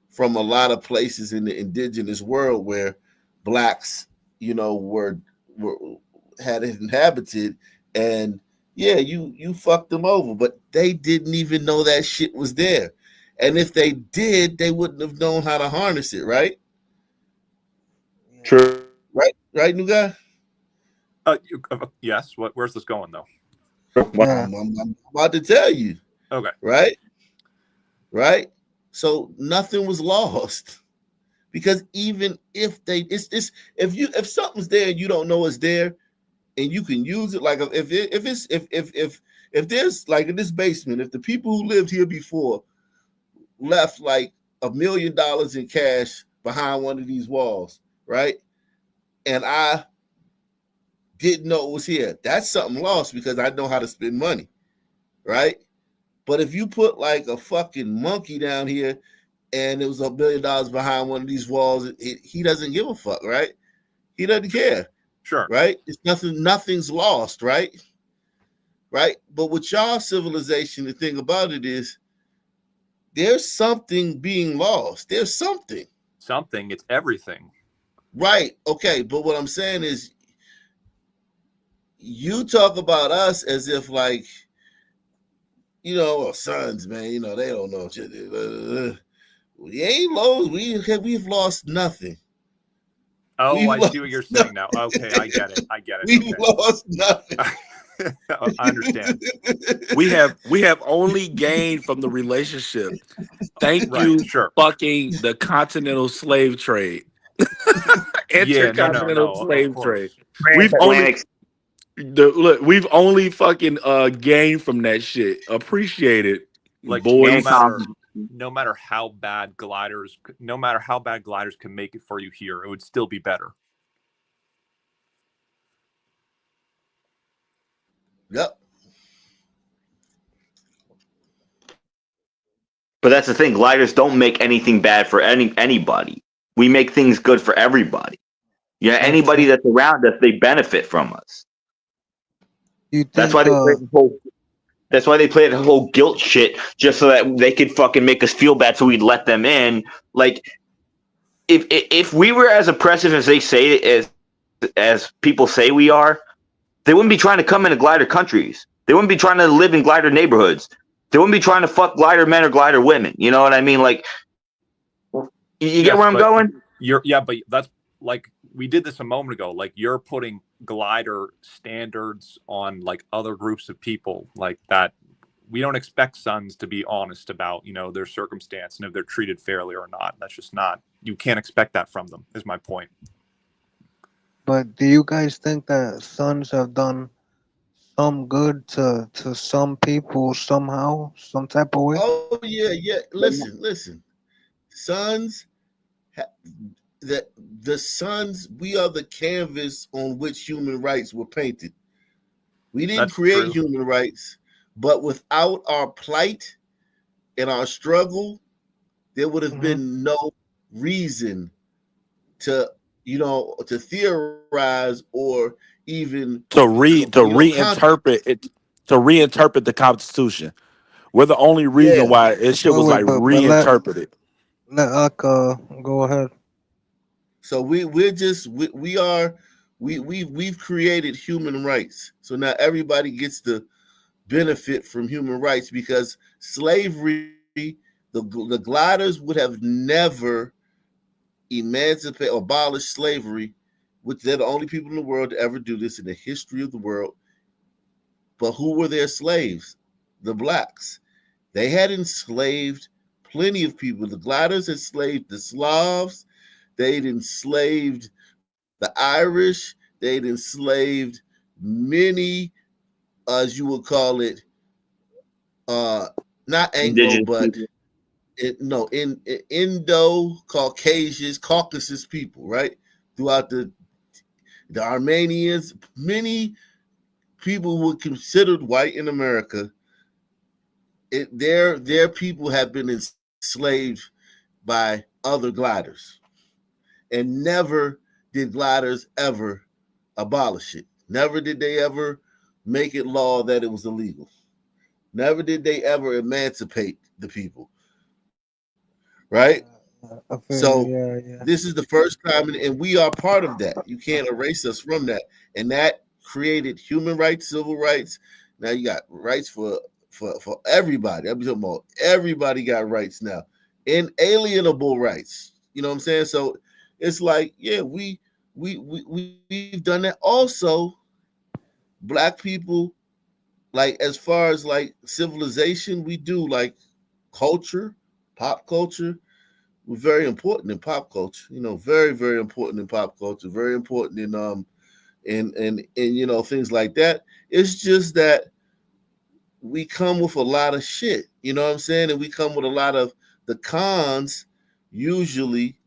from a lot of places in the indigenous world where blacks, were had inhabited, and yeah, you fucked them over, but they didn't even know that shit was there. And if they did, they wouldn't have known how to harness it, right? True. Right, new guy? Yes. Where's this going, though? I'm about to tell you. Okay. Right? So nothing was lost. Because even if if something's there and you don't know it's there and you can use it, like if there's like in this basement, if the people who lived here before left like $1 million in cash behind one of these walls, right? And I didn't know it was here, that's something lost because I know how to spend money, right? But if you put like a fucking monkey down here and it was $1 million behind one of these walls, he doesn't give a fuck, right? He doesn't care. Sure. Right? It's nothing's lost, right? Right? But with y'all civilization, the thing about it is there's something being lost. There's something. Something, it's everything. Right. Okay. But what I'm saying is you talk about us as if like, sons, man, they don't know shit. We ain't lost. We've lost nothing. Oh, I see what you're saying now. Okay, I get it. We've lost nothing. I understand. We have only gained from the relationship. Thank you, fucking the continental slave trade. Intercontinental slave trade. We've only fucking gained from that shit. Appreciate it, like boys. No matter how bad gliders can make it for you here, it would still be better. Yep. But that's the thing. Gliders don't make anything bad for anybody. We make things good for everybody. Yeah, anybody that's around us, they benefit from us. That's why they play the whole guilt shit, just so that they could fucking make us feel bad, so we'd let them in. Like, if we were as oppressive as they say, as people say we are, they wouldn't be trying to come into glider countries. They wouldn't be trying to live in glider neighborhoods. They wouldn't be trying to fuck glider men or glider women. You know what I mean? Like, you get where I'm going? But that's like we did this a moment ago. Like, you're putting glider standards on like other groups of people like that. We don't expect sons to be honest about, their circumstance and if they're treated fairly or not. That's just not. You can't expect that from them, is my point. But do you guys think that sons have done some good to some people somehow, some type of way? Oh yeah. Listen. Sons, the sons, we are the canvas on which human rights were painted. We didn't create human rights, but without our plight and our struggle, there would have been no reason to theorize or even to reinterpret the Constitution. We're the only reason Yeah. why this shit Wait, was wait, like but reinterpreted. let go ahead. So we've created human rights. So now everybody gets to benefit from human rights because slavery, the gliders would have never emancipate or abolish slavery, which they're the only people in the world to ever do this in the history of the world. But who were their slaves? The blacks. They had enslaved plenty of people. The gliders enslaved the Slavs. They'd enslaved the Irish. They'd enslaved many, as you would call it, uh, not Anglo, Indigenous but people. no, in Indo Caucasians, Caucasus people, right? Throughout the Armenians, many people who were considered white in America, their people have been enslaved by other gliders, and never did gliders ever abolish it. Never did they ever make it law that it was illegal. Never did they ever emancipate the people, right? I feel So you. Yeah, yeah. this is the first time, and we are part of that. You can't erase us from that, and that created human rights, civil rights. Now you got rights for everybody. I'm talking about everybody got rights now, inalienable rights. You know what I'm saying? So it's like, yeah, we've done that. Also, black people, like as far as like civilization, we do like culture, pop culture. We're very important in pop culture. You know, very very important in pop culture. Very important in things like that. It's just that we come with a lot of shit. You know what I'm saying? And we come with a lot of the cons. Usually,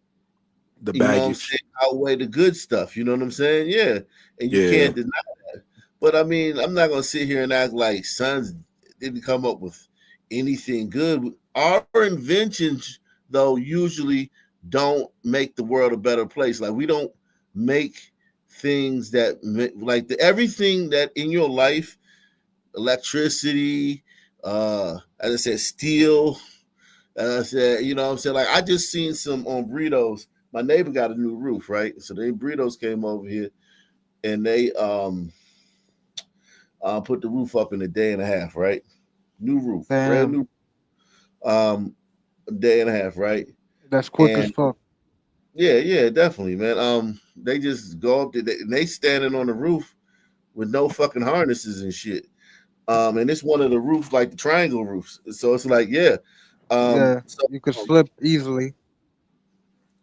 The you know what I'm baggage. saying, outweigh the good stuff. You know what I'm saying? Yeah, and you Yeah. can't deny that. But I mean, I'm not gonna sit here and act like sons didn't come up with anything good. Our inventions, though, usually don't make the world a better place. Like we don't make things that like everything that in your life, electricity, as I said, steel. As I said, you know what I'm saying? Like I just seen some on burritos. My neighbor got a new roof, right? So they burritos came over here and they put the roof up in a day and a half, right? New roof, brand Damn, new, um, a day and a half, right? that's quick as And fuck. yeah, yeah, definitely, man. They just go up to and they standing on the roof with no fucking harnesses and shit. And it's one of the roofs like the triangle roofs, so it's like, yeah, Yeah, so you could slip easily.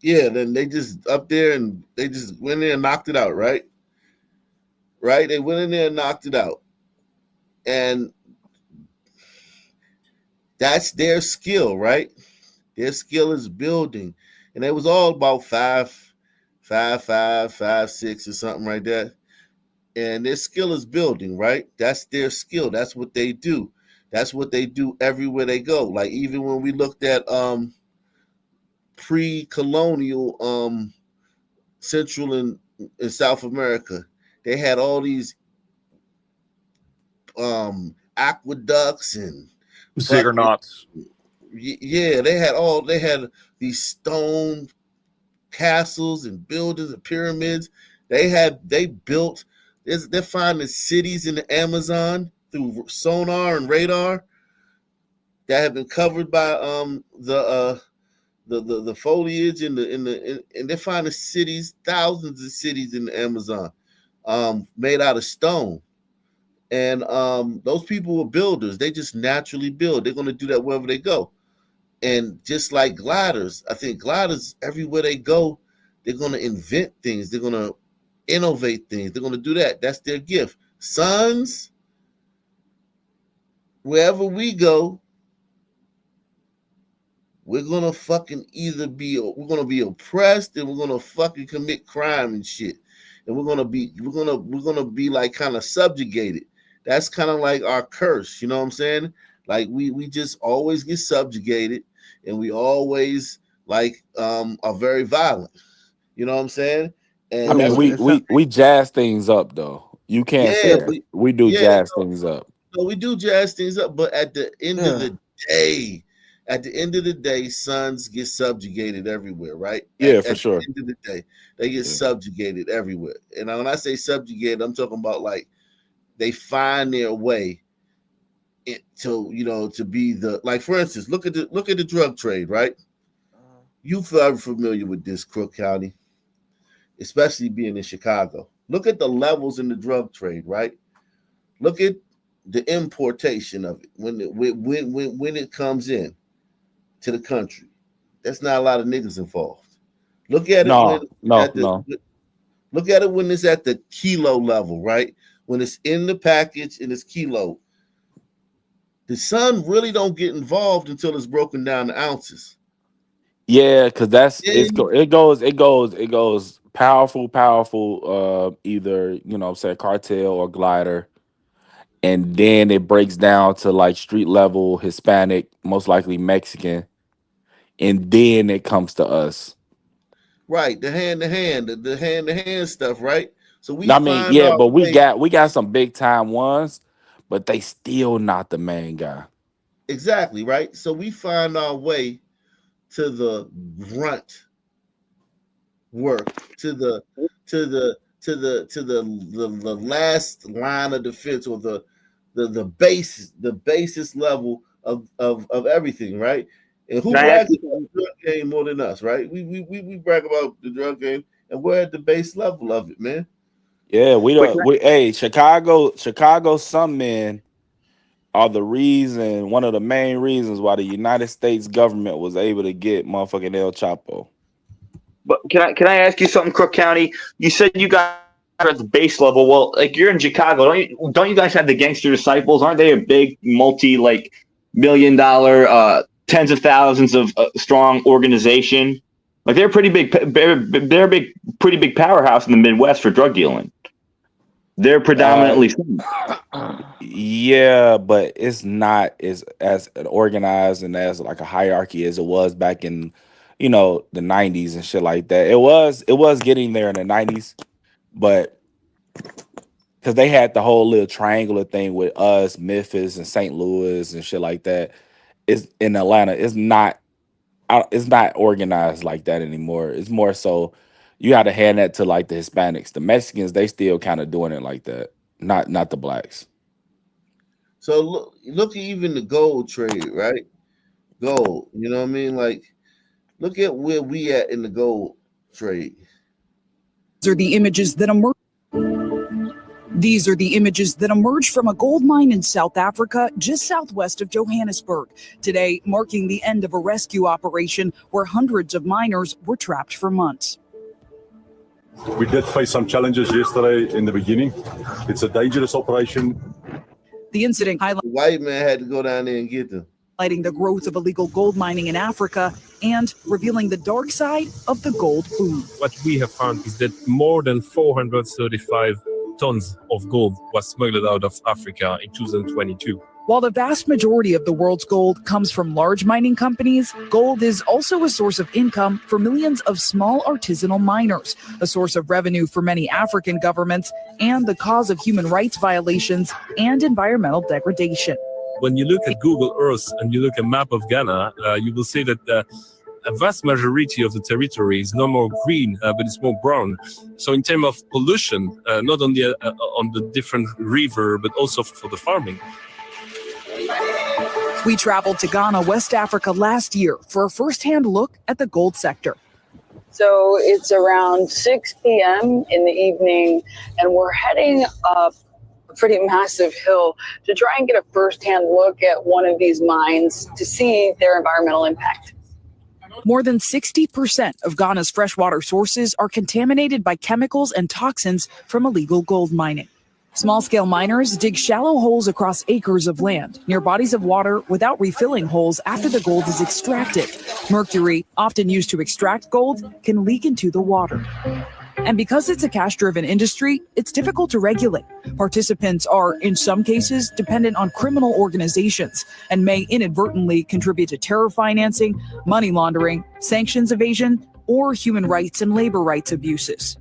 yeah, then they just up there and they just went in there and knocked it out, right? Right? They went in there and knocked it out, and that's their skill, right? Their skill is building, and it was all about five, 6 or something like that. And their skill is building, right? That's their skill. That's what they do. That's what they do everywhere they go. Like even when we looked at pre-colonial Central and South America, they had all these aqueducts and fucking Ziggernauts. yeah, they had these stone castles and buildings and pyramids. They built. They're finding cities in the Amazon through sonar and radar that have been covered by the foliage and they're finding cities, thousands of cities in the Amazon, made out of stone. And those people were builders. They just naturally build. They're going to do that wherever they go. And just like gliders, I think gliders everywhere they go, they're going to invent things. They're going to innovate things. They're going to do that. That's their gift. Sons, wherever we go, we're gonna fucking we're gonna be oppressed and we're gonna fucking commit crime and shit. And we're gonna be like kind of subjugated. That's kind of like our curse, you know what I'm saying? Like we just always get subjugated and we always like are very violent. You know what I'm saying? I And mean, that's So what we it's we we jazz things up though. You can't say yeah, that. We do yeah, jazz things up. So we do jazz things up, but at the end of the day, sons get subjugated everywhere, right? Yeah, At for the sure. end of the day, they get subjugated everywhere. And when I say subjugated, I'm talking about like they find their way to be the, like, for instance, look at the drug trade, right? You very familiar with this, Crook County, especially being in Chicago. Look at the levels in the drug trade, right? Look at the importation of it when it comes in to the country. That's not a lot of niggas involved. Look at it when No. look at it when it's at the kilo level, right? When it's in the package and it's kilo. The son really don't get involved until it's broken down to ounces. Yeah, because it goes powerful, either say cartel or glider, and then it breaks down to like street level Hispanic, most likely Mexican, and then it comes to us. Right, the hand to hand stuff, right? So we I mean, find yeah, our but we way. got some big time ones, but they still not the main guy. Exactly, right? So we find our way to the grunt work, to the last line of defense, or the basis level of everything, right? And who Can I ask brags you about the drug game more than us, right? We brag about the drug game, and we're at the base level of it, man. Yeah, Wait, can hey, Chicago some men are one of the main reasons why the United States government was able to get motherfucking El Chapo. But can I ask you something, Crook County? You said you guys are at the base level. Well, like, you're in Chicago, don't you guys have the Gangster Disciples? Aren't they a big $multi-million, tens of thousands of strong organization? Like, they're pretty big. They're a pretty big powerhouse in the Midwest for drug dealing. They're predominantly. Yeah, but it's not as organized and as like a hierarchy as it was back in, the 90s and shit like that. It was getting there in the 90s, but because they had the whole little triangular thing with us, Memphis, and St. Louis and shit like that. It's in Atlanta. It's not organized like that anymore. It's more so you got to hand that to like the Hispanics. The Mexicans, they still kind of doing it like that. Not the blacks. So look at even the gold trade, right? Gold, you know what I mean? Like, look at where we at in the gold trade. These are the images that emerge. These are the images that emerged from a gold mine in South Africa, just southwest of Johannesburg. Today, marking the end of a rescue operation where hundreds of miners were trapped for months. We did face some challenges yesterday in the beginning. It's a dangerous operation. The incident The white man had to go down there and get them. highlighting the growth of illegal gold mining in Africa and revealing the dark side of the gold boom. What we have found is that more than 435 tons of gold was smuggled out of Africa in 2022. While the vast majority of the world's gold comes from large mining companies, gold is also a source of income for millions of small artisanal miners, a source of revenue for many African governments, and the cause of human rights violations and environmental degradation. When you look at Google Earth and you look at a map of Ghana, you will see that a vast majority of the territory is no more green, but it's more brown. So in terms of pollution, not only on the different river, but also for the farming. We traveled to Ghana, West Africa last year for a first-hand look at the gold sector. So it's around 6 p.m. in the evening, and we're heading up a pretty massive hill to try and get a first-hand look at one of these mines to see their environmental impact. More than 60% of Ghana's freshwater sources are contaminated by chemicals and toxins from illegal gold mining. Small-scale miners dig shallow holes across acres of land near bodies of water without refilling holes after the gold is extracted. Mercury, often used to extract gold, can leak into the water. And because it's a cash-driven industry, it's difficult to regulate. Participants are, in some cases, dependent on criminal organizations and may inadvertently contribute to terror financing, money laundering, sanctions evasion, or human rights and labor rights abuses.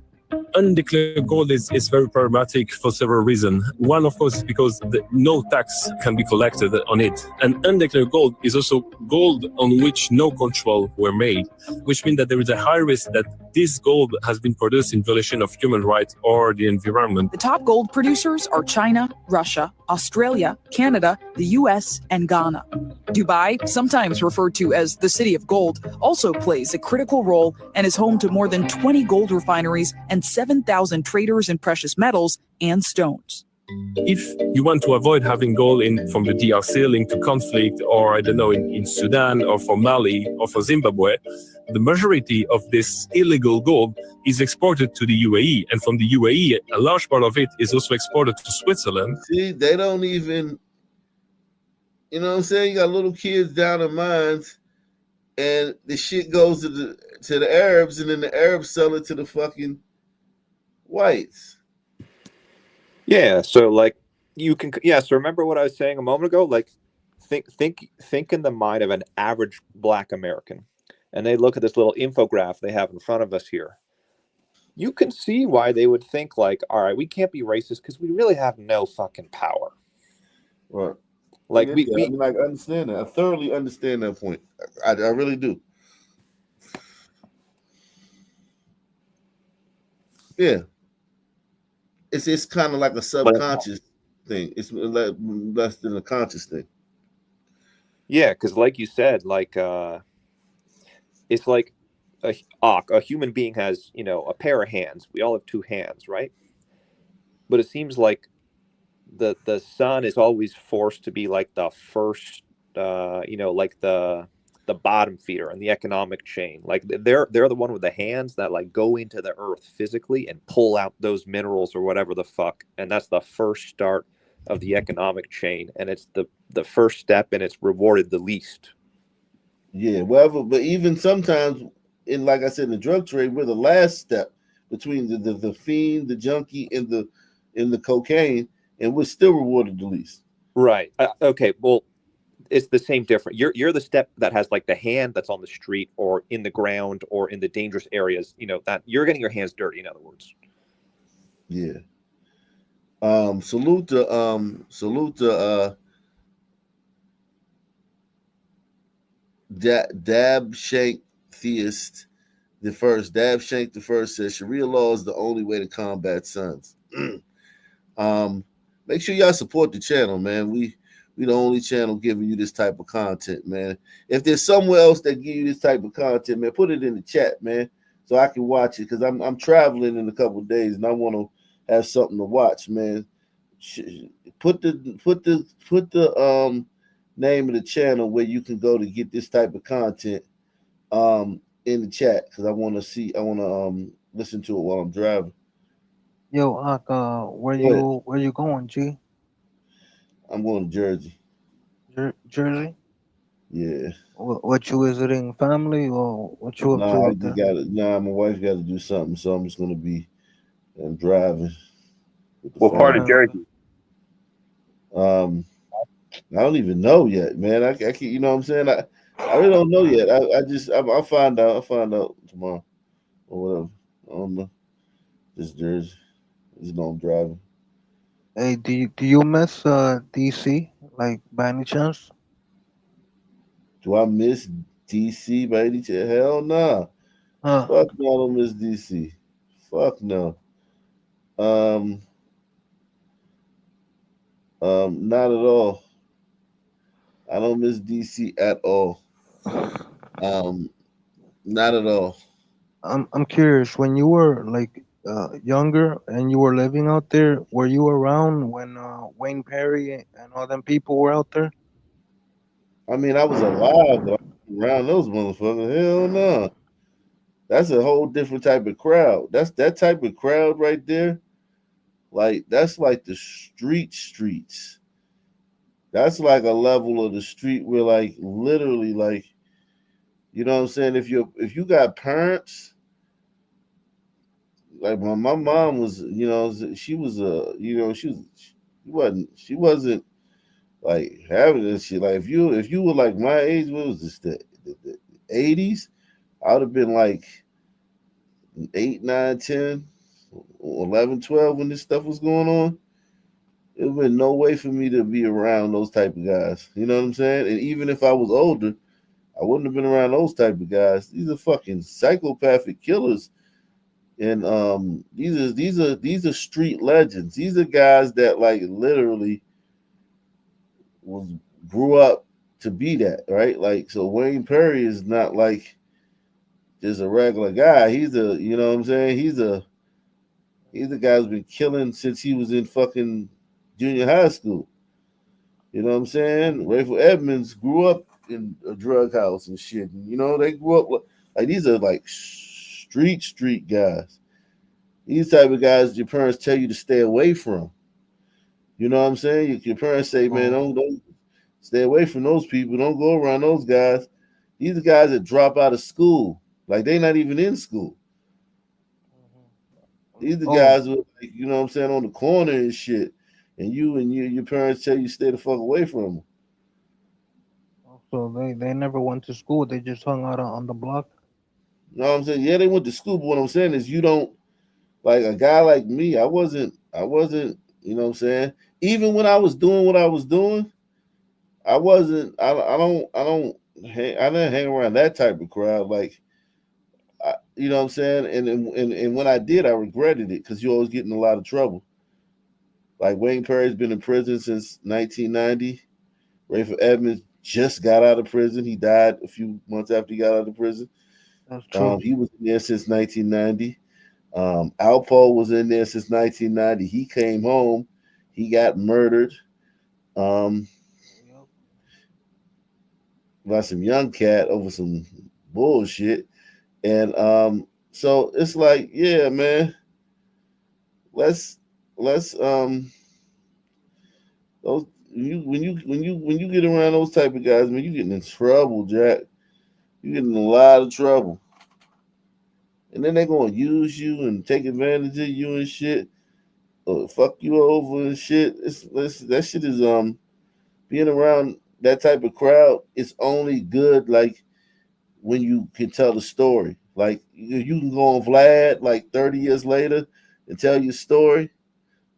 undeclared gold is very problematic for several reasons. One, of course, is because no tax can be collected on it. And undeclared gold is also gold on which no control were made, which means that there is a high risk that this gold has been produced in violation of human rights or the environment. The top gold producers are China, Russia, Australia, Canada, the US, and Ghana. Dubai, sometimes referred to as the City of Gold, also plays a critical role and is home to more than 20 gold refineries and 7,000 traders in precious metals and stones. If you want to avoid having gold from the DRC linked to conflict, or I don't know, in Sudan or for Mali or for Zimbabwe, the majority of this illegal gold is exported to the UAE. And from the UAE, a large part of it is also exported to Switzerland. See, they don't even, you know what I'm saying? You got little kids down in mines, and the shit goes to the Arabs, and then the Arabs sell it to the fucking whites. Yeah, so like you can, yeah, so remember what I was saying a moment ago? Like think in the mind of an average Black American, and they look at this little infograph they have in front of us here. You can see why they would think like, all right, we can't be racist because we really have no fucking power. Right. Like I we mean, I understand that. I thoroughly understand that point. I really do. Yeah. It's kind of like a subconscious thing. It's less than a conscious thing. Yeah, because like you said, like it's like a human being has, you know, a pair of hands. We all have two hands, right? But it seems like the son is always forced to be like the first, you know, like the bottom feeder in the economic chain. Like they're the one with the hands that like go into the earth physically and pull out those minerals or whatever the fuck, and that's the first start of the economic chain, and it's the first step, and it's rewarded the least. Yeah, whatever. But even sometimes, in like I said, in the drug trade, we're the last step between the fiend, the junkie, and the cocaine, and we're still rewarded the least. Right. Okay. Well, it's the same difference. You're the step that has like the hand that's on the street or in the ground or in the dangerous areas. You know that you're getting your hands dirty. In other words. Yeah. Salute to Dab Shank Theist the first. Dab Shank the first says Sharia law is the only way to combat sons. Make sure y'all support the channel, man. We the only channel giving you this type of content, man. If there's somewhere else that give you this type of content, man, put it in the chat, man, so I can watch it. Because I'm traveling in a couple of days and I want to have something to watch, man. Put the name of the channel where you can go to get this type of content in the chat, because I want to listen to it while I'm driving. Yo, where you going, G? I'm going to Jersey. Jersey? Yeah. What you visiting family or what you up to out there? My wife got to do something, so I'm just gonna be driving. What part of Jersey? I don't even know yet, man. I can't, you know what I'm saying? I really don't know yet. I'll find out. I'll find out tomorrow or whatever. I don't know. Just Jersey. Just know I'm driving. Hey, do you miss DC like by any chance? Do I miss DC by any chance? Hell nah. Fuck no, I don't miss DC. Fuck no. Not at all. I don't miss DC at all. Not at all. I'm curious. When you were like younger and you were living out there, were you around when Wayne Perry and all them people were out there? I mean, I was alive, but I wasn't around those motherfuckers. Hell no. That's a whole different type of crowd. That's that type of crowd right there. Like that's like the streets. That's like a level of the street where like literally like, you know what I'm saying? If you got parents, like my mom was, you know, she was she wasn't like having this shit. Like if you were like my age, what was this, the 80s? I would have been like 8, 9, 10. 11, 12 when this stuff was going on, it would been no way for me to be around those type of guys. You know what I'm saying? And even if I was older, I wouldn't have been around those type of guys. These are fucking psychopathic killers. And these are street legends. These are guys that like literally was grew up to be that, right? Like so Wayne Perry is not like just a regular guy. He's a you know what I'm saying? He's a guy who's been killing since he was in fucking junior high school. You know what I'm saying? Rayful Edmonds grew up in a drug house and shit. And, you know, they grew up like these are like street guys. These type of guys your parents tell you to stay away from. You know what I'm saying? Your parents say, man, don't stay away from those people. Don't go around those guys. These are guys that drop out of school. Like they not even in school. These are guys who, like, you know what I'm saying, on the corner and shit. And your parents tell you stay the fuck away from them. So they never went to school. They just hung out on the block. You know what I'm saying? Yeah, they went to school, but what I'm saying is you don't like a guy like me. I wasn't, you know what I'm saying? Even when I was doing what I was doing, I wasn't I didn't hang around that type of crowd. Like you know what I'm saying? And when I did, I regretted it because you always get in a lot of trouble. Like Wayne Perry's been in prison since 1990. Rayford Edmonds just got out of prison. He died a few months after he got out of prison. That's true. He was in there since 1990. Alpo was in there since 1990. He came home. He got murdered by some young cat over some bullshit. And so it's like, yeah, man, let's those when you get around those type of guys, man, you getting in trouble, Jack. You getting in a lot of trouble. And then they're gonna use you and take advantage of you and shit, or fuck you over and shit. That shit is being around that type of crowd. It's only good like when you can tell the story. Like you can go on Vlad like 30 years later and tell your story.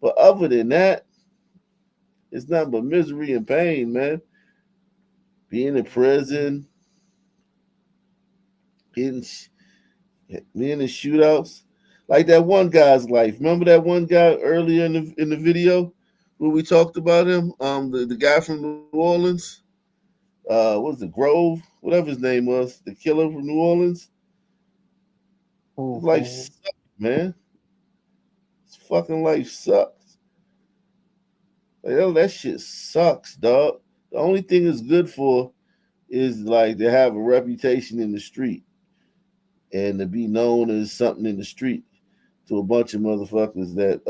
But other than that, it's nothing but misery and pain, man. Being in prison, being in shootouts, like that one guy's life. Remember that one guy earlier in the video where we talked about him? The guy from New Orleans. What was it, Grove? Whatever his name was, the killer from New Orleans. His life sucked, man. His fucking life sucks. Like, that shit sucks, dog. The only thing it's good for is like to have a reputation in the street and to be known as something in the street to a bunch of motherfuckers that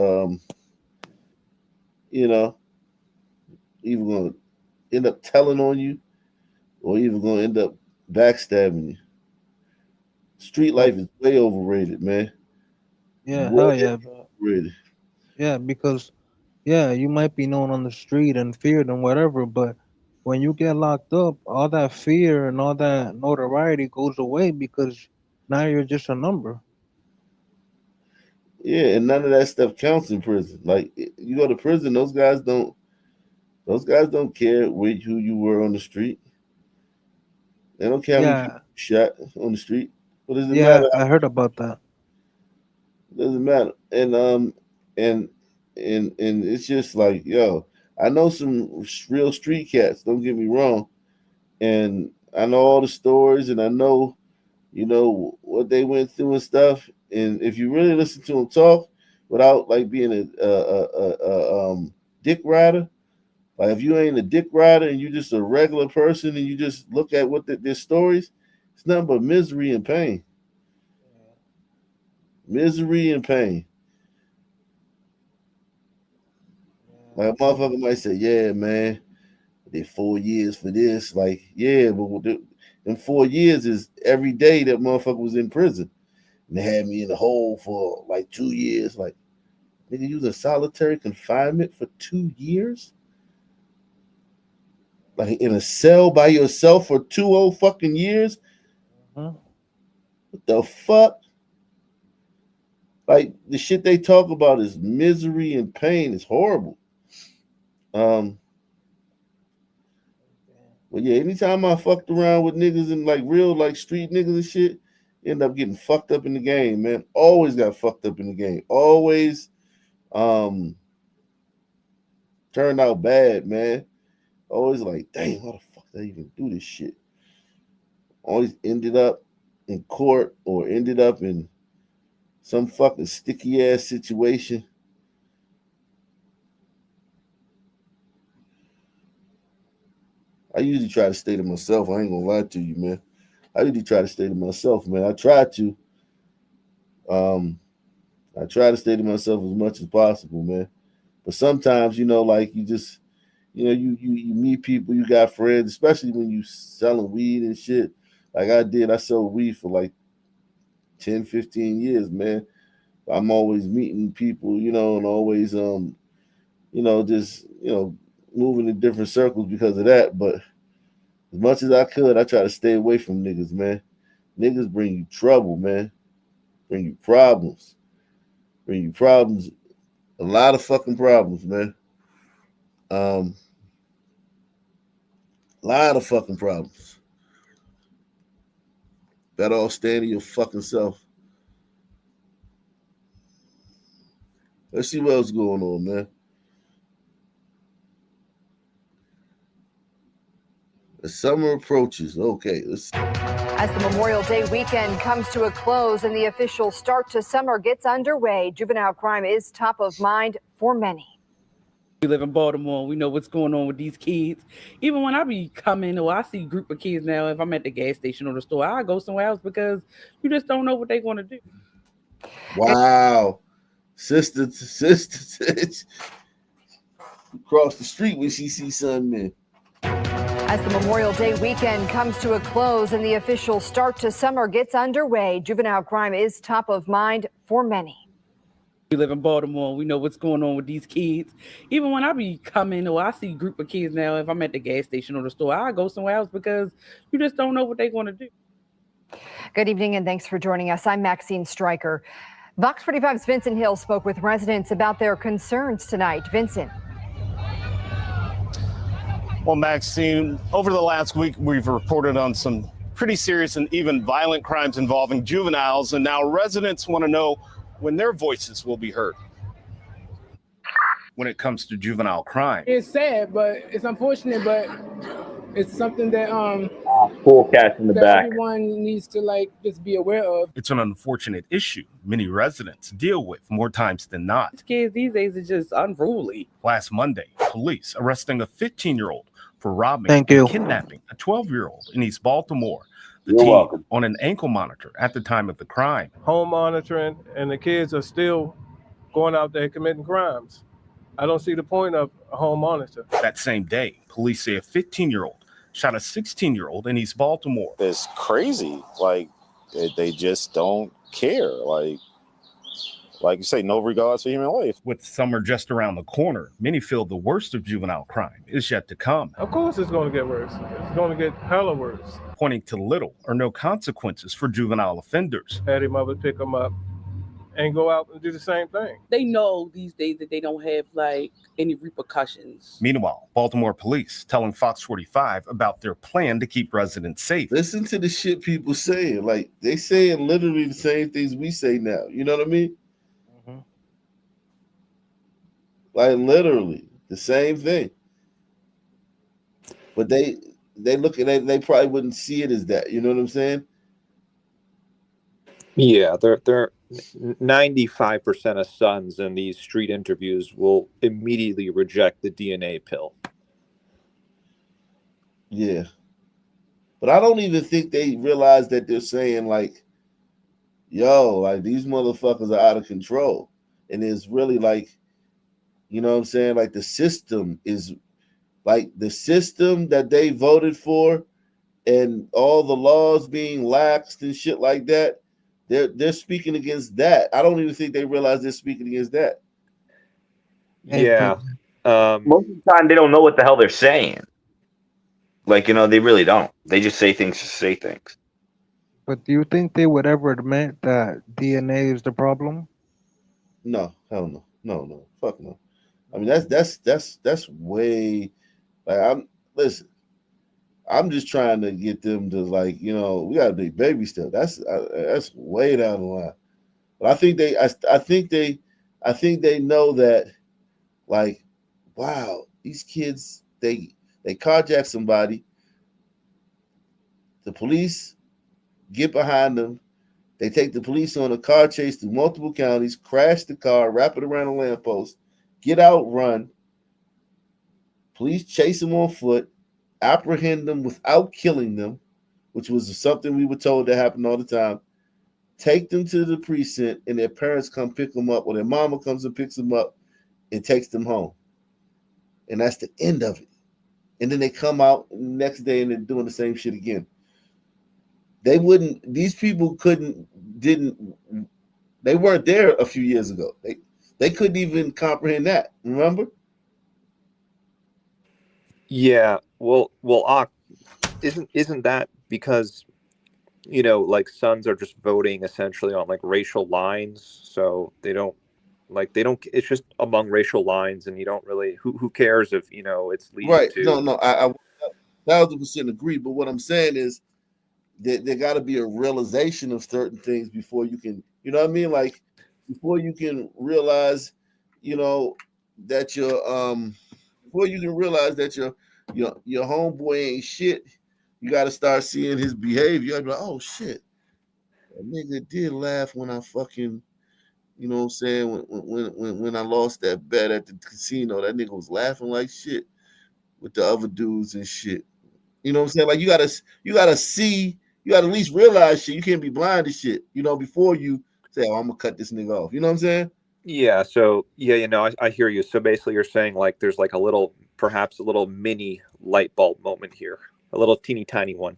you know, either gonna end up telling on you or even gonna end up backstabbing you. Street life is way overrated, man. Yeah, Way hell yeah, bro. overrated. Yeah, because yeah, you might be known on the street and feared and whatever, but when you get locked up, all that fear and all that notoriety goes away because now you're just a number. Yeah, and none of that stuff counts in prison. Like you go to prison, those guys don't care who you were on the street. They don't care how many people Yeah, you shot on the street. What does it yeah, matter? I heard about that. It doesn't matter. And and it's just like, yo, I know some real street cats, don't get me wrong. And I know all the stories and I know, you know, what they went through and stuff. And if you really listen to them talk without like being a dick rider, like if you ain't a dick rider and you just a regular person and you just look at what their stories, it's nothing but misery and pain. Misery and pain. Like a motherfucker might say, yeah, man, I did 4 years for this. Like, yeah, but in 4 years is every day that motherfucker was in prison. And they had me in the hole for like 2 years. Like, nigga, you was in solitary confinement for 2 years? Like in a cell by yourself for 2 fucking years? Huh? What the fuck? Like the shit they talk about is misery and pain. It's horrible. But yeah, anytime I fucked around with niggas and like real like street niggas and shit, end up getting fucked up in the game, man. Always got fucked up in the game. Always turned out bad, man. Always like, damn, how the fuck did I even do this shit? Always ended up in court or ended up in some fucking sticky ass situation. I usually try to stay to myself. I ain't gonna lie to you, man. I usually try to stay to myself, man. I try to. I try to stay to myself as much as possible, man. But sometimes, you know, like you just, you know, you meet people, you got friends, especially when you selling weed and shit. Like I did, I sold weed for like 10, 15 years, man. I'm always meeting people, you know, and always you know, just, you know, moving in different circles because of that. But as much as I could, I try to stay away from niggas, man. Niggas bring you trouble, man. Bring you problems. Bring you problems. A lot of fucking problems, man. A lot of fucking problems. Better all stand to your fucking self. Let's see what else going on, man. The summer approaches. Okay, let's. As the Memorial Day weekend comes to a close and the official start to summer gets underway, juvenile crime is top of mind for many. We live in Baltimore. We know what's going on with these kids. Even when I be coming or I see a group of kids now, if I'm at the gas station or the store, I go somewhere else because you just don't know what they're going to do. Wow. Sister across the street when she sees something, man. As the Memorial Day weekend comes to a close and the official start to summer gets underway, juvenile crime is top of mind for many. We live in Baltimore. We know what's going on with these kids. Even when I be coming or I see a group of kids now, if I'm at the gas station or the store, I go somewhere else because you just don't know what they're going to do. Good evening and thanks for joining us. I'm Maxine Stryker. Vox 45's Vincent Hill spoke with residents about their concerns tonight. Vincent. Well, Maxine, over the last week, we've reported on some pretty serious and even violent crimes involving juveniles, and now residents want to know when their voices will be heard when it comes to juvenile crime. It's sad, but it's unfortunate, but it's something that Pool cats in the that back. everyone needs to like just be aware of. It's an unfortunate issue many residents deal with more times than not. Kids these days are just unruly. Last Monday, police arresting a 15-year-old for robbing Thank and you. kidnapping a 12-year-old in East Baltimore. The You're teen welcome. on an ankle monitor at the time of the crime. Home monitoring, and the kids are still going out there committing crimes. I don't see the point of a home monitor. That same day, police say a 15-year-old shot a 16-year-old in East Baltimore. It's crazy. Like, they just don't care. Like you say, no regards for human life. With summer just around the corner, many feel the worst of juvenile crime is yet to come. Of course it's going to get worse. It's going to get hella worse. Pointing to little or no consequences for juvenile offenders. Had him mother pick them up and go out and do the same thing. They know these days that they don't have like any repercussions. Meanwhile, Baltimore police telling Fox 45 about their plan to keep residents safe. Listen to the shit people saying. Like they saying literally the same things we say now. You know what I mean? Mhm. Like literally the same thing. But they look at it, they probably wouldn't see it as that. You know what I'm saying? Yeah, they're 95% of sons in these street interviews will immediately reject the DNA pill. Yeah. But I don't even think they realize that they're saying like, yo, like these motherfuckers are out of control. And it's really like, you know what I'm saying? Like the system is like the system that they voted for and all the laws being laxed and shit like that. They're speaking against that. I don't even think they realize they're speaking against that. Yeah. Most of the time, they don't know what the hell they're saying. Like, you know, they really don't. They just say things to say things. But do you think they would ever admit that DNA is the problem? No, hell no, no, fuck no. I mean that's way like listen. I'm just trying to get them to like we got to do baby stuff. That's way down the line. But I think they know that like wow these kids they carjack somebody. The police get behind them. They take the police on a car chase through multiple counties, crash the car, wrap it around a lamppost, get out, run. Police chase them on foot, apprehend them without killing them, which was something we were told that happened all the time. Take them to the precinct, and their parents come pick them up, or their mama comes and picks them up and takes them home. And that's the end of it. And then they come out the next day and they're doing the same shit again. These people they weren't there a few years ago. They couldn't even comprehend that. Remember? Yeah. Well, isn't that because like sons are just voting essentially on like racial lines, so they don't it's just among racial lines, and you don't really who cares if it's leading Right. to No, I 1,000% agree. But what I'm saying is that there got to be a realization of certain things before you can, you know what I mean? Like before you can realize, that your homeboy ain't shit. You got to start seeing his behavior. I'd be like, oh shit, that nigga did laugh when I fucking, you know what I'm saying? When I lost that bet at the casino, that nigga was laughing like shit with the other dudes and shit. You know what I'm saying? Like you gotta see, you gotta at least realize shit. You can't be blind to shit, before you say, oh, I'm gonna cut this nigga off. You know what I'm saying? yeah. So yeah, I hear you. So basically you're saying like there's like perhaps a little mini light bulb moment here, a little teeny tiny one.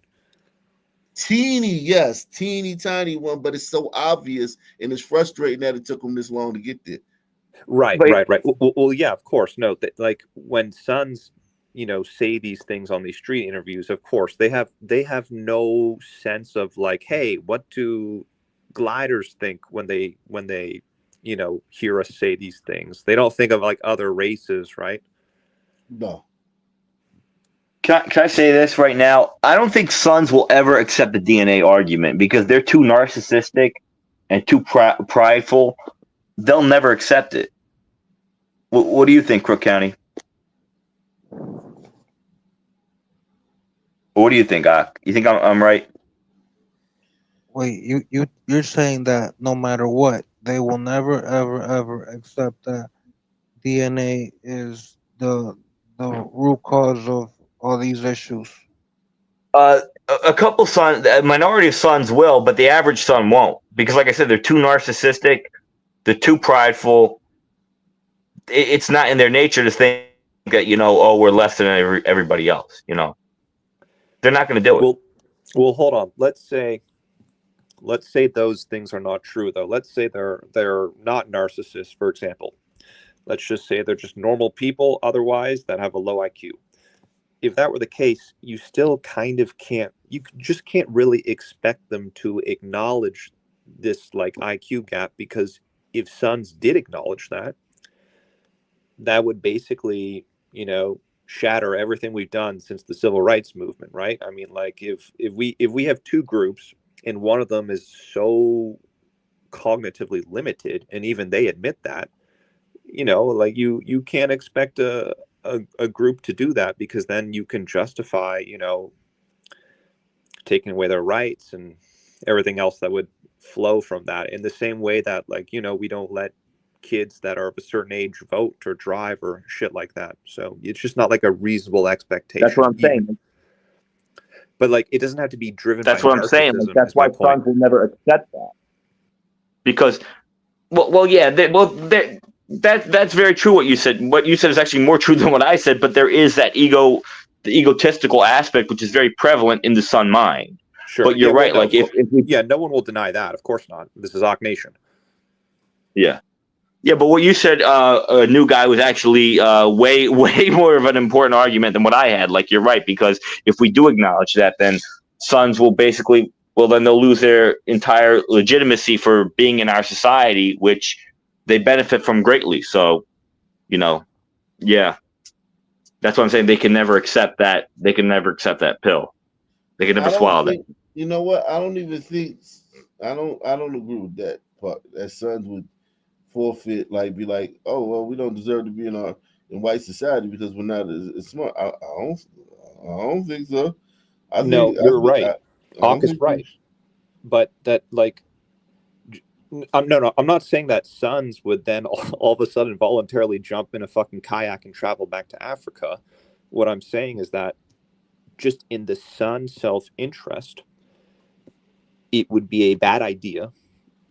Yes, teeny tiny one, but it's so obvious and it's frustrating that it took them this long to get there. Right. Well, yeah, of course. No, that like when sons, say these things on these street interviews, of course they have no sense of like, hey, what do gliders think when they hear us say these things? They don't think of like other races, right? No. Can I say this right now? I don't think sons will ever accept the DNA argument because they're too narcissistic and too prideful. They'll never accept it. What do you think, Crook County? What do you think, Ak? You think I'm right? Wait, you're saying that no matter what, they will never ever accept that DNA is the root cause of all these issues. A couple sons, a minority of sons will, but the average son won't because, like I said, they're too narcissistic, they're too prideful. It's not in their nature to think that oh, we're less than everybody else. They're not going to do it. Well, hold on. Let's say those things are not true though. Let's say they're not narcissists, for example. Let's just say they're just normal people otherwise that have a low IQ. If that were the case, you still kind of just can't really expect them to acknowledge this like IQ gap, because if sons did acknowledge that, that would basically, shatter everything we've done since the civil rights movement, right? I mean, like if we have two groups and one of them is so cognitively limited, and even they admit that, like you can't expect a group to do that, because then you can justify taking away their rights and everything else that would flow from that, in the same way that like we don't let kids that are of a certain age vote or drive or shit like that. So it's just not like a reasonable expectation. That's what I'm saying. But like it doesn't have to be driven That's by what I'm saying. Like, that's why point. sons will never accept that. Because that's very true what you said. What you said is actually more true than what I said, but there is that the egotistical aspect, which is very prevalent in the son mind. Sure. But you're right. No, like if we, no one will deny that. Of course not. This is Ock Nation. Yeah. Yeah, but what you said, a new guy, was actually way more of an important argument than what I had. Like, you're right, because if we do acknowledge that, then sons will then they'll lose their entire legitimacy for being in our society, which they benefit from greatly. So, yeah, that's what I'm saying. They can never accept that. They can never accept that pill. They can never I don't swallow that. think. You know what? I don't even think. I don't agree with that part. That sons would forfeit, like be like, oh well, we don't deserve to be in white society because we're not as smart. I don't think so. I No, think I you're think right. I Hawk don't is think right. But that, like, no, I'm not saying that sons would then all of a sudden voluntarily jump in a fucking kayak and travel back to Africa. What I'm saying is that just in the son's self-interest, it would be a bad idea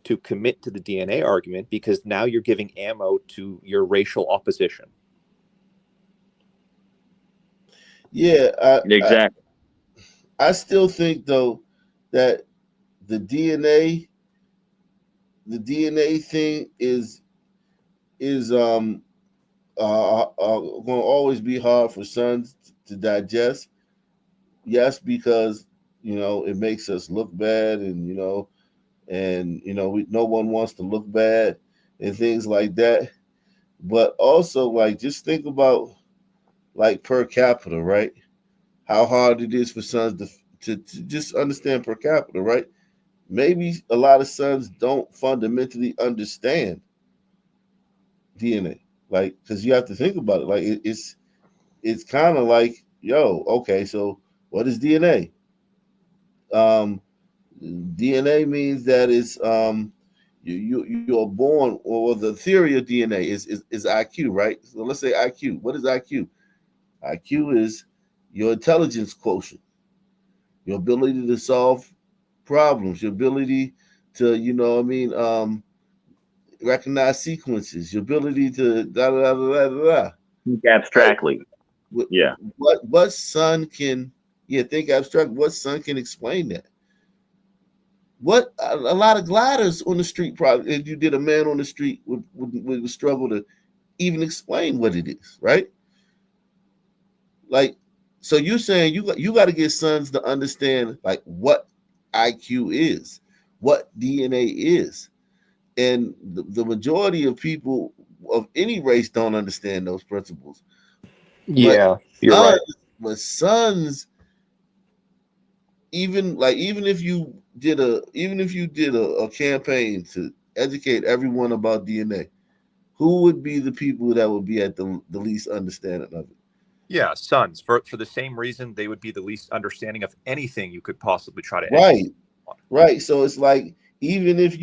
to commit to the DNA argument because now you're giving ammo to your racial opposition. Yeah, Exactly. I still think though that the DNA the DNA thing is going to always be hard for sons to digest. Yes, because it makes us look bad, and no one wants to look bad and things like that. But also, like, just think about like per capita, right? How hard it is for sons to just understand per capita, right? Maybe a lot of sons don't fundamentally understand DNA, like, because you have to think about it. Like, it's kind of like, yo, okay, so what is DNA? Um, DNA means that it's you're born, or the theory of DNA is IQ, right? So let's say IQ. What is IQ? IQ is your intelligence quotient, your ability to solve problems, your ability to, recognize sequences, your ability to da da da da da da. Think abstractly. Yeah. What son can, think abstract? What son can explain that? What a lot of gliders on the street, probably, if you did a man on the street, would struggle to even explain what it is, right? Like, so you're saying you got to get sons to understand like what IQ is, what DNA is, and the majority of people of any race don't understand those principles. But Yeah, you're sons, right. but sons, even if you did a campaign to educate everyone about DNA, who would be the people that would be at the least understanding of it? Yeah, sons, for the same reason they would be the least understanding of anything you could possibly try to educate Right, on. right. So it's like, even if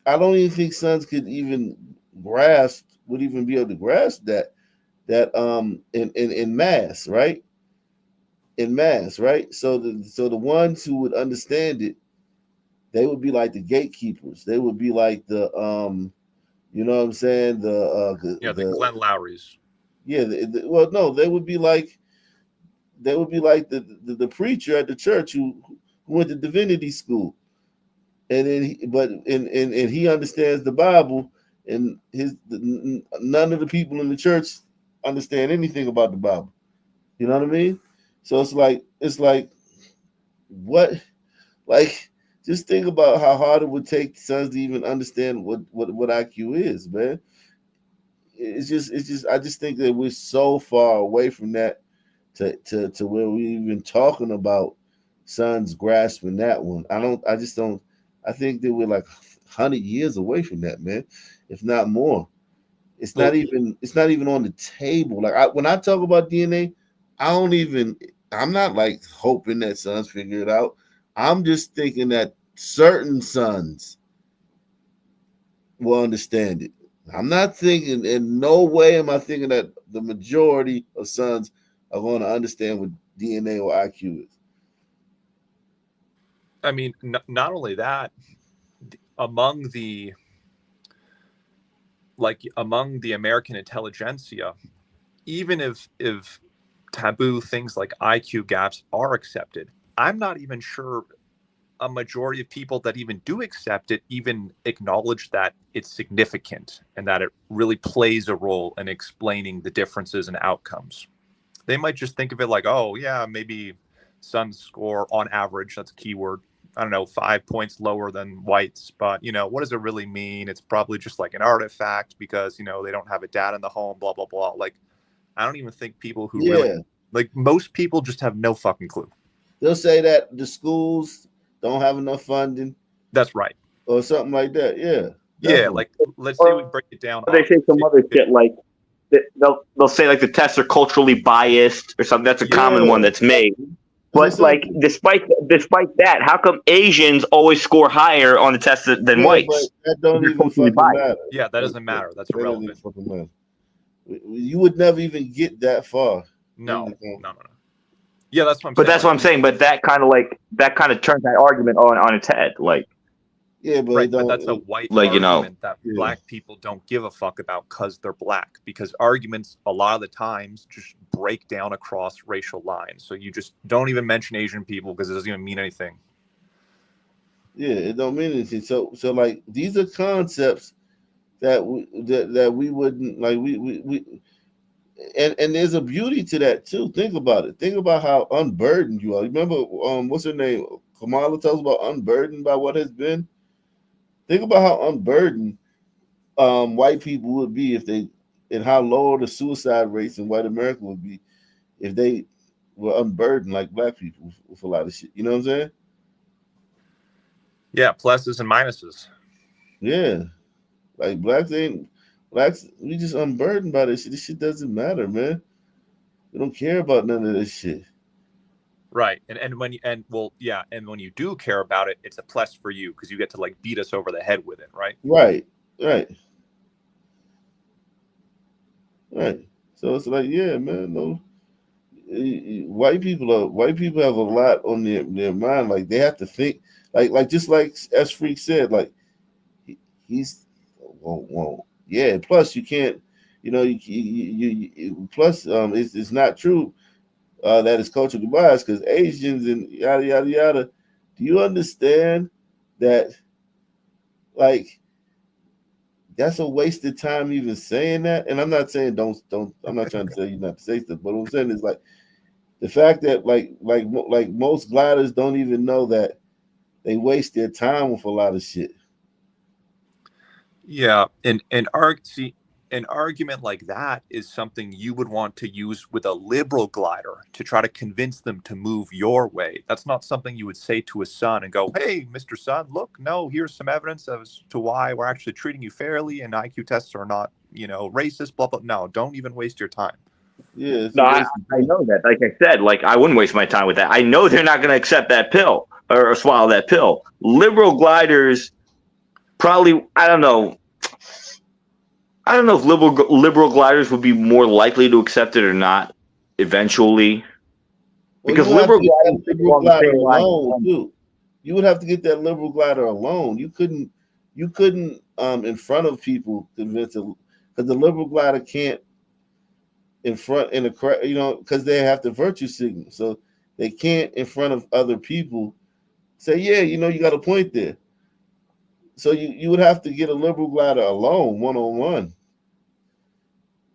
I don't even think sons could even would even be able to grasp that in mass, right? In mass, right? So the ones who would understand it, they would be like the gatekeepers. They would be like you know what I'm saying? Yeah, the Glenn Lowrys. Yeah, well, no, they would be like the preacher at the church who went to divinity school, and then and he understands the Bible, and none of the people in the church understand anything about the Bible. You know what I mean? So it's like what, like, just think about how hard it would take sons to even understand what IQ is, man. It's just I just think that we're so far away from that to where we even talking about sons grasping that one. I think that we're like 100 years away from that, man, if not more. Well, It's not even on the table. Like, when I talk about DNA, I'm not like hoping that sons figure it out. I'm just thinking that certain sons will understand it. I'm not thinking, in no way am I thinking that the majority of sons are going to understand what DNA or IQ is. I mean, not only that, among the among the American intelligentsia, even if taboo things like IQ gaps are accepted, I'm not even sure a majority of people that even do accept it even acknowledge that it's significant and that it really plays a role in explaining the differences in outcomes. They might just think of it like, oh yeah, maybe sons score on average, that's a keyword, I don't know, 5 points lower than whites. But, you know, what does it really mean? It's probably just like an artifact because, you know, they don't have a dad in the home, blah, blah, blah. Like, I don't even think people who really, Yeah, like, most people just have no fucking clue. they'll say that the schools don't have enough funding That's right. or something like that. Yeah, Yeah, definitely. like, let's say we Or break it down. they say some other shit like they'll say like the tests are culturally biased or something. That's a common one Yeah, that's made. that's But what I'm like, saying. despite that, how come Asians always score higher on the test than Yeah, but whites? that don't They're even culturally fucking biased. matter. Yeah, that doesn't matter. That's That doesn't even irrelevant. fucking matter. You would never even get that far. No. Yeah, that's what I'm But saying. that's what Like, I'm saying. But that kind of turns that argument on its head. Like, Yeah, but right, it but don't. that's a white Like, you know, argument that Yeah. black people don't give a fuck about because they're black. Because arguments a lot of the times just break down across racial lines. So you just don't even mention Asian people because it doesn't even mean anything. Yeah, it don't mean anything. So like these are concepts that we wouldn't like. We and there's a beauty to that too. Think about it. Think about how unburdened you are. Remember, what's her name? Kamala tells about unburdened by what has been. Think about how unburdened white people would be if they, and how low the suicide rates in white America would be if they were unburdened like black people with a lot of shit. You know what I'm saying? Yeah, pluses and minuses. Yeah, like blacks, we just unburdened by this shit. This shit doesn't matter, man. We don't care about none of this shit. Right. And when you and when you do care about it, it's a plus for you because you get to like beat us over the head with it, right? Right. So it's like, yeah, man, no. White people have a lot on their mind. Like they have to think, like just like as Freak said, like he's yeah. Plus you can't, plus it's not true that it's cultural bias because Asians and yada yada yada. Do you understand that? Like that's a waste of time even saying that. And I'm not saying don't. I'm not trying to tell you not to say stuff, but what I'm saying is like the fact that like most gliders don't even know that they waste their time with a lot of shit. Yeah, an argument like that is something you would want to use with a liberal glider to try to convince them to move your way. That's not something you would say to a son and go, "Hey, Mr. Son, look, no, here's some evidence as to why we're actually treating you fairly and IQ tests are not, racist, blah blah." No, don't even waste your time. Yeah, no, I know that. Like I said, like I wouldn't waste my time with that. I know they're not going to accept that pill or swallow that pill. Liberal gliders probably. I don't know. I don't know if liberal gliders would be more likely to accept it or not eventually, Well, you because would have to liberal get that gliders think liberal along the glider same lines. alone too. You would have to get that liberal glider alone. You couldn't in front of people convince them because the liberal glider can't in front in a crowd, because they have the virtue signal, so they can't in front of other people say, yeah, you got a point there. So you would have to get a liberal glider alone, one on one.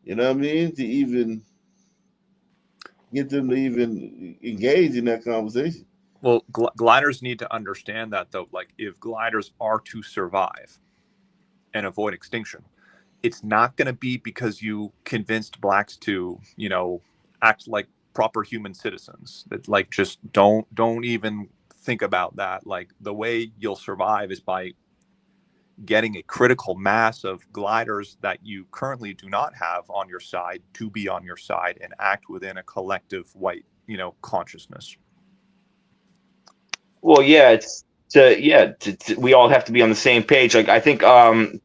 You know what I mean? To even get them to even engage in that conversation. Well, gliders need to understand that though. Like, if gliders are to survive and avoid extinction, it's not going to be because you convinced blacks to, act like proper human citizens. That like just don't even think about that. Like the way you'll survive is by getting a critical mass of gliders that you currently do not have on your side to be on your side and act within a collective white, consciousness. Well, yeah, we all have to be on the same page. Like I think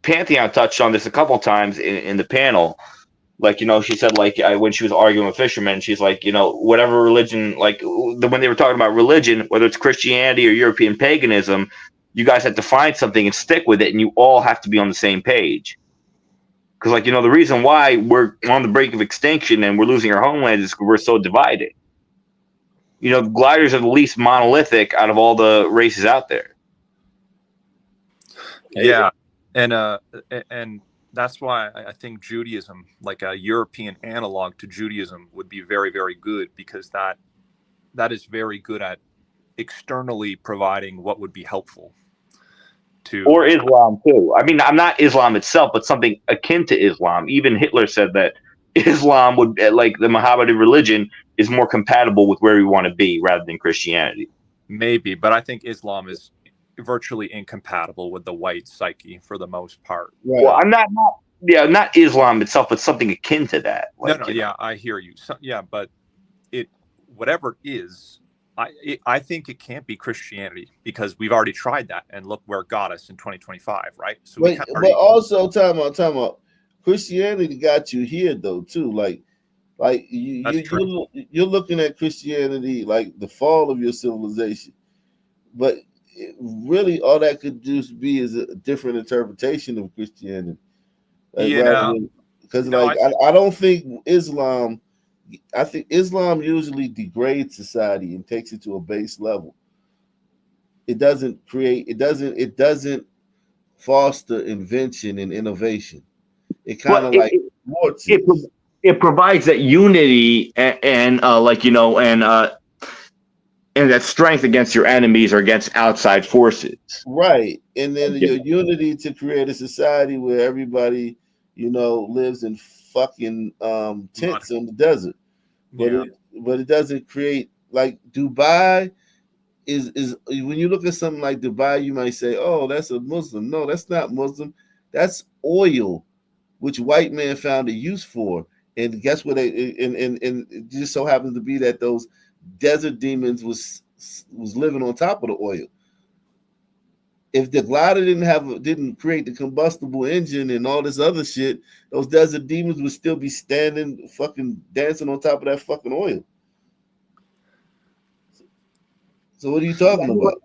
Pantheon touched on this a couple times in the panel. Like, she said, like, when she was arguing with fishermen, she's like, whatever religion, like when they were talking about religion, whether it's Christianity or European paganism, you guys have to find something and stick with it, and you all have to be on the same page. Because, like, the reason why we're on the brink of extinction and we're losing our homeland is because we're so divided. Gliders are the least monolithic out of all the races out there. Yeah, and that's why I think Judaism, like a European analog to Judaism, would be very, very good because that is very good at externally providing what would be helpful to. Or Islam too. I mean, I'm not Islam itself, but something akin to Islam. Even Hitler said that Islam would, like the Mohammedan religion, is more compatible with where we want to be rather than Christianity. Maybe, but I think Islam is virtually incompatible with the white psyche for the most part. Well, I'm not Islam itself, but something akin to that. Like, no, yeah, I hear you. So, yeah, but whatever it is, I think it can't be Christianity because we've already tried that, and look where it got us in 2025, right? So but also time out. Christianity got you here though too. Like you're looking at Christianity like the fall of your civilization, but really all that could just be is a different interpretation of Christianity. Like, because I don't think Islam. I think Islam usually degrades society and takes it to a base level. It doesn't create. It doesn't foster invention and innovation. It kind of like it provides that unity and that strength against your enemies or against outside forces. Right, and then your unity to create a society where everybody, lives in fucking tents in the desert. But it doesn't create like Dubai is when you look at something like Dubai, you might say, "Oh, that's a Muslim." No, that's not Muslim. That's oil, which white man found a use for. And guess what? And it just so happens to be that those desert demons was living on top of the oil. If the glider didn't create the combustible engine and all this other shit, those desert demons would still be standing, fucking dancing on top of that fucking oil. So what are you talking about?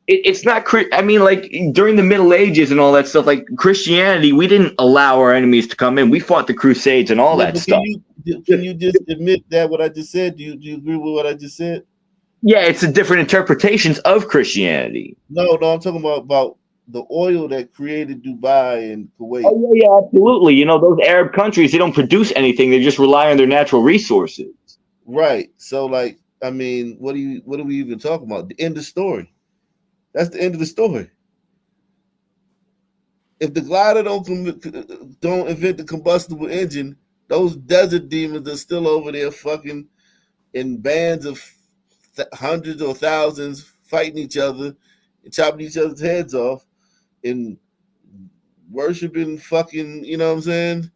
It's not. I mean, like during the Middle Ages and all that stuff, like Christianity, we didn't allow our enemies to come in. We fought the Crusades and all that stuff. Can you just admit that what I just said? Do you agree with what I just said? Yeah, it's a different interpretations of Christianity. No, I'm talking about the oil that created Dubai and Kuwait. Oh yeah, absolutely. Those Arab countries, they don't produce anything; they just rely on their natural resources. Right. So, like, I mean, what are we even talking about? The end of the story. That's the end of the story. If the glider don't invent the combustible engine, those desert demons are still over there fucking in bands of hundreds or thousands fighting each other and chopping each other's heads off and worshiping fucking, you know what I'm saying?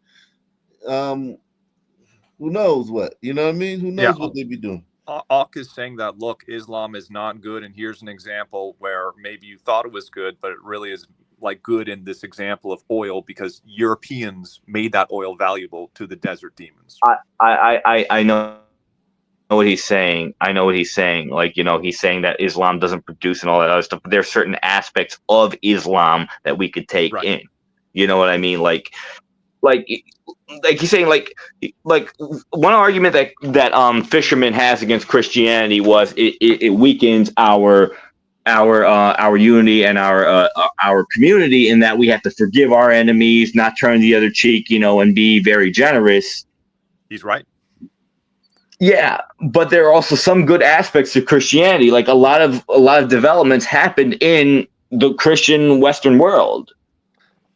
Who knows what? You know what I mean? Who knows what they be doing? Ak is saying that, look, Islam is not good, and here's an example where maybe you thought it was good, but it really is like good in this example of oil because Europeans made that oil valuable to the desert demons. I know what he's saying. I know what he's saying. Like, he's saying that Islam doesn't produce and all that other stuff, but there's certain aspects of Islam that we could take in. You know what I mean? Like he's saying, like one argument that Fisherman has against Christianity was it weakens our unity and our community in that we have to forgive our enemies, not turn the other cheek, and be very generous. He's right. Yeah, but there are also some good aspects to Christianity. Like a lot of developments happened in the Christian Western world.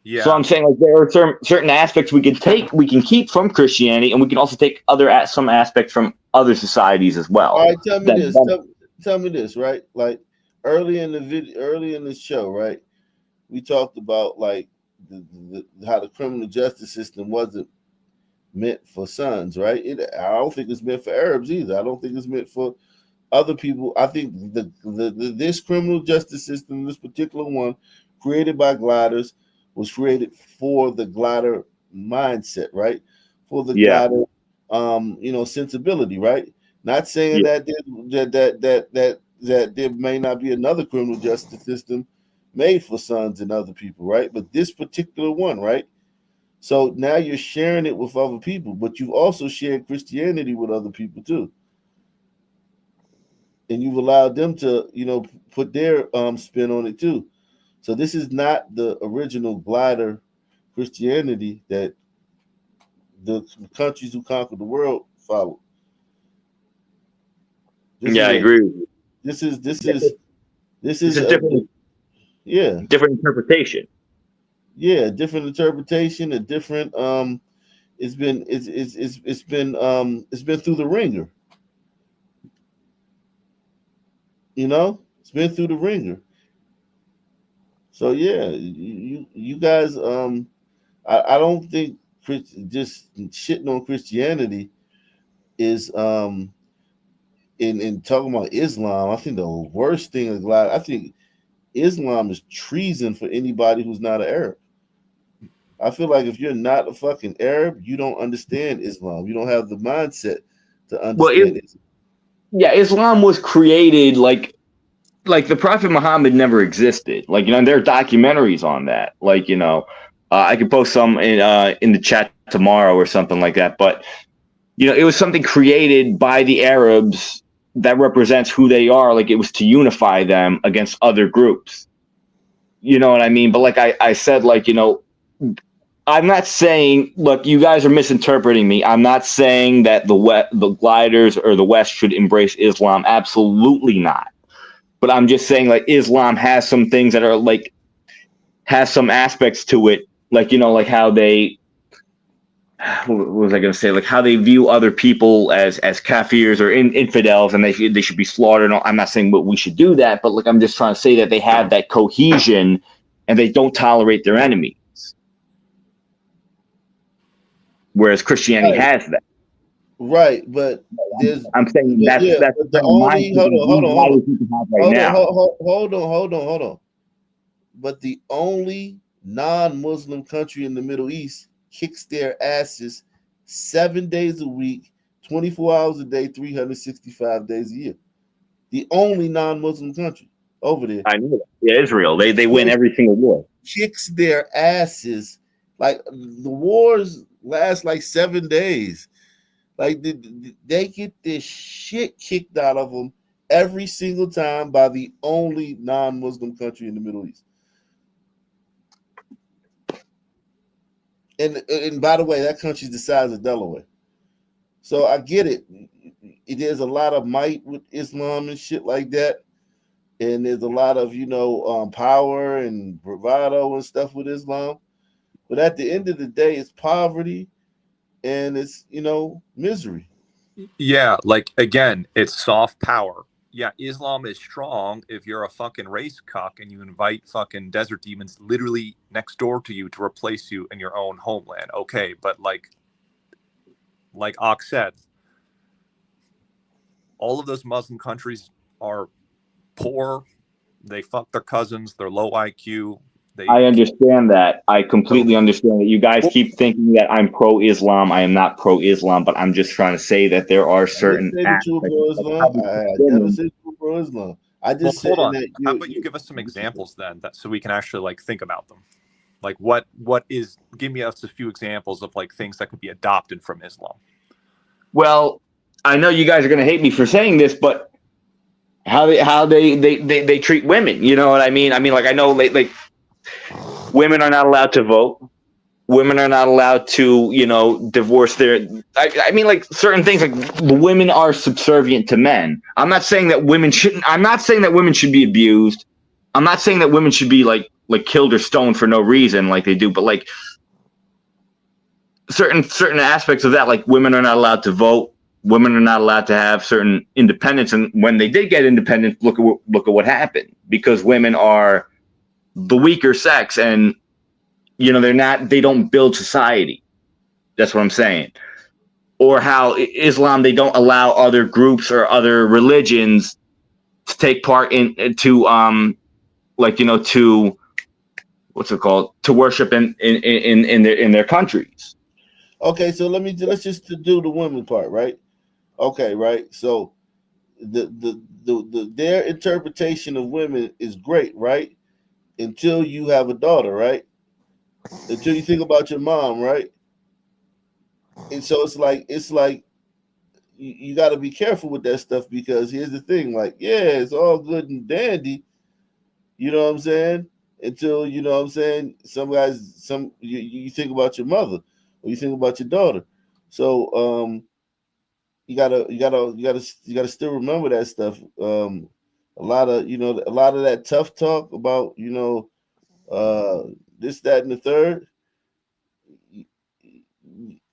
Yeah. So I'm saying, like, there are certain aspects we can keep from Christianity, and we can also take some aspects from other societies as well. All right, tell me this. Tell me this, right? Like early in the show, right? We talked about like how the criminal justice system wasn't meant for sons, right? I don't think it's meant for Arabs either. I don't think it's meant for other people. I think this criminal justice system, this particular one, created by gliders, was created for the glider mindset, right? For the glider, sensibility, right? Not saying that there may not be another criminal justice system made for sons and other people, right? But this particular one, right? So now you're sharing it with other people, but you've also shared Christianity with other people too. And you've allowed them to, put their spin on it too. So this is not the original glider Christianity that the countries who conquered the world followed. I agree with you. This is It's a different interpretation. Yeah, different interpretation, a different it's been through the ringer. You know, it's been through the ringer. So yeah, you guys I don't think just shitting on Christianity is in talking about Islam. I think the worst thing is I think Islam is treason for anybody who's not an Arab. I feel like if you're not a fucking Arab, you don't understand Islam. You don't have the mindset to understand it. Yeah, Islam was created like the Prophet Muhammad never existed. Like, there are documentaries on that. Like, I could post some in the chat tomorrow or something like that. But it was something created by the Arabs that represents who they are. Like, it was to unify them against other groups. You know what I mean? But like I said, like, I'm not saying, look, you guys are misinterpreting me. I'm not saying that the gliders or the West should embrace Islam. Absolutely not. But I'm just saying, like, Islam has some things that are like, has some aspects to it, like, like how they, what was I going to say? Like how they view other people as kafirs or infidels, and they should be slaughtered. I'm not saying what we should do that, but like, I'm just trying to say that they have that cohesion and they don't tolerate their enemies. Whereas Christianity has that. Right, but I'm saying that's the only hold on. But the only non-Muslim country in the Middle East kicks their asses 7 days a week, 24 hours a day, 365 days a year. The only non-Muslim country over there. I know that. Yeah, Israel. They win every single war. Kicks their asses. Like, the wars last like 7 days. Like, they get this shit kicked out of them every single time by the only non-Muslim country in the Middle East. And by the way, that country's the size of Delaware. So I get it. There's a lot of might with Islam and shit like that. And there's a lot of, power and bravado and stuff with Islam. But at the end of the day, it's poverty and it's, misery. Yeah, like, again, it's soft power. Yeah, Islam is strong if you're a fucking race cuck and you invite fucking desert demons literally next door to you to replace you in your own homeland. Okay, but like Ak said, all of those Muslim countries are poor. They fuck their cousins. They're low IQ. I understand that. I completely understand that. You guys keep thinking that I'm pro-Islam. I am not pro-Islam, but I'm just trying to say that there are certain aspects. I never said you were pro-Islam. I just said that. How about you give us some examples then, so we can actually like think about them? Like, give me us a few examples of like things that could be adopted from Islam. Well, I know you guys are going to hate me for saying this, but how they treat women, you know what I mean? I mean, like, I know like women are not allowed to vote. Women are not allowed to, divorce their. I mean, like, certain things, like women are subservient to men. I'm not saying that women shouldn't. I'm not saying that women should be abused. I'm not saying that women should be like killed or stoned for no reason, like they do. But like certain aspects of that, like women are not allowed to vote. Women are not allowed to have certain independence. And when they did get independence, look at what happened, because women are the weaker sex, and they don't build society. That's what I'm saying. Or how Islam, they don't allow other groups or other religions to take part to what's it called, to worship in their countries. Okay, so let's just do the women part, right? Okay, right. So their interpretation of women is great, right? Until you have a daughter, right? Until you think about your mom, right? And so it's like you got to be careful with that stuff, because here's the thing, like, yeah, it's all good and dandy, you know what I'm saying? Until, you know what I'm saying, you think about your mother, or you think about your daughter. So you gotta still remember that stuff. a lot of that tough talk about this, that, and the third.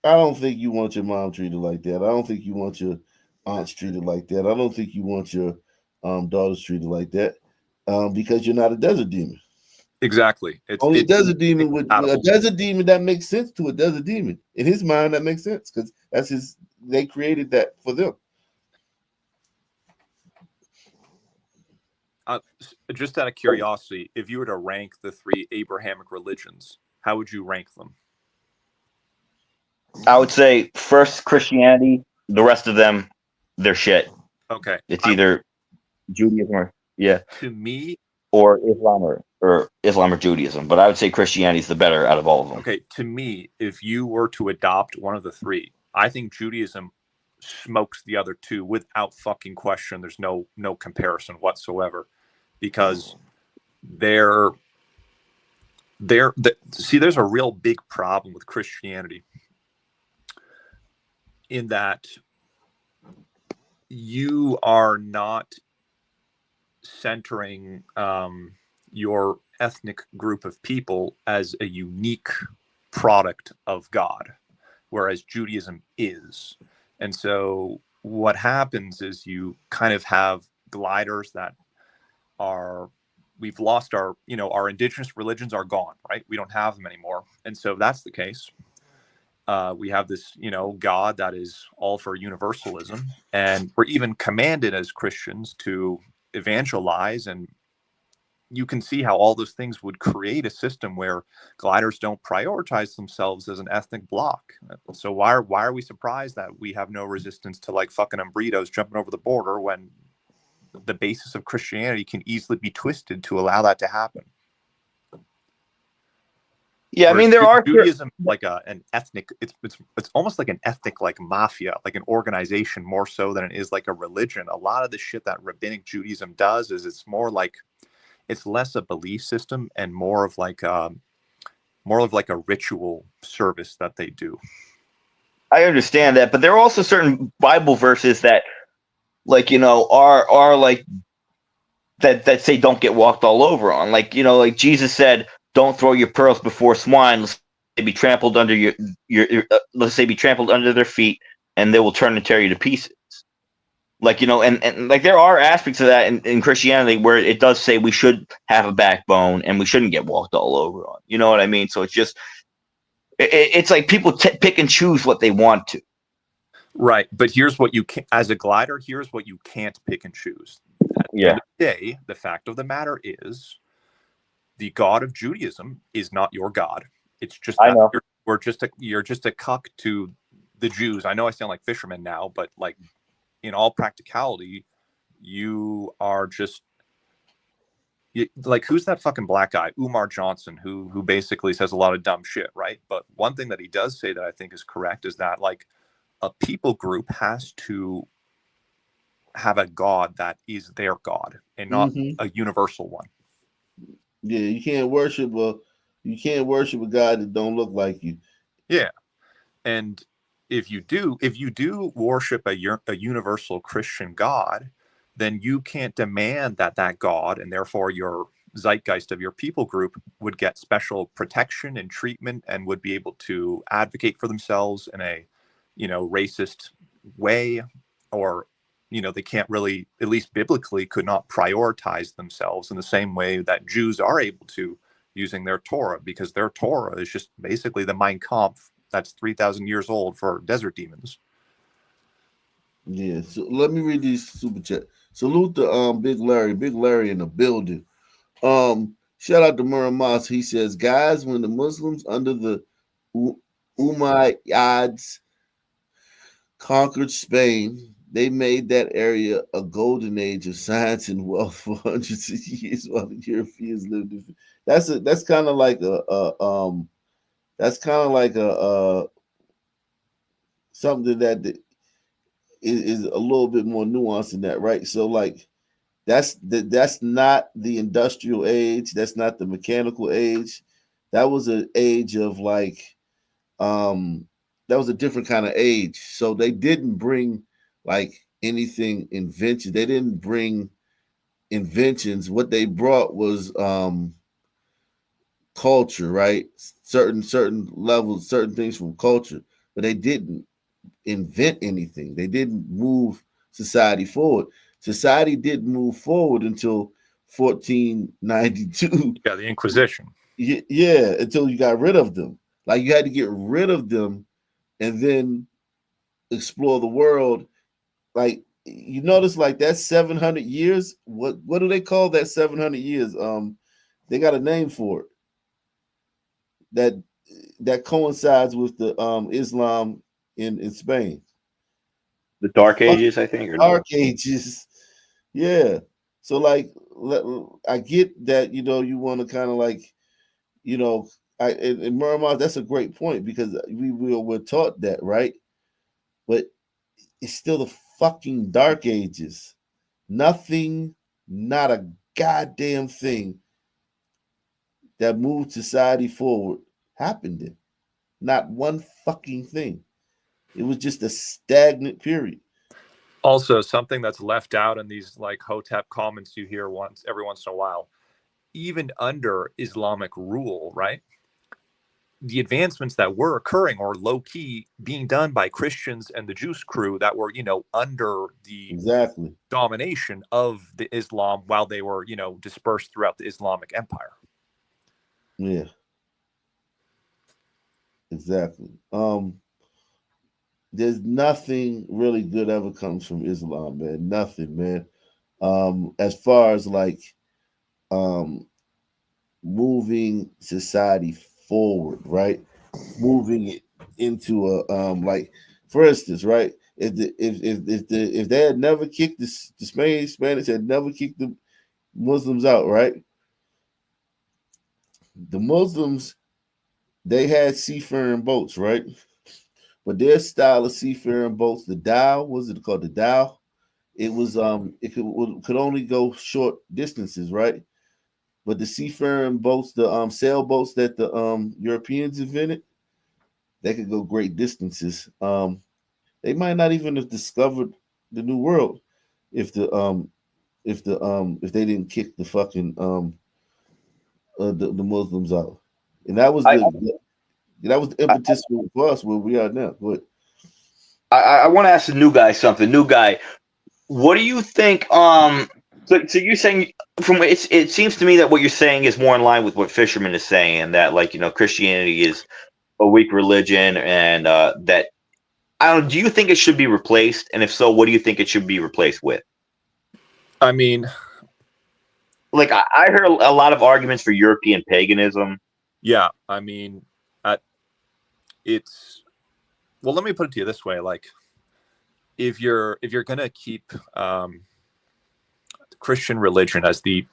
I don't think you want your mom treated like that. I don't think you want your aunts treated like that. I don't think you want your daughters treated like that, because you're not a desert demon. Exactly. Only a It's desert demon with a incompatible. desert demon that makes sense to a desert demon. In his mind, that makes sense because that's his. They created that for them. Just out of curiosity, if you were to rank the 3 Abrahamic religions, how would you rank them? I would say first Christianity, the rest of them, they're shit. Okay. It's either Judaism or to me, or Islam or Judaism. But I would say Christianity is the better out of all of them. okay, to me, if you were to adopt one of the 3, I think Judaism smokes the other 2 without fucking question. There's no comparison whatsoever, because see, there's a real big problem with Christianity in that you are not centering your ethnic group of people as a unique product of God, whereas Judaism is. And so what happens is you kind of have gliders that we've lost our indigenous religions are gone, right? We don't have them anymore. And so that's the case. We have this, God that is all for universalism, and we're even commanded as Christians to evangelize. And you can see how all those things would create a system where gliders don't prioritize themselves as an ethnic bloc. So why are we surprised that we have no resistance to like fucking Umbritos jumping over the border when the basis of Christianity can easily be twisted to allow that to happen? Yeah, I mean, there are Judaism like an ethnic. It's almost like an ethnic, like mafia, like an organization more so than it is like a religion. A lot of the shit that rabbinic Judaism does is it's more like it's less a belief system and more of like a ritual service that they do. I understand that, but there are also certain Bible verses that, like, are like that say don't get walked all over on. Like, like Jesus said, don't throw your pearls before swine, lest they be trampled under let's say be trampled under their feet, and they will turn and tear you to pieces. Like, and like there are aspects of that in Christianity where it does say we should have a backbone and we shouldn't get walked all over on. You know what I mean? So it's just it's like people pick and choose what they want to. Right, but here's what you can, as a glider, here's what you can't pick and choose. At the end of the day, the fact of the matter is, the God of Judaism is not your God. It's just that you're just a cuck to the Jews. I know I sound like fisherman now, but like in all practicality, you are just like, who's that fucking black guy, Umar Johnson, who basically says a lot of dumb shit, right? But one thing that he does say that I think is correct is that like a people group has to have a God that is their God and not a universal one. Yeah, you can't worship a God that don't look like you. Yeah, and if you do worship a universal Christian God, then you can't demand that God and therefore your zeitgeist of your people group would get special protection and treatment and would be able to advocate for themselves in a racist way, or they can't really, at least biblically, could not prioritize themselves in the same way that Jews are able to using their Torah, because their Torah is just basically the Mein Kampf that's 3,000 years old for desert demons. Yeah, so let me read these super chat. Salute to Big Larry in the building. Shout out to Muramas. He says, guys, when the Muslims under the Umayyads conquered Spain, they made that area a golden age of science and wealth for hundreds of years while the Europeans lived in. That's kind of like something that is a little bit more nuanced than that, right? So like that's not the industrial age, that's not the mechanical age. That was an age of like that was a different kind of age. So they didn't bring like anything invention. They didn't bring inventions. What they brought was culture, right? Certain levels, certain things from culture, but they didn't invent anything. They didn't move society forward. Society didn't move forward until 1492. Yeah, the Inquisition. Yeah, until you got rid of them. Like you had to get rid of them and then explore the world. Like you notice, like that's 700 years. What do they call that 700 years? They got a name for it. That coincides with the Islam in Spain. The Dark Ages, I think. Or Dark Ages. Yeah. So like I get that, you want to kind of like, in Miramar, that's a great point because we're taught that, right? But it's still the fucking Dark Ages. Nothing, not a goddamn thing that moved society forward happened then. Not one fucking thing. It was just a stagnant period. Also, something that's left out in these like Hotep comments you hear every once in a while, even under Islamic rule, right? The advancements that were occurring or low key being done by Christians and the Jews crew that were, under the domination of the Islam while they were, dispersed throughout the Islamic Empire. Yeah. Exactly. There's nothing really good ever comes from Islam, man. Nothing, man. As far as like moving society forward, right? Moving it into a like, for instance, right? If they had never kicked the Spanish had never kicked the Muslims out, right? The Muslims, they had seafaring boats, right? But their style of seafaring boats, the dhow, was it called the dhow? It was it could only go short distances, right? But the seafaring boats, the sailboats that the Europeans invented, they could go great distances. They might not even have discovered the New World if if they didn't kick the fucking the Muslims out, and that was the impetus for us where we are now. Go ahead. I want to ask the new guy something. New guy, what do you think? So you're saying it seems to me that what you're saying is more in line with what Fisherman is saying, and that Christianity is a weak religion, and that I don't. Do you think it should be replaced? And if so, what do you think it should be replaced with? I mean, like I heard a lot of arguments for European paganism. Yeah, I mean, it's well. Let me put it to you this way: like, if you're gonna keep Christian religion as the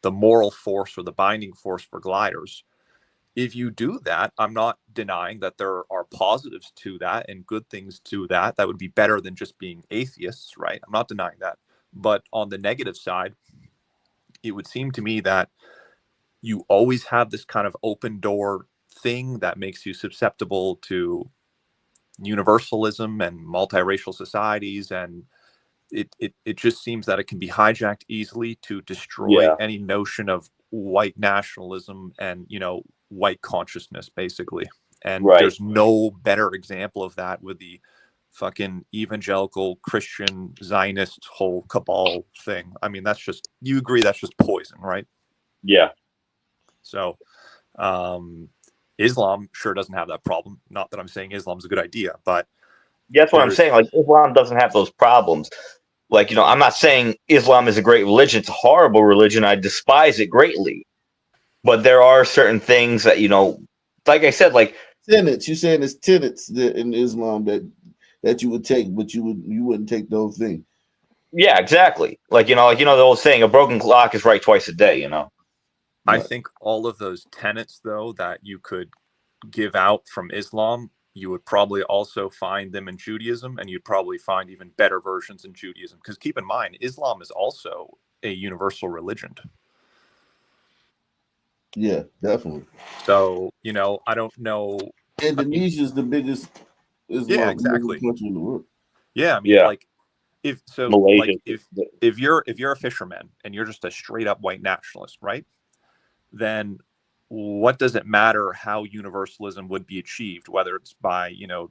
moral force or the binding force for gliders, if you do that, I'm not denying that there are positives to that and good things to that. That would be better than just being atheists, right? I'm not denying that. But on the negative side, it would seem to me that you always have this kind of open door thing that makes you susceptible to universalism and multiracial societies, and it just seems that it can be hijacked easily to destroy any notion of white nationalism and white consciousness, basically. And there's no better example of that with the fucking evangelical Christian Zionist whole cabal thing. I mean, you agree that's just poison, right? Yeah. So Islam sure doesn't have that problem. Not that I'm saying Islam's a good idea, but that's what I'm saying. Like, Islam doesn't have those problems. Like, I'm not saying Islam is a great religion. It's a horrible religion. I despise it greatly. But there are certain things that, like I said, like tenets. You're saying it's tenets in Islam that you would take, but you wouldn't take those things. Yeah, exactly. Like, the old saying, a broken clock is right twice a day, I think all of those tenets, though, that you could give out from Islam, you would probably also find them in Judaism, and you'd probably find even better versions in Judaism. Because keep in mind, Islam is also a universal religion. Yeah, definitely. So, I don't know. Indonesia is the biggest Islam country in the world. Yeah, I mean, like, if so, Malaysia. like if you're a fisherman and you're just a straight up white nationalist, right? Then what does it matter how universalism would be achieved, whether it's by, you know,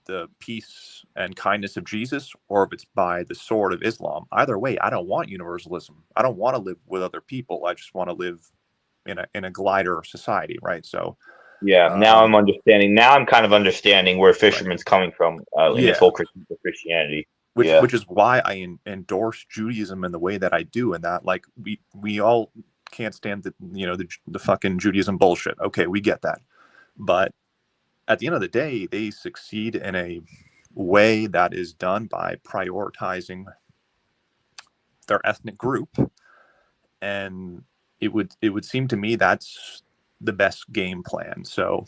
the peace and kindness of Jesus, or if it's by the sword of Islam? Either way, I don't want universalism. I don't want to live with other people. I just want to live in a glider society, right? So Yeah, now I'm understanding. Now I'm kind of understanding where fisherman's coming from in this yeah, whole critique of Christianity. which is why I endorse Judaism in the way that I do, and that like we all can't stand the fucking Judaism bullshit. Okay, we get that, but at the end of the day, they succeed in a way that is done by prioritizing their ethnic group, and it would seem to me that's the best game plan. So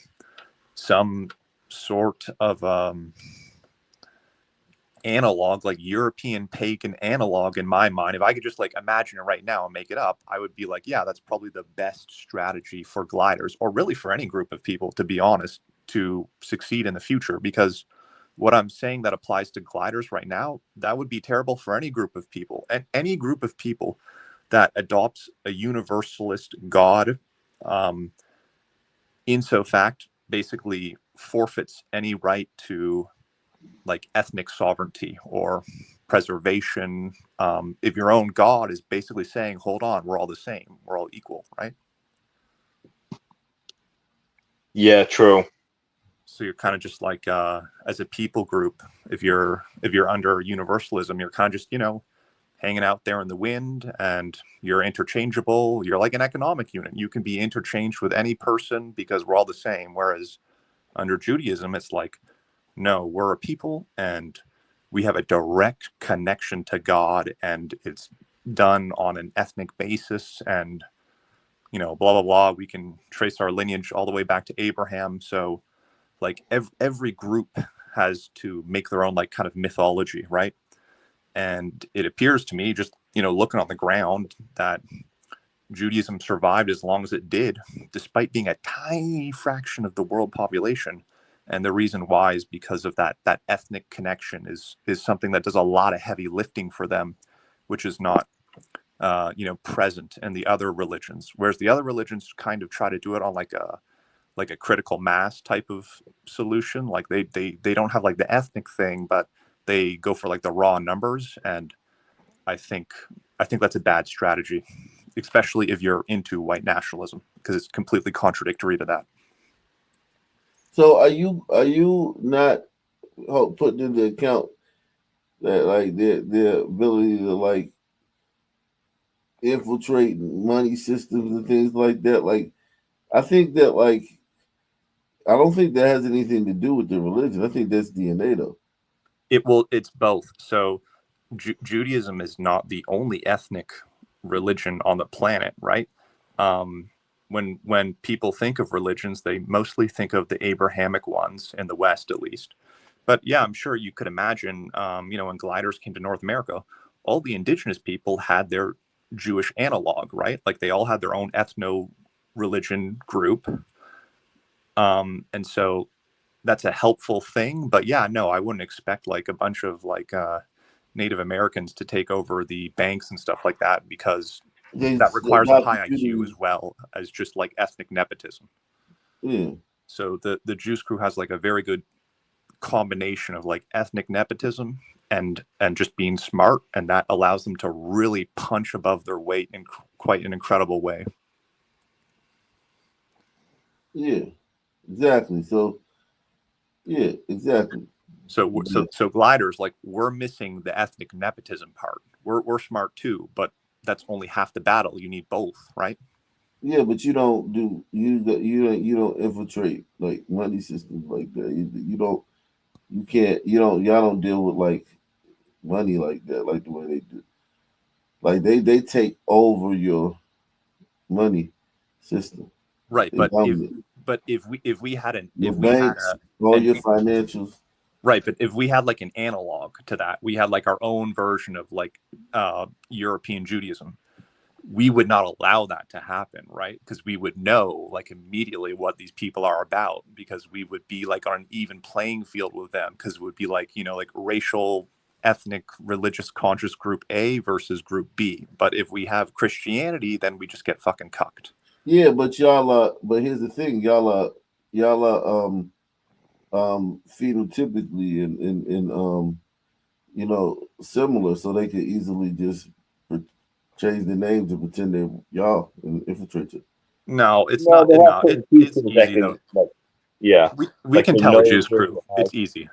some sort of analog, like European pagan analog in my mind, if I could just like imagine it right now and make it up, I would be like, yeah, that's probably the best strategy for gliders, or really for any group of people, to be honest, to succeed in the future. Because what I'm saying that applies to gliders right now, that would be terrible for any group of people. And any group of people that adopts a universalist God, in so fact, basically forfeits any right to like ethnic sovereignty or preservation. If your own God is basically saying, hold on, we're all the same, we're all equal, right? Yeah, true. So you're kind of just like as a people group, if you're under universalism, you're kind of just, you know, hanging out there in the wind, and you're interchangeable. You're like an economic unit. You can be interchanged with any person because we're all the same. Whereas under Judaism, it's like, no, we're a people and we have a direct connection to God, and it's done on an ethnic basis, and, you know, blah, blah, blah. We can trace our lineage all the way back to Abraham. So like every group has to make their own like kind of mythology, right? And it appears to me, just, you know, looking on the ground, that Judaism survived as long as it did, despite being a tiny fraction of the world population. And the reason why is because of that ethnic connection is something that does a lot of heavy lifting for them, which is not present in the other religions. Whereas the other religions kind of try to do it on like a critical mass type of solution. Like they don't have like the ethnic thing, but they go for like the raw numbers. And I think that's a bad strategy, especially if you're into white nationalism, because it's completely contradictory to that. So are you not putting into account that like their ability to like infiltrate money systems and things like that? Like I think that like I don't think that has anything to do with the religion. I think that's DNA though. It's both. So Judaism is not the only ethnic religion on the planet, right? When people think of religions, they mostly think of the Abrahamic ones in the West, at least. But yeah, I'm sure you could imagine, when gliders came to North America, all the indigenous people had their Jewish analog, right? Like they all had their own ethno-religion group. And so that's a helpful thing. But yeah, no, I wouldn't expect like a bunch of like Native Americans to take over the banks and stuff like that, because that requires a high IQ as well as just like ethnic nepotism. Yeah. So the Juice Crew has like a very good combination of like ethnic nepotism and just being smart, and that allows them to really punch above their weight in quite an incredible way. Yeah, exactly. So yeah, exactly. So gliders, like, we're missing the ethnic nepotism part. We're smart too, but that's only half the battle. You need both, right? Yeah, but you don't infiltrate like money systems like that. Y'all don't deal with like money like that, like the way they do. Like they take over your money system. Right, They but if we had your banks, all your financials. Right, but if we had like an analog to that, we had like our own version of like European Judaism, we would not allow that to happen, right? Because we would know like immediately what these people are about, because we would be like on an even playing field with them, because it would be like, like racial ethnic religious conscious group A versus group B. But if we have Christianity, then we just get fucking cucked. Yeah, but y'all are. But here's the thing, y'all are phenotypically and similar, so they could easily just change their names and pretend they're y'all and infiltrate it. No, it's No, not. they have No, certain it's pieces that easy can, though. like, yeah, We like can the tell a nose Jews or crew. the It's easy.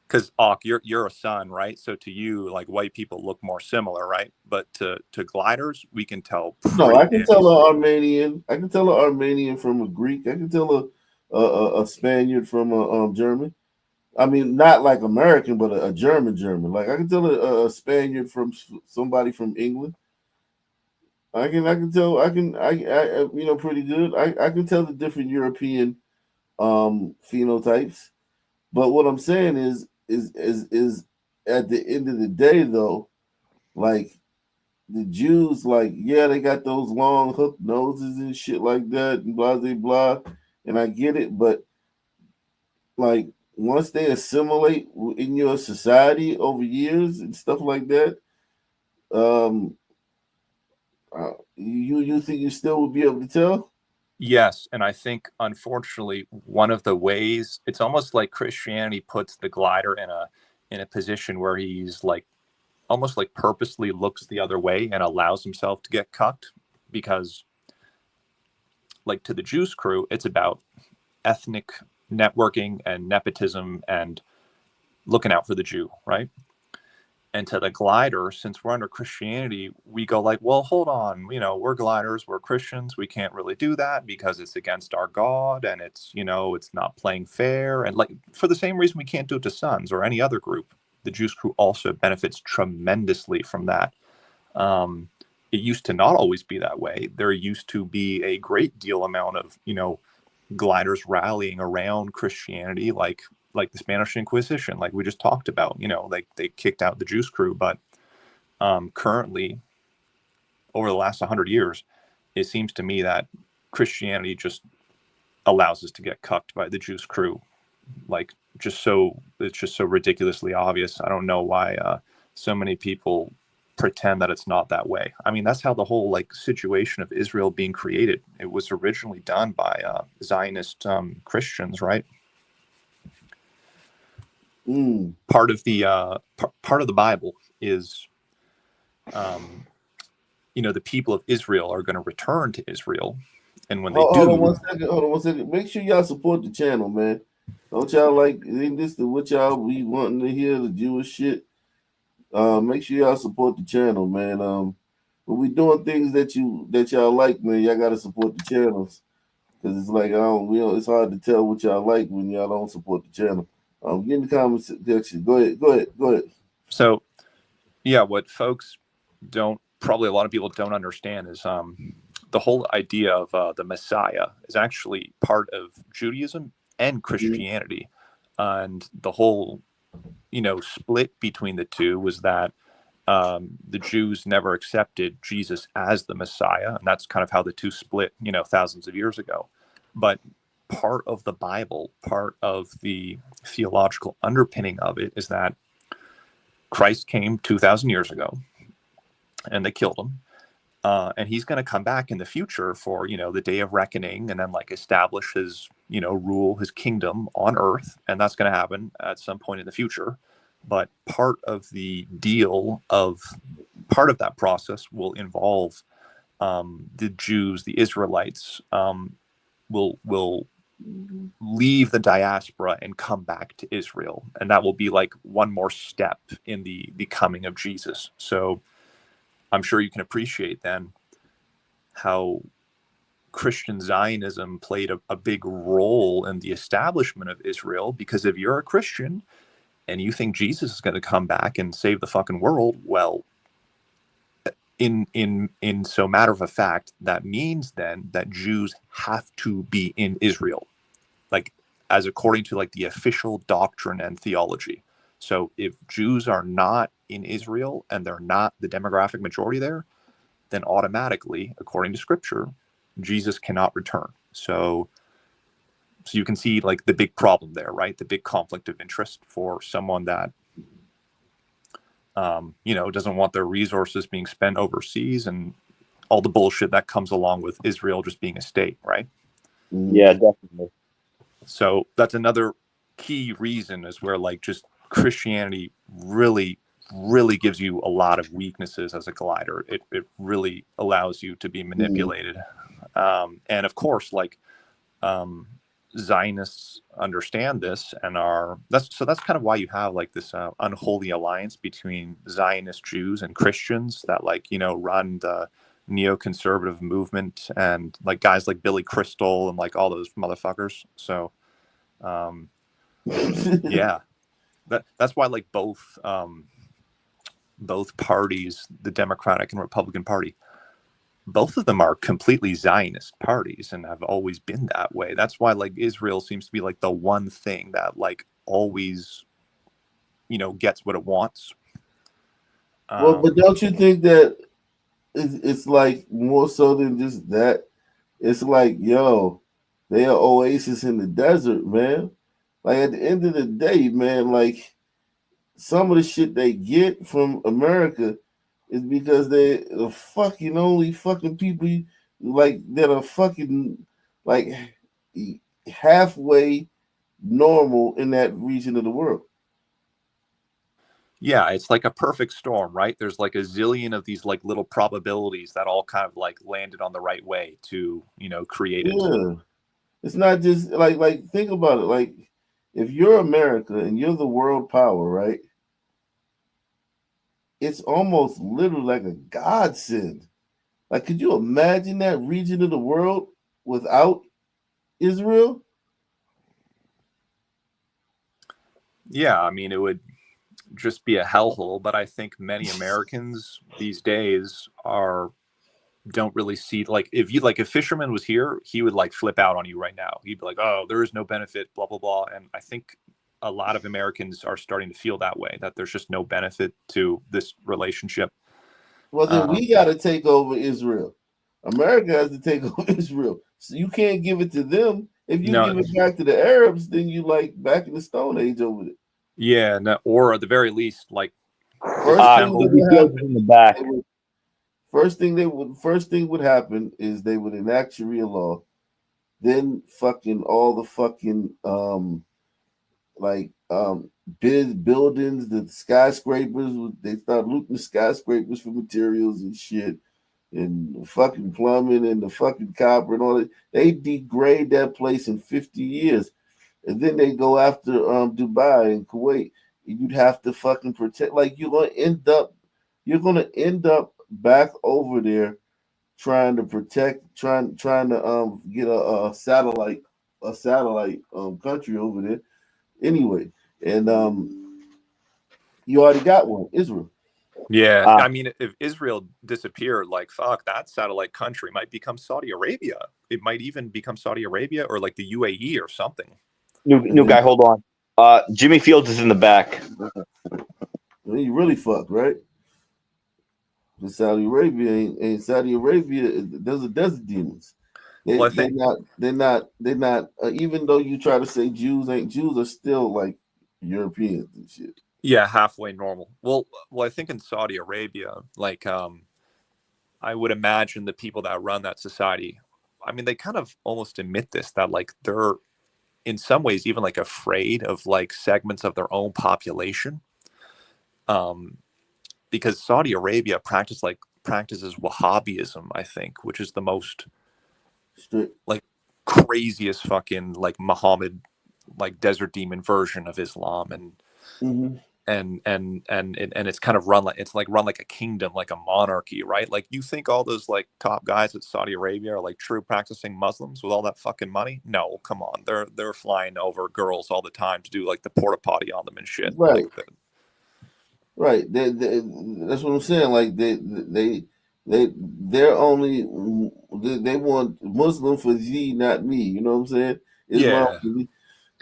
Because you're a son, right? So to you, like white people look more similar, right? But to gliders, we can tell No, pretty I can damn tell easily. an Armenian. I can tell an Armenian from a Greek. I can tell a Spaniard from a German. I mean, not like American, but a German German. Like I can tell a Spaniard from somebody from England. I can tell I pretty good. I can tell the different European phenotypes. But what I'm saying is at the end of the day though, like the Jews, like, yeah, they got those long hook noses and shit like that and blah blah blah. And I get it, but like once they assimilate in your society over years and stuff like that, um you think you still would be able to tell? Yes, and I think unfortunately one of the ways it's almost like Christianity puts the glider in a position where he's like almost like purposely looks the other way and allows himself to get cucked because like to the Jews crew, it's about ethnic networking and nepotism and looking out for the Jew, right? And to the glider, since we're under Christianity, we go like, well, hold on, we're gliders, we're Christians, we can't really do that because it's against our God and it's, it's not playing fair. And like for the same reason we can't do it to sons or any other group, the Jews crew also benefits tremendously from that. It used to not always be that way. There used to be a great deal amount of, gliders rallying around Christianity, like the Spanish Inquisition, like we just talked about. Like they kicked out the Jews crew, but currently, over the last 100 years, it seems to me that Christianity just allows us to get cucked by the Jews crew, like it's just so ridiculously obvious. I don't know why so many people pretend that it's not that way. I mean, that's how the whole like situation of Israel being created. It was originally done by Zionist Christians, right? Part of the part of the Bible is, the people of Israel are going to return to Israel, and when they Hold on do, one second. Hold on one second. Make sure y'all support the channel, man. Don't y'all like ain't this the what y'all be wanting to hear, the Jewish shit? Make sure y'all support the channel, man. When we doing things that y'all like, man, y'all gotta support the channels. Cause it's like it's hard to tell what y'all like when y'all don't support the channel. Get in the comments section. Go ahead. so yeah, what folks probably a lot of people don't understand is the whole idea of the Messiah is actually part of Judaism and Christianity, and the whole split between the two was that the Jews never accepted Jesus as the Messiah, and that's kind of how the two split thousands of years ago. But part of the Bible, part of the theological underpinning of it is that Christ came 2,000 years ago and they killed him. And he's going to come back in the future for, the day of reckoning and then like establish his, rule, his kingdom on earth. And that's going to happen at some point in the future. But part of the part of that process will involve the Jews, the Israelites, will leave the diaspora and come back to Israel. And that will be like one more step in the coming of Jesus. So I'm sure you can appreciate then how Christian Zionism played a big role in the establishment of Israel, because if you're a Christian and you think Jesus is going to come back and save the fucking world, well, in so matter of a fact, that means then that Jews have to be in Israel, like as according to like the official doctrine and theology. So if Jews are not in Israel and they're not the demographic majority there, then automatically, according to scripture, Jesus cannot return. So you can see like the big problem there, right? The big conflict of interest for someone that doesn't want their resources being spent overseas and all the bullshit that comes along with Israel just being a state, right? Yeah, definitely. So that's another key reason is where like just Christianity really, really gives you a lot of weaknesses as a glider. It really allows you to be manipulated. And of course, like Zionists understand this and that's kind of why you have like this unholy alliance between Zionist Jews and Christians that like, run the neoconservative movement and like guys like Billy Crystal and like all those motherfuckers. So yeah, that's why like both parties, the Democratic and Republican Party, both of them are completely Zionist parties and have always been that way. That's why like Israel seems to be like the one thing that like always, gets what it wants. Well, but don't you think that it's like more so than just that? It's like, yo, they are oasis in the desert, man. Like at the end of the day, man, like some of the shit they get from America is because they the fucking only fucking people like that are fucking like halfway normal in that region of the world. Yeah, it's like a perfect storm, right? There's like a zillion of these like little probabilities that all kind of like landed on the right way to, create it. Yeah. It's not just like think about it. Like if you're America and you're the world power, right? It's almost literally like a godsend. Like, could you imagine that region of the world without Israel? Yeah, I mean, it would just be a hellhole, but I think many Americans these days don't really see like if Fisherman was here, he would like flip out on you right now. He'd be like, "Oh, there is no benefit, blah blah blah." And I think a lot of Americans are starting to feel that way, that there's just no benefit to this relationship. Well, then we got to take over Israel. America has to take over Israel. So you can't give it to them. If you give it back to the Arabs, then you like back in the Stone Age over there. Yeah, no, or at the very least, like first thing would happen is they would enact Sharia law. Then fucking all the fucking buildings, the skyscrapers, they start looting the skyscrapers for materials and shit, and the fucking plumbing and the fucking copper and all that. They degrade that place in 50 years. And then they go after Dubai and Kuwait. You'd have to fucking protect. Like you're gonna end up back over there trying to protect, trying to get a satellite country over there. Anyway, and you already got one, Israel. Yeah, I mean, if Israel disappeared, like fuck, that satellite country might become Saudi Arabia. It might even become Saudi Arabia or like the UAE or something. New guy, hold on. Jimmy Fields is in the back. Well, you really fucked, right? The Saudi Arabia ain't Saudi Arabia. Those are desert demons. They're not. Even though you try to say Jews ain't, Jews are still like Europeans and shit. Yeah, halfway normal. Well, I think in Saudi Arabia, like, I would imagine the people that run that society, I mean, they kind of almost admit this, that like they're in some ways even like afraid of like segments of their own population, because Saudi Arabia practices Wahhabism, I think, which is the most like craziest fucking like Muhammad, like desert demon version of Islam, and and it's kind of run like a kingdom, like a monarchy, right? Like you think all those like top guys at Saudi Arabia are like true practicing Muslims with all that fucking money? No, come on, they're flying over girls all the time to do like the porta potty on them and shit. Right. Like right. That's what I'm saying. Like they're only they want Muslim for thee, not me. You know what I'm saying? Islam for me.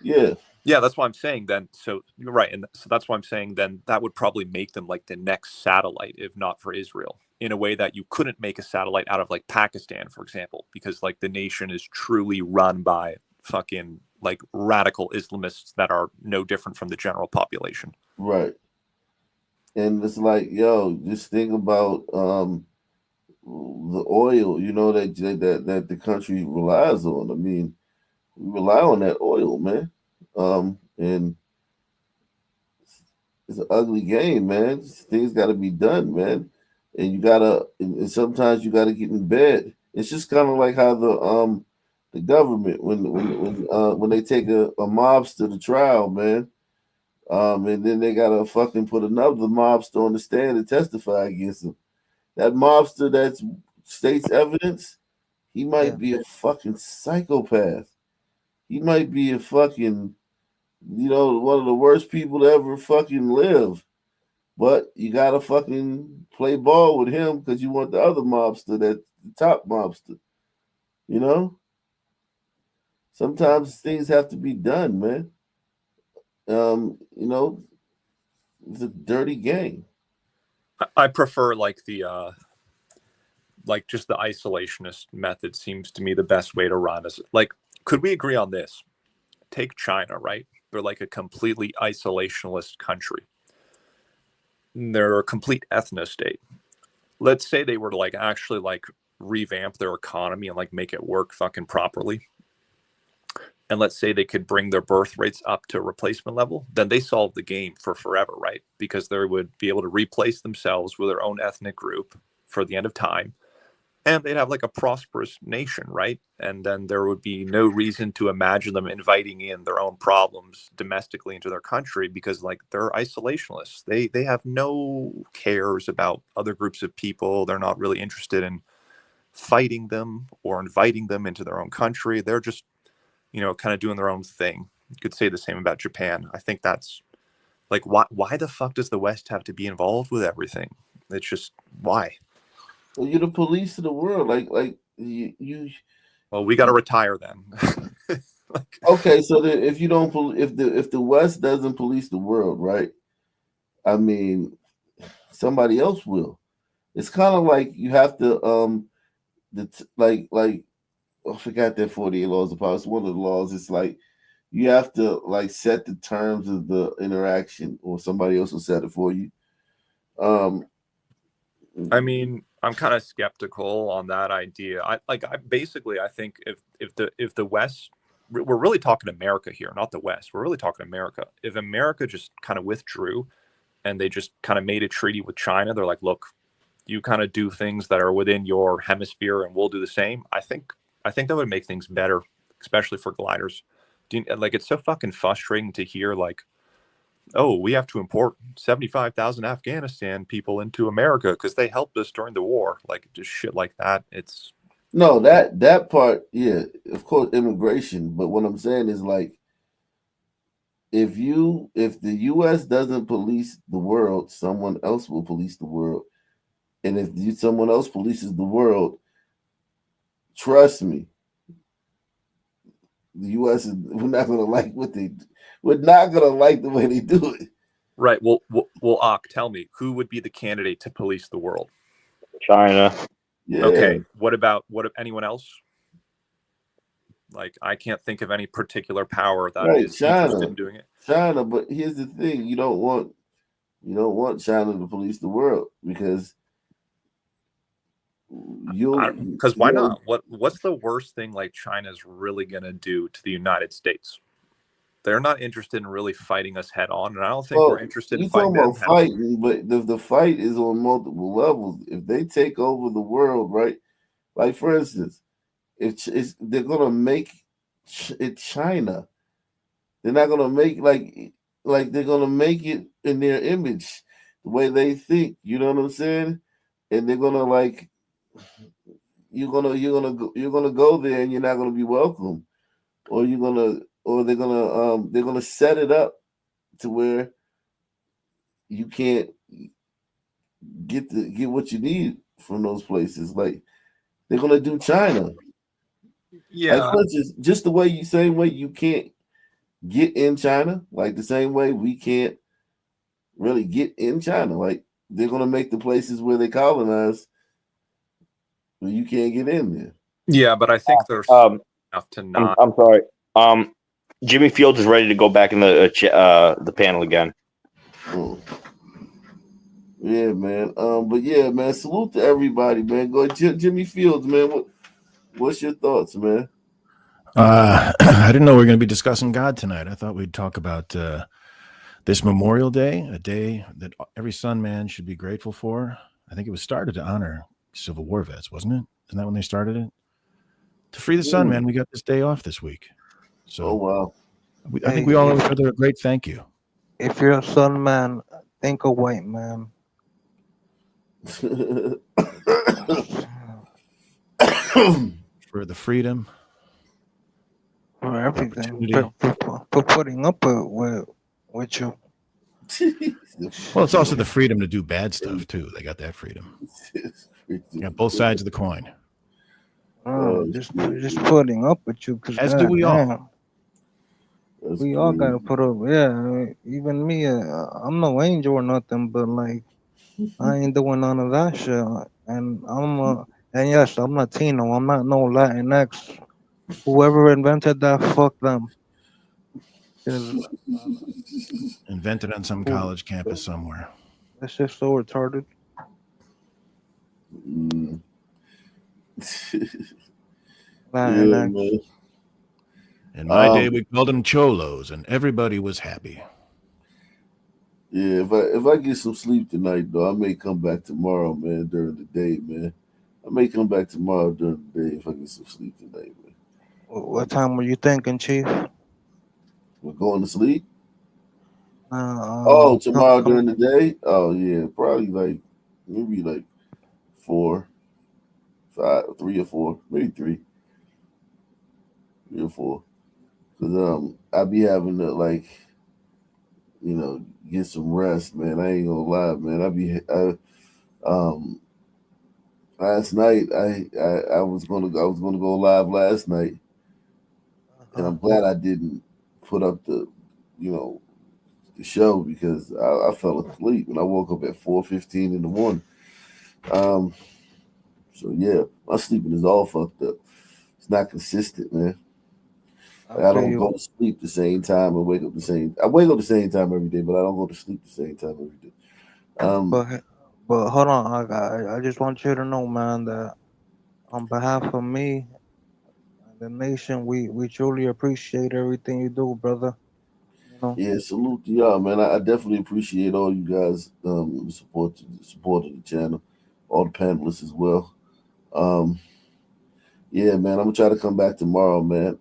Yeah. Yeah, that's why I'm saying then. So you're right, and so that's why I'm saying then that would probably make them like the next satellite, if not for Israel, in a way that you couldn't make a satellite out of like Pakistan, for example, because like the nation is truly run by fucking like radical Islamists that are no different from the general population. Right. And it's like, yo, just think about the oil, that the country relies on. I mean, we rely on that oil, man. And it's an ugly game, man. Things got to be done, man. And and sometimes you gotta get in bed. It's just kind of like how the government when they take a mobster to trial, man. And then they gotta fucking put another mobster on the stand to testify against him. That mobster that states evidence, he might be a fucking psychopath. He might be a fucking, one of the worst people to ever fucking live. But you gotta fucking play ball with him because you want the other mobster, that the top mobster. You know? Sometimes things have to be done, man. It's a dirty game. I prefer like the like just the isolationist method seems to me the best way to run. Is like, could we agree on this? Take China, right? They're like a completely isolationist country. They're a complete ethno-state. Let's say they were to like actually like revamp their economy and like make it work fucking properly. And let's say they could bring their birth rates up to replacement level, then they solve the game for forever, right? Because they would be able to replace themselves with their own ethnic group for the end of time. And they'd have like a prosperous nation, right? And then there would be no reason to imagine them inviting in their own problems domestically into their country because like they're isolationists. They have no cares about other groups of people. They're not really interested in fighting them or inviting them into their own country. They're just, kind of doing their own thing. You could say the same about Japan. I think that's like, why the fuck does the West have to be involved with everything? It's just, why? Well, you're the police of the world. Like you. Well, we got to retire then. Okay, so then if you don't, if the West doesn't police the world, right? I mean, somebody else will. It's kind of like you have to like I forgot that 48 laws of power. It's one of the laws. It's like you have to like set the terms of the interaction, or somebody else will set it for you. I mean, I'm kind of skeptical on that idea. I think if the West, we're really talking America here, not the West. We're really talking America. If America just kind of withdrew and they just kind of made a treaty with China, they're like, look, you kind of do things that are within your hemisphere and we'll do the same. I think that would make things better, especially for gliders. It's so fucking frustrating to hear like, oh, we have to import 75,000 Afghanistan people into America because they helped us during the war. Like just shit like that. It's No, that part, yeah, of course, immigration. But what I'm saying is like, if the U.S. doesn't police the world, someone else will police the world. And if someone else polices the world, trust me, the U.S. we're not gonna like we're not gonna like the way they do it. right. Well, Ak, tell me, who would be the candidate to police the world? China. Yeah. Okay. What anyone else? Like, I can't think of any particular power that is interested in doing it. China, but here's the thing: you don't want China to police the world because why not? What's the worst thing like China's really gonna do to the United States? They're not interested in really fighting us head on, and I don't think we're interested in fighting them. Fighting, but the fight is on multiple levels. If they take over the world, right? Like for instance, if they're gonna make it China, they're not gonna make like they're gonna make it in their image, the way they think. You know what I'm saying? And they're gonna like you're gonna go there and you're not gonna be welcome, or they're gonna set it up to where you can't get what you need from those places. Like they're gonna do China. Yeah. Like for instance, just same way you can't get in China, like the same way we can't really get in China. Like they're gonna make the places where they colonize where you can't get in there. Yeah, but I think there's enough to not. I'm sorry. Jimmy Fields is ready to go back in the panel again. Yeah, man. But yeah, man. Salute to everybody, man. Go Jimmy Fields, man. What's your thoughts, man? I didn't know we were going to be discussing God tonight. I thought we'd talk about this Memorial Day, a day that every Sun man should be grateful for. I think it was started to honor Civil War vets, wasn't it? Isn't that when they started it? To free the Sun, man, we got this day off this week. So, oh wow! I think we all owe each other a great thank you. If you're a Sun man, think a white man. For the freedom. For everything. For putting up with you. Well, it's also the freedom to do bad stuff, too. They got that freedom. You got both sides of the coin. Just putting up with you. As do we all. We all got to put up. Yeah, even me, I'm no angel or nothing, but like, I ain't doing none of that shit. And yes, I'm Latino. I'm not no Latinx. Whoever invented that, fuck them. Invented on some college campus somewhere. That's just so retarded. Yeah, man. In my day, we called them cholos, and everybody was happy. Yeah, if I get some sleep tonight, though, I may come back tomorrow, man. During the day, man. I may come back tomorrow during the day if I get some sleep tonight, man. What time were you thinking, Chief? We're going to sleep. Tomorrow during the day. Oh yeah, probably maybe 4, 5, 3 or 4, maybe 3 or 4. Cause I be having to get some rest, man. I ain't gonna lie, man. Last night I was gonna go live last night, and I'm glad I didn't put up the show because I fell asleep and I woke up at 4:15 in the morning. So yeah, my sleeping is all fucked up. It's not consistent, man. I don't go to sleep the same time and wake up the same. I wake up the same time every day, but I don't go to sleep the same time every day. But hold on, I just want you to know, man, that on behalf of me and the nation, we truly appreciate everything you do, brother. Yeah, salute to y'all, man. I definitely appreciate all you guys, the support of the channel, all the panelists as well. Yeah, man, I'm gonna try to come back tomorrow, man.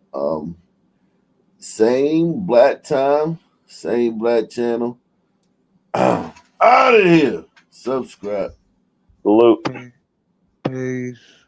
Same black time, same black channel. Out of here. Subscribe. Salute. Peace.